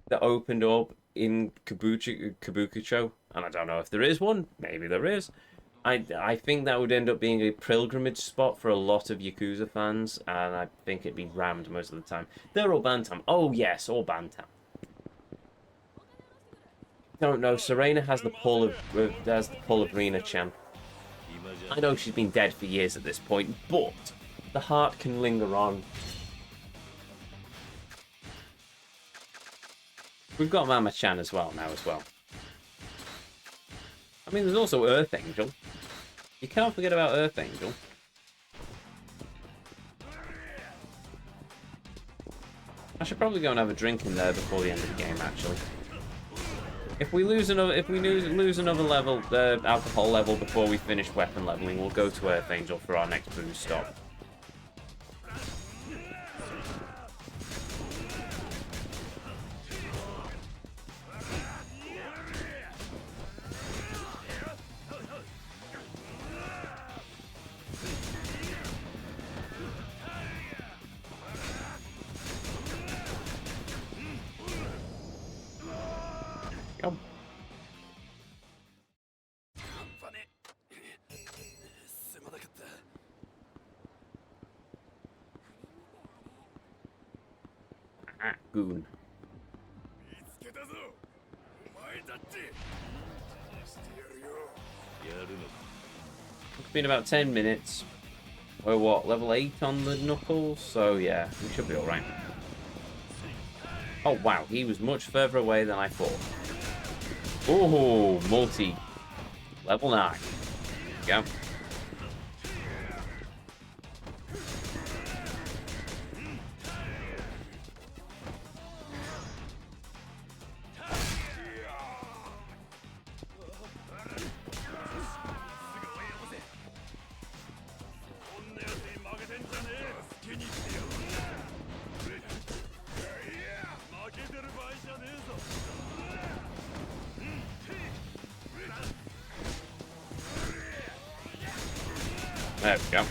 Speaker 1: that opened up in Kabukicho, and I don't know if there is one, maybe there is, I think that would end up being a pilgrimage spot for a lot of Yakuza fans, and I think it'd be rammed most of the time. They're all Bantam. Oh yes, all Bantam. Don't know. Serena has the pull of Rina-chan. I know she's been dead for years at this point, but the heart can linger on. We've got Mama-chan as well now as well. I mean, there's also Earth Angel. You can't forget about Earth Angel. I should probably go and have a drink in there before the end of the game, actually. If we lose another level, alcohol level before we finish weapon leveling, we'll go to Earth Angel for our next booze stop. Goon. It's been about 10 minutes. We're what, level 8 on the Knuckles? So yeah, we should be alright. Oh wow, he was much further away than I thought. Oh, multi. Level 9. There we go.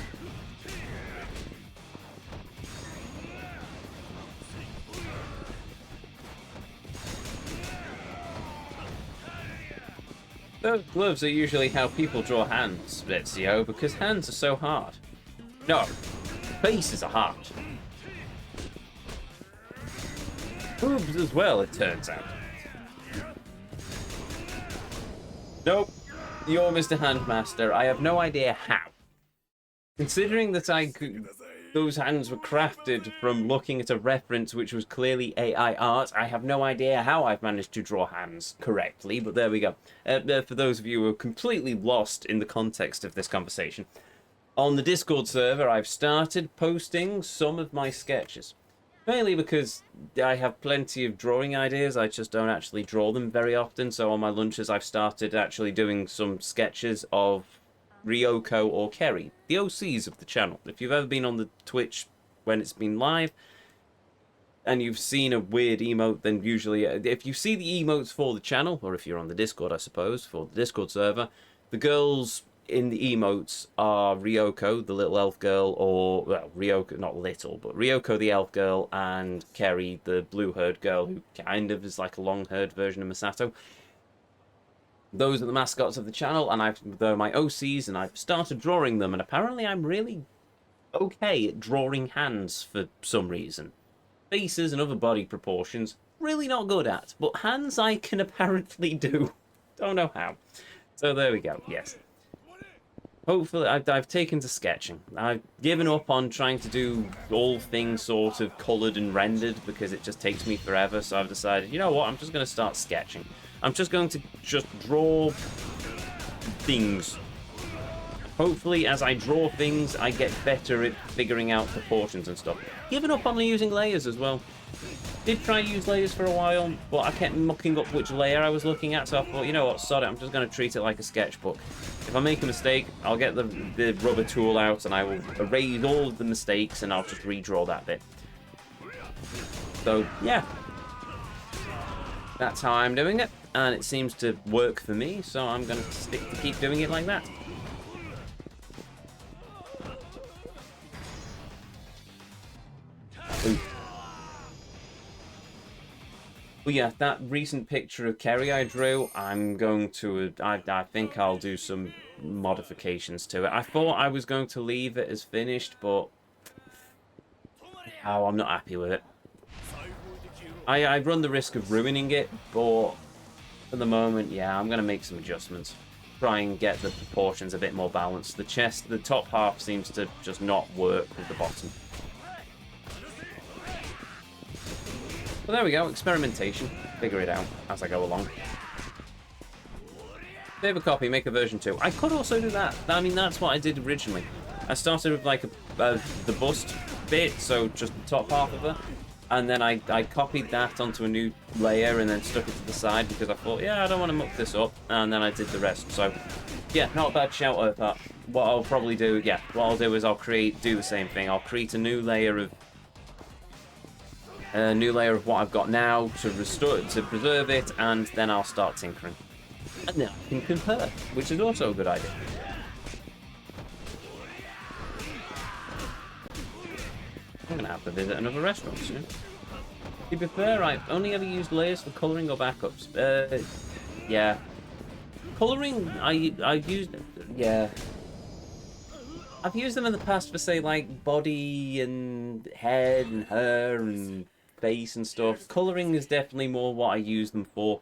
Speaker 1: Those gloves are usually how people draw hands, Ezio, because hands are so hard. No, faces are hard. Boobs as well, it turns out. Nope, you're Mr. Handmaster. I have no idea how. Considering that those hands were crafted from looking at a reference which was clearly AI art, I have no idea how I've managed to draw hands correctly, but there we go. For those of you who are completely lost in the context of this conversation, on the Discord server I've started posting some of my sketches. Mainly because I have plenty of drawing ideas, I just don't actually draw them very often, so on my lunches I've started actually doing some sketches of Ryoko or Kerry, the OCs of the channel. If you've ever been on the Twitch when it's been live and you've seen a weird emote, then usually if you see the emotes for the channel, or if you're on the Discord, I suppose, for the Discord server, the girls in the emotes are Ryoko, the little elf girl, or, well, Ryoko, not little, but Ryoko the elf girl, and Kerry, the blue-haired girl, who kind of is like a long-haired version of Masato. Those are the mascots of the channel, and they're my OCs, and I've started drawing them, and apparently I'm really okay at drawing hands for some reason. Faces and other body proportions, really not good at. But hands I can apparently do. Don't know how. So there we go, yes. Hopefully, I've taken to sketching. I've given up on trying to do all things sort of coloured and rendered because it just takes me forever. So I've decided, you know what, I'm just going to start sketching. I'm just going to just draw things. Hopefully, as I draw things, I get better at figuring out proportions and stuff. Given up on using layers as well. Did try to use layers for a while, but I kept mucking up which layer I was looking at, so I thought, you know what, sod it, I'm just going to treat it like a sketchbook. If I make a mistake, I'll get the rubber tool out and I will erase all of the mistakes and I'll just redraw that bit. So, yeah. That's how I'm doing it, and it seems to work for me, so I'm going to stick to keep doing it like that. Ooh. But yeah, that recent picture of Kerry I drew, I'm going to, I think I'll do some modifications to it. I thought I was going to leave it as finished, but oh, I'm not happy with it. I run the risk of ruining it, but for the moment, yeah, I'm going to make some adjustments. Try and get the proportions a bit more balanced. The chest, the top half seems to just not work with the bottom. Well, there we go, experimentation. Figure it out as I go along. Save a copy, make a version 2. I could also do that. I mean, that's what I did originally. I started with like the bust bit, so just the top half of her. And then I copied that onto a new layer and then stuck it to the side because I thought, yeah, I don't want to muck this up. And then I did the rest. So, yeah, not a bad shout out that. What I'll probably do, yeah, what I'll do is I'll do the same thing. I'll create a new layer of what I've got now to preserve it, and then I'll start tinkering. And then I can compare, which is also a good idea. I'm gonna have to visit another restaurant soon. To be fair, I've only ever used layers for colouring or backups. Yeah. Colouring, I've used, yeah. I've used them in the past for, say, like, body and head and hair and face and stuff. Colouring is definitely more what I use them for.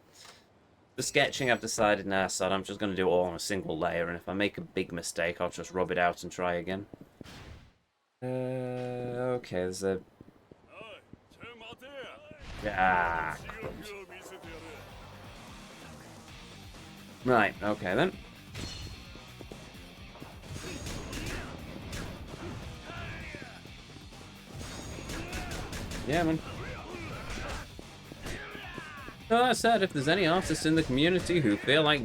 Speaker 1: The sketching, I've decided, nah, son, I'm just going to do it all on a single layer, and if I make a big mistake, I'll just rub it out and try again. Okay, there's a... Ah, crumbs. Right, okay then. Yeah, man. So that said, if there's any artists in the community who feel like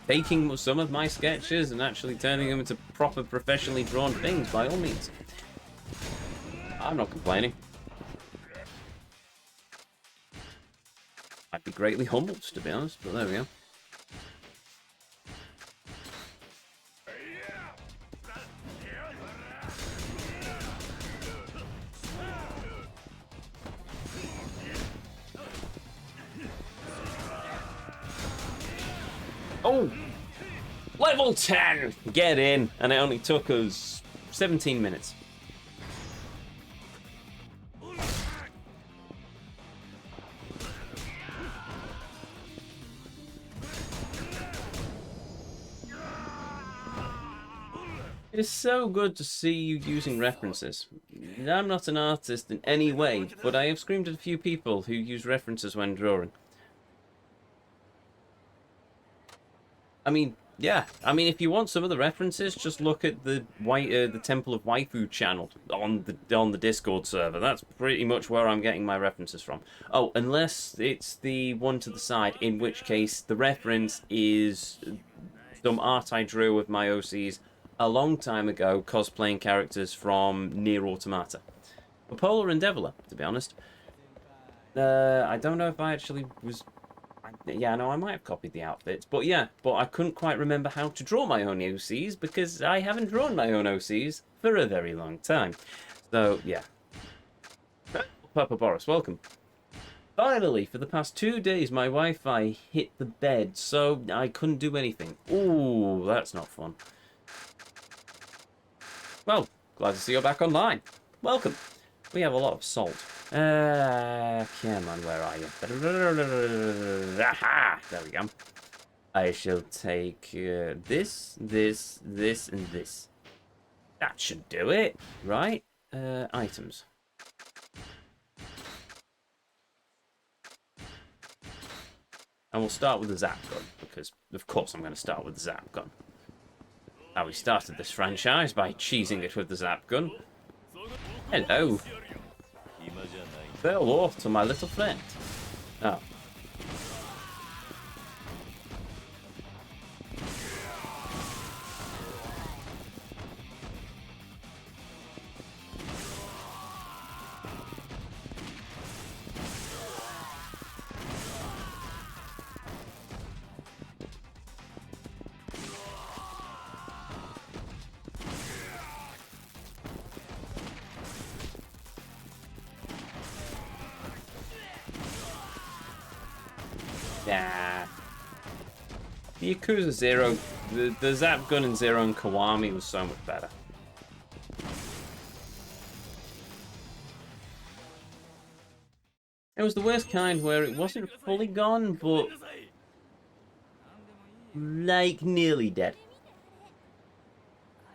Speaker 1: taking some of my sketches and actually turning them into proper professionally drawn things, by all means. I'm not complaining. I'd be greatly humbled, to be honest, but there we go. Oh! Level 10! Get in! And it only took us 17 minutes. It is so good to see you using references. I'm not an artist in any way, but I have screamed at a few people who use references when drawing. I mean, yeah. I mean, if you want some of the references, just look at the Temple of Waifu channel on the Discord server. That's pretty much where I'm getting my references from. Oh, unless it's the one to the side, in which case the reference is some art I drew with my OCs a long time ago, cosplaying characters from Nier Automata. Polar and Deviler, to be honest. I don't know if I actually was... Yeah, no, I might have copied the outfits, but yeah, but I couldn't quite remember how to draw my own OCs because I haven't drawn my own OCs for a very long time. So, yeah. Papa Boris, welcome. Finally, for the past 2 days, my Wi-Fi hit the bed, so I couldn't do anything. Ooh, that's not fun. Well, glad to see you're back online. Welcome. We have a lot of salt.
Speaker 2: Come on, where are you? Aha! There we go. I shall take this, this, this, and this. That should do it, right? Items. And we'll start with the zap gun, because of course I'm going to start with the zap gun. Now we started this franchise by cheesing it with the zap gun. Hello. Farewell to my little friend. Oh. Yeah. The Yakuza 0, the zap gun in Zero and Kiwami was so much better. It was the worst kind where it wasn't fully gone, but like nearly dead.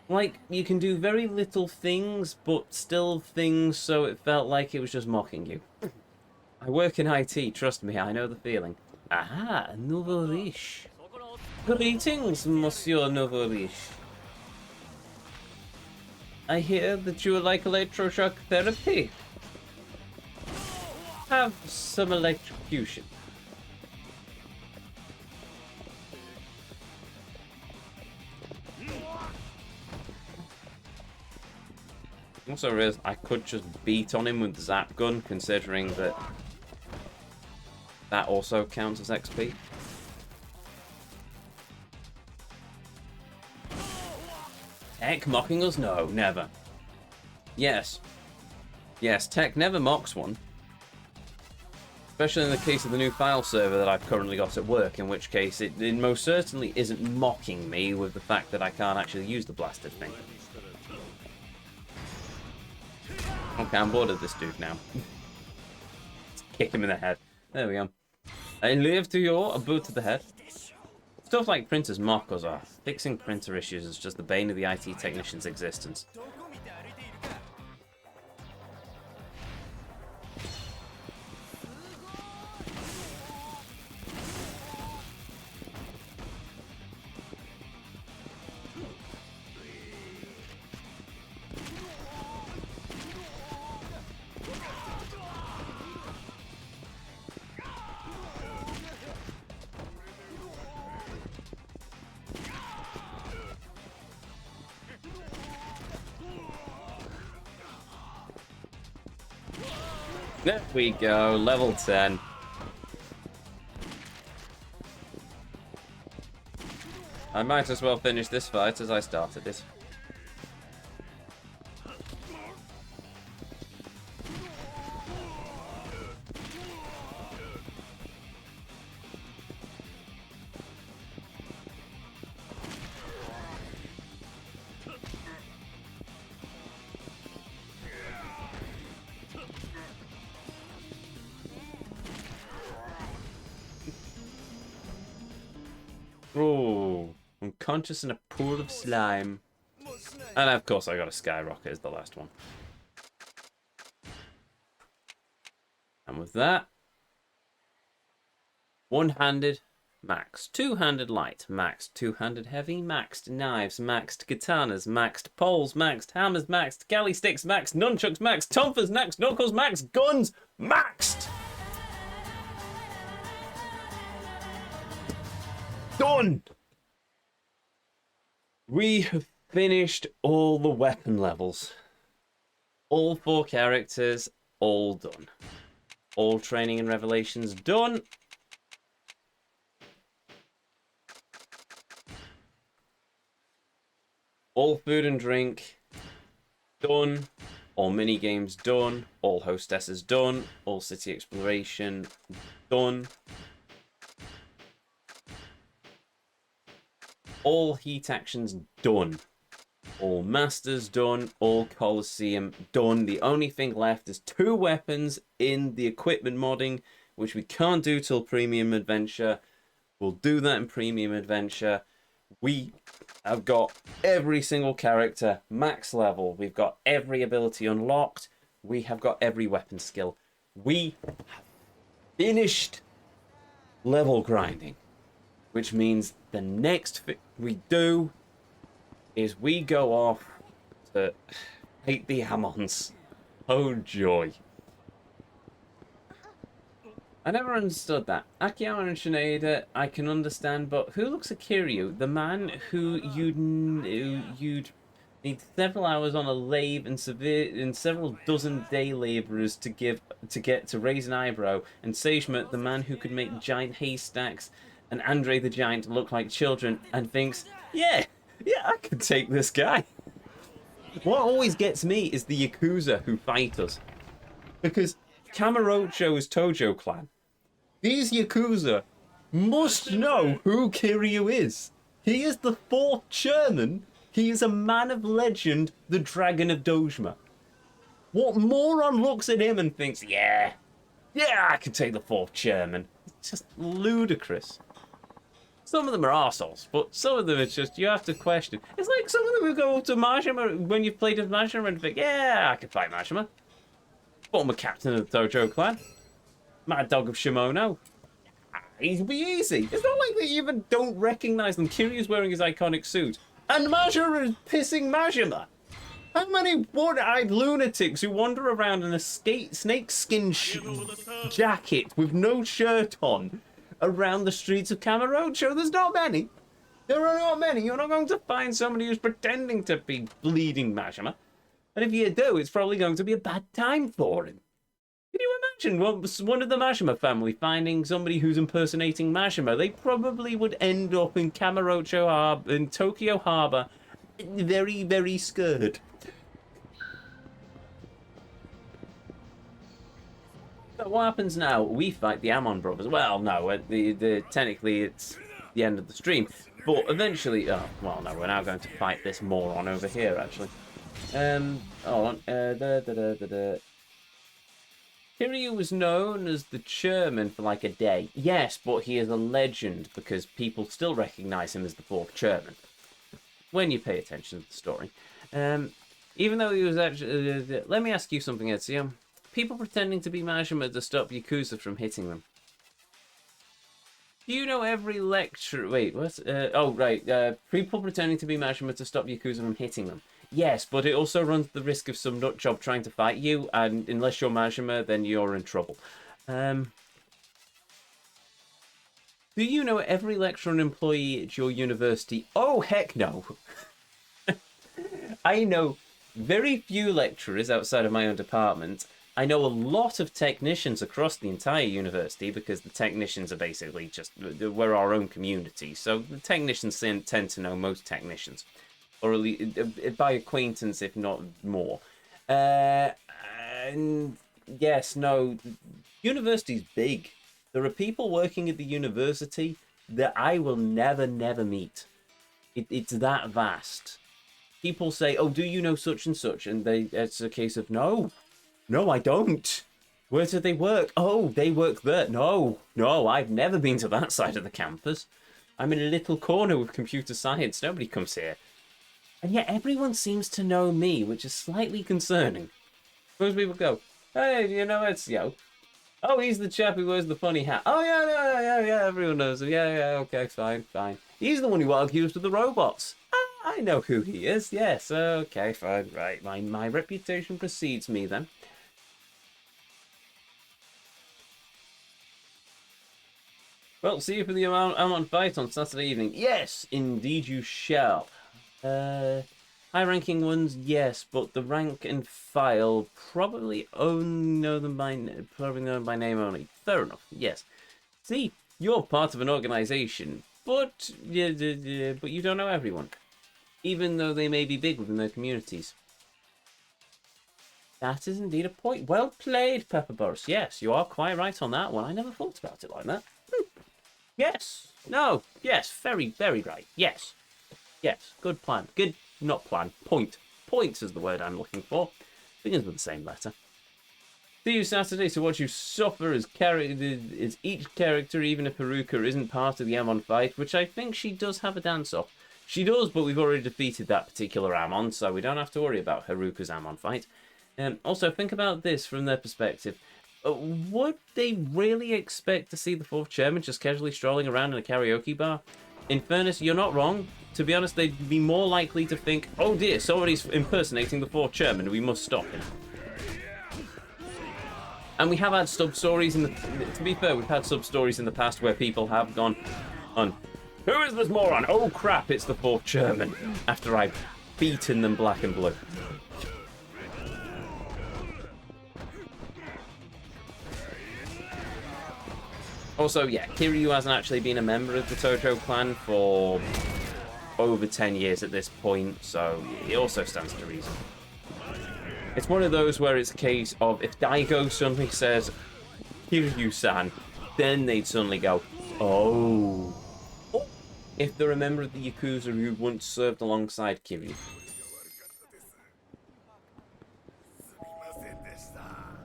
Speaker 2: Like, you can do very little things, but still things so it felt like it was just mocking you. I work in IT, trust me, I know the feeling. Aha, nouveau riche. Greetings, Monsieur Nouveau Riche. I hear that you like electroshock therapy. Have some electrocution. Also realized I could just beat on him with the zap gun, considering that that also counts as XP. Tech mocking us? No, never. Yes. Yes, Tech never mocks one. Especially in the case of the new file server that I've currently got at work, in which case it most certainly isn't mocking me with the fact that I can't actually use the blasted thing. Okay, I'm bored of this dude now. Let's kick him in the head. There we go. I live to your a boot to the head. Stuff like printers mock us off. Fixing printer issues is just the bane of the IT technician's existence. There we go, level 10. I might as well finish this fight as I started it. Oh, unconscious in a pool of slime. And of course I got a skyrocket as the last one. And with that, one-handed, max. Two-handed light, maxed. Two-handed heavy, maxed. Knives, maxed. Katanas, maxed. Poles, maxed. Hammers, maxed. Galley sticks, maxed. Nunchucks, maxed. Tonfas, maxed. Knuckles, maxed. Guns, maxed! Done! We have finished all the weapon levels. All 4 characters, all done. All training and revelations done. All food and drink done. All mini games done. All hostesses done. All city exploration done. All heat actions done. All Masters done, all Colosseum done. The only thing left is 2 weapons in the equipment modding, which we can't do till Premium Adventure. We'll do that in Premium Adventure. We have got every single character max level. We've got every ability unlocked. We have got every weapon skill. We have finished level grinding, which means the next thing we do is we go off to hate the Ammons. Oh joy. I never understood that. Akiyama and Shinada, I can understand, but who looks at Kiryu? The man who you'd need several hours on a lathe and several dozen day laborers to get to raise an eyebrow, and Seishima, the man who could make giant haystacks and Andre the Giant look like children, and thinks, yeah, I could take this guy. What always gets me is the Yakuza who fight us. Because Kamurocho's Tojo clan, these Yakuza must know who Kiryu is. He is the 4th chairman. He is a man of legend, the Dragon of Dojima. What moron looks at him and thinks, yeah, I can take the 4th chairman? It's just ludicrous. Some of them are arseholes, but some of them it's just, you have to question. It's like some of them who go up to Majima when you've played as Majima and think, yeah, I can fight Majima. Former captain of the Dojo clan. Mad Dog of Shimono. He'd be easy. It's not like they even don't recognize them. Kiryu's wearing his iconic suit. And Majima is pissing Majima. How many one-eyed lunatics who wander around in a snakeskin jacket with no shirt on around the streets of Kamurocho? There's not many. There are not many. You're not going to find somebody who's pretending to be bleeding Majima. And if you do, it's probably going to be a bad time for him. Can you imagine one of the Majima family finding somebody who's impersonating Majima? They probably would end up in Kamurocho Harbor, in Tokyo Harbor, very, very scared. So what happens now? We fight the Ammon brothers. Well, no, technically it's the end of the stream. But eventually, oh, well, no, we're now going to fight this moron over here, actually. Hold on. Kiryu was known as the chairman for like a day. Yes, but he is a legend because people still recognize him as the 4th chairman. When you pay attention to the story. Even though he was actually... let me ask you something, Ezio. People pretending to be Majima to stop Yakuza from hitting them. Do you know every lecture... Wait, what? Oh, right. People pretending to be Majima to stop Yakuza from hitting them. Yes, but it also runs the risk of some nutjob trying to fight you, and unless you're Majima, then you're in trouble. Do you know every lecturer and employee at your university? Oh, heck no. I know very few lecturers outside of my own department. I know a lot of technicians across the entire university because the technicians are basically just, we're our own community. So the technicians tend to know most technicians. Or at least by acquaintance, if not more. And yes, no, university's big. There are people working at the university that I will never meet. It's that vast. People say, oh, do you know such and such? And it's a case of, no, I don't. Where do they work? Oh, they work there. No, I've never been to that side of the campus. I'm in a little corner with computer science. Nobody comes here. And yet everyone seems to know me, which is slightly concerning. Most people go, hey, you know Ezio? Oh, he's the chap who wears the funny hat. Oh, yeah, everyone knows him. Yeah, okay, fine. He's the one who argues with the robots. I know who he is. Yes, okay, fine, right. My reputation precedes me, then. Well, see you for the Ammon fight on Saturday evening. Yes, indeed you shall. High-ranking ones, yes, but the rank and file probably know them by name only. Fair enough. Yes. See, you're part of an organization, but you don't know everyone, even though they may be big within their communities. That is indeed a point. Well played, Pepper Boris. Yes, you are quite right on that one. I never thought about it like that. Yes. No. Yes. Very, very right. Yes. Yes. Good plan. Good Not plan. Point. Point is the word I'm looking for. Begins with the same letter. See you Saturday to watch you suffer as each character, even if Haruka isn't part of the Amon fight, which I think she does have a dance-off. She does, but we've already defeated that particular Amon, so we don't have to worry about Haruka's Amon fight. Also, think about this from their perspective. Would they really expect to see the fourth chairman just casually strolling around in a karaoke bar? In fairness, you're not wrong. To be honest, they'd be more likely to think, oh dear, somebody's impersonating the fourth chairman, we must stop him. And we have had sub-stories to be fair, we've had sub-stories in the past where people have gone on, who is this moron? Oh crap, it's the fourth chairman, after I've beaten them black and blue. Also, yeah, Kiryu hasn't actually been a member of the Tojo clan for over 10 years at this point, so it also stands to reason. It's one of those where it's a case of if Daigo suddenly says, Kiryu-san, then they'd suddenly go, oh. If they're a member of the Yakuza who once served alongside Kiryu.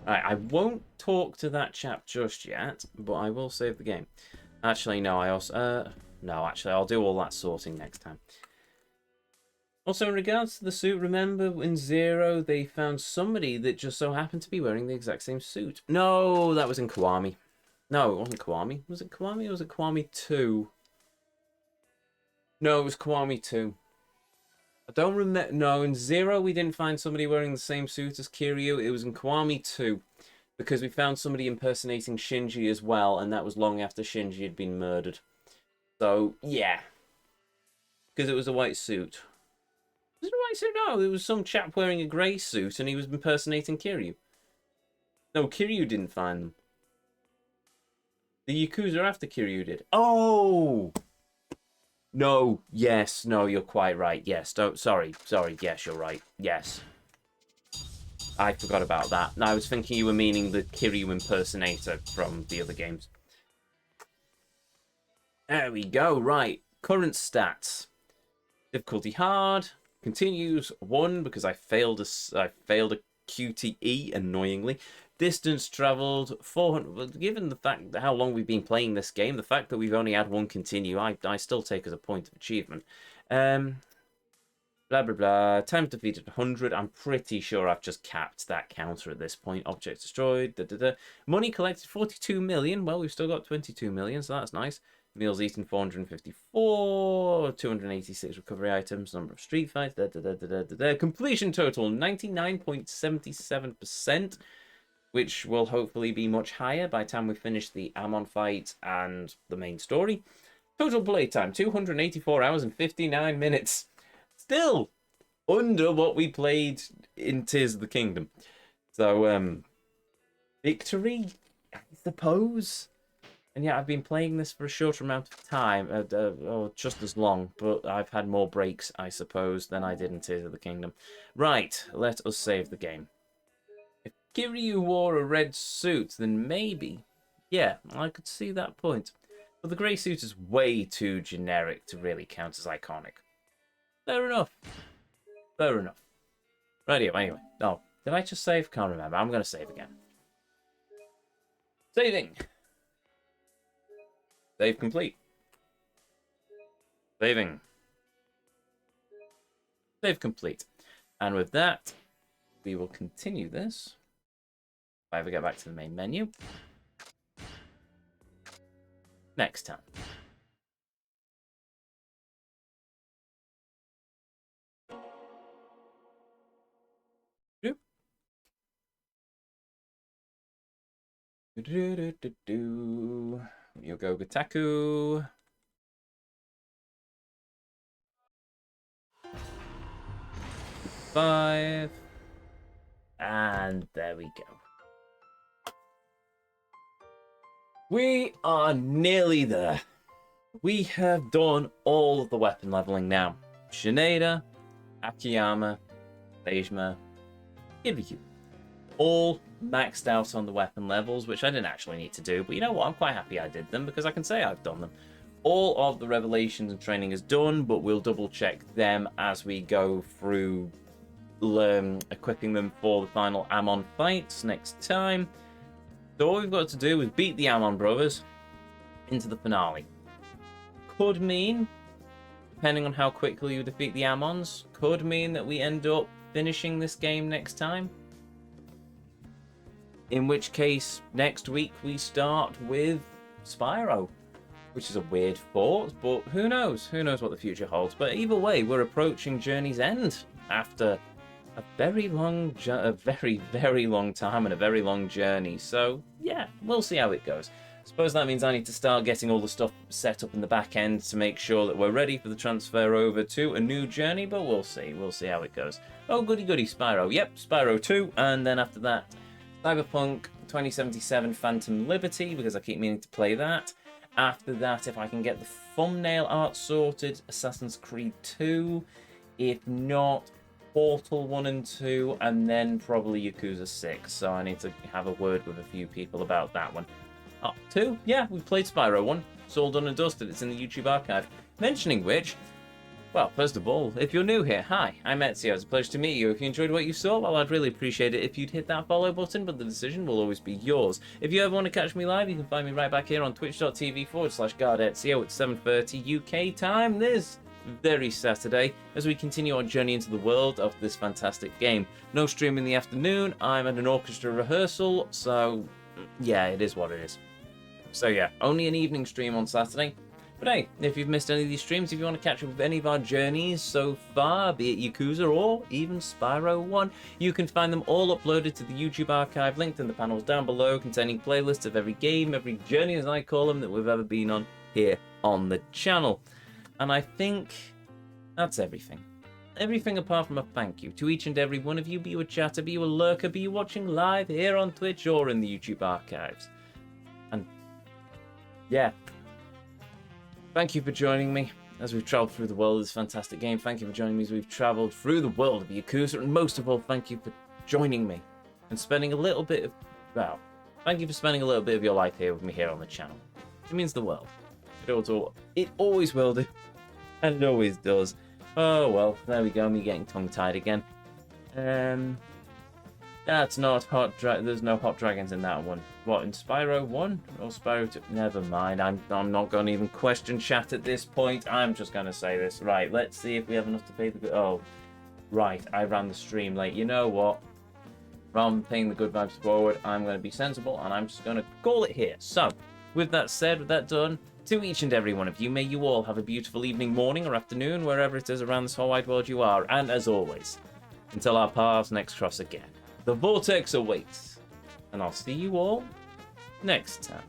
Speaker 2: Right, I won't talk to that chap just yet, but I will save the game. Actually, no, I'll do all that sorting next time. Also, in regards to the suit, remember in Zero, they found somebody that just so happened to be wearing the exact same suit. No, that was in Kiwami. No, it wasn't Kiwami. Was it Kiwami or was it Kiwami 2? No, it was Kiwami 2. I don't remember. No, in Zero, we didn't find somebody wearing the same suit as Kiryu. It was in Kiwami 2. Because we found somebody impersonating Shinji as well, and that was long after Shinji had been murdered. So, yeah. Because it was a white suit. Was it a white suit? No, it was some chap wearing a grey suit, and he was impersonating Kiryu. No, Kiryu didn't find them. The Yakuza after Kiryu did. Oh! No, yes, no, you're quite right. Yes, sorry, yes, you're right. Yes. I forgot about that. I was thinking you were meaning the Kiryu impersonator from the other games. There we go, right. Current stats. Difficulty hard. Continues 1 because I failed a QTE, annoyingly. Distance travelled 400. Given the fact that how long we've been playing this game, the fact that we've only had one continue, I still take as a point of achievement. Blah blah blah. Time defeated 100. I'm pretty sure I've just capped that counter at this point. Objects destroyed. Money collected 42 million. Well, we've still got 22 million, so that's nice. Meals eaten 454, 286 recovery items, number of street fights, completion total 99.77%, which will hopefully be much higher by the time we finish the Amon fight and the main story. Total playtime 284 hours and 59 minutes. Still under what we played in Tears of the Kingdom. So, victory, I suppose. And yeah, I've been playing this for a shorter amount of time, or just as long, but I've had more breaks, I suppose, than I did in Tears of the Kingdom. Right, let us save the game. If Kiryu wore a red suit, then maybe, yeah, I could see that point. But the grey suit is way too generic to really count as iconic. Fair enough. Fair enough. Radio, anyway. Oh, did I just save? Can't remember. I'm going to save again. Saving. Save complete. Saving. Save complete. And with that, we will continue this. If I ever get back to the main menu. Next time. You'll go Gotoku. Five. And there we go. We are nearly there. We have done all of the weapon leveling now. Shineda, Akiyama, Dejima, Kiryu. All maxed out on the weapon levels, which I didn't actually need to do, but you know what? I'm quite happy I did them because I can say I've done them.
Speaker 1: all of the revelations and training is done, but we'll double check them as we go through equipping them for the final Amon fights next time. So all we've got to do is beat the Amon brothers into the finale. Could mean, depending on how quickly you defeat the Amons, could mean that we end up finishing this game next time. In which case, next week we start with Spyro, which is a weird thought, but who knows? Who knows what the future holds? But either way, we're approaching Journey's End after a very, very long time and a very long journey. So, yeah, we'll see how it goes. Suppose that means I need to start getting all the stuff set up in the back end to make sure that we're ready for the transfer over to a new journey, but we'll see. We'll see how it goes. Oh, goody goody, Spyro. Yep, Spyro 2, and then after that, Cyberpunk 2077 Phantom Liberty, because I keep meaning to play that. After that, if I can get the thumbnail art sorted, Assassin's Creed 2. If not, Portal 1 and 2, and then probably Yakuza 6. So I need to have a word with a few people about that one. Up 2? Yeah, we played Spyro 1. It's all done and dusted. It's in the YouTube archive. Mentioning which, well, first of all, if you're new here, hi, I'm Ezio. It's a pleasure to meet you. If you enjoyed what you saw, well, I'd really appreciate it if you'd hit that follow button, but the decision will always be yours. If you ever want to catch me live, you can find me right back here on twitch.tv/GuardEzio at 7:30 UK time this very Saturday, as we continue our journey into the world of this fantastic game. No stream in the afternoon, I'm at an orchestra rehearsal, so yeah, it is what it is. So yeah, only an evening stream on Saturday. But hey, if you've missed any of these streams, if you want to catch up with any of our journeys so far, be it Yakuza or even Spyro 1, you can find them all uploaded to the YouTube archive, linked in the panels down below, containing playlists of every game, every journey as I call them, that we've ever been on here on the channel. And I think that's everything. Everything apart from a thank you to each and every one of you, be you a chatter, be you a lurker, be you watching live here on Twitch or in the YouTube archives. And yeah, thank you for joining me as we've travelled through the world of this fantastic game. Thank you for joining me as we've travelled through the world of Yakuza. And most of all, thank you for joining me and spending a little bit of, well, thank you for spending a little bit of your life here with me here on the channel. It means the world. It always will do. And it always does. Oh, well, there we go. Me getting tongue-tied again. That's not hot. There's no hot dragons in that one. What, in Spyro 1 or Spyro 2? Never mind. I'm not going to even question chat at this point. I'm just going to say this. Right, let's see if we have enough to pay the... Oh, right. I ran the stream late. You know what? Rather than paying the good vibes forward, I'm going to be sensible, and I'm just going to call it here. So, with that said, with that done, to each and every one of you, may you all have a beautiful evening, morning, or afternoon, wherever it is around this whole wide world you are. And as always, until our paths next cross again, the Vortex awaits. And I'll see you all next time.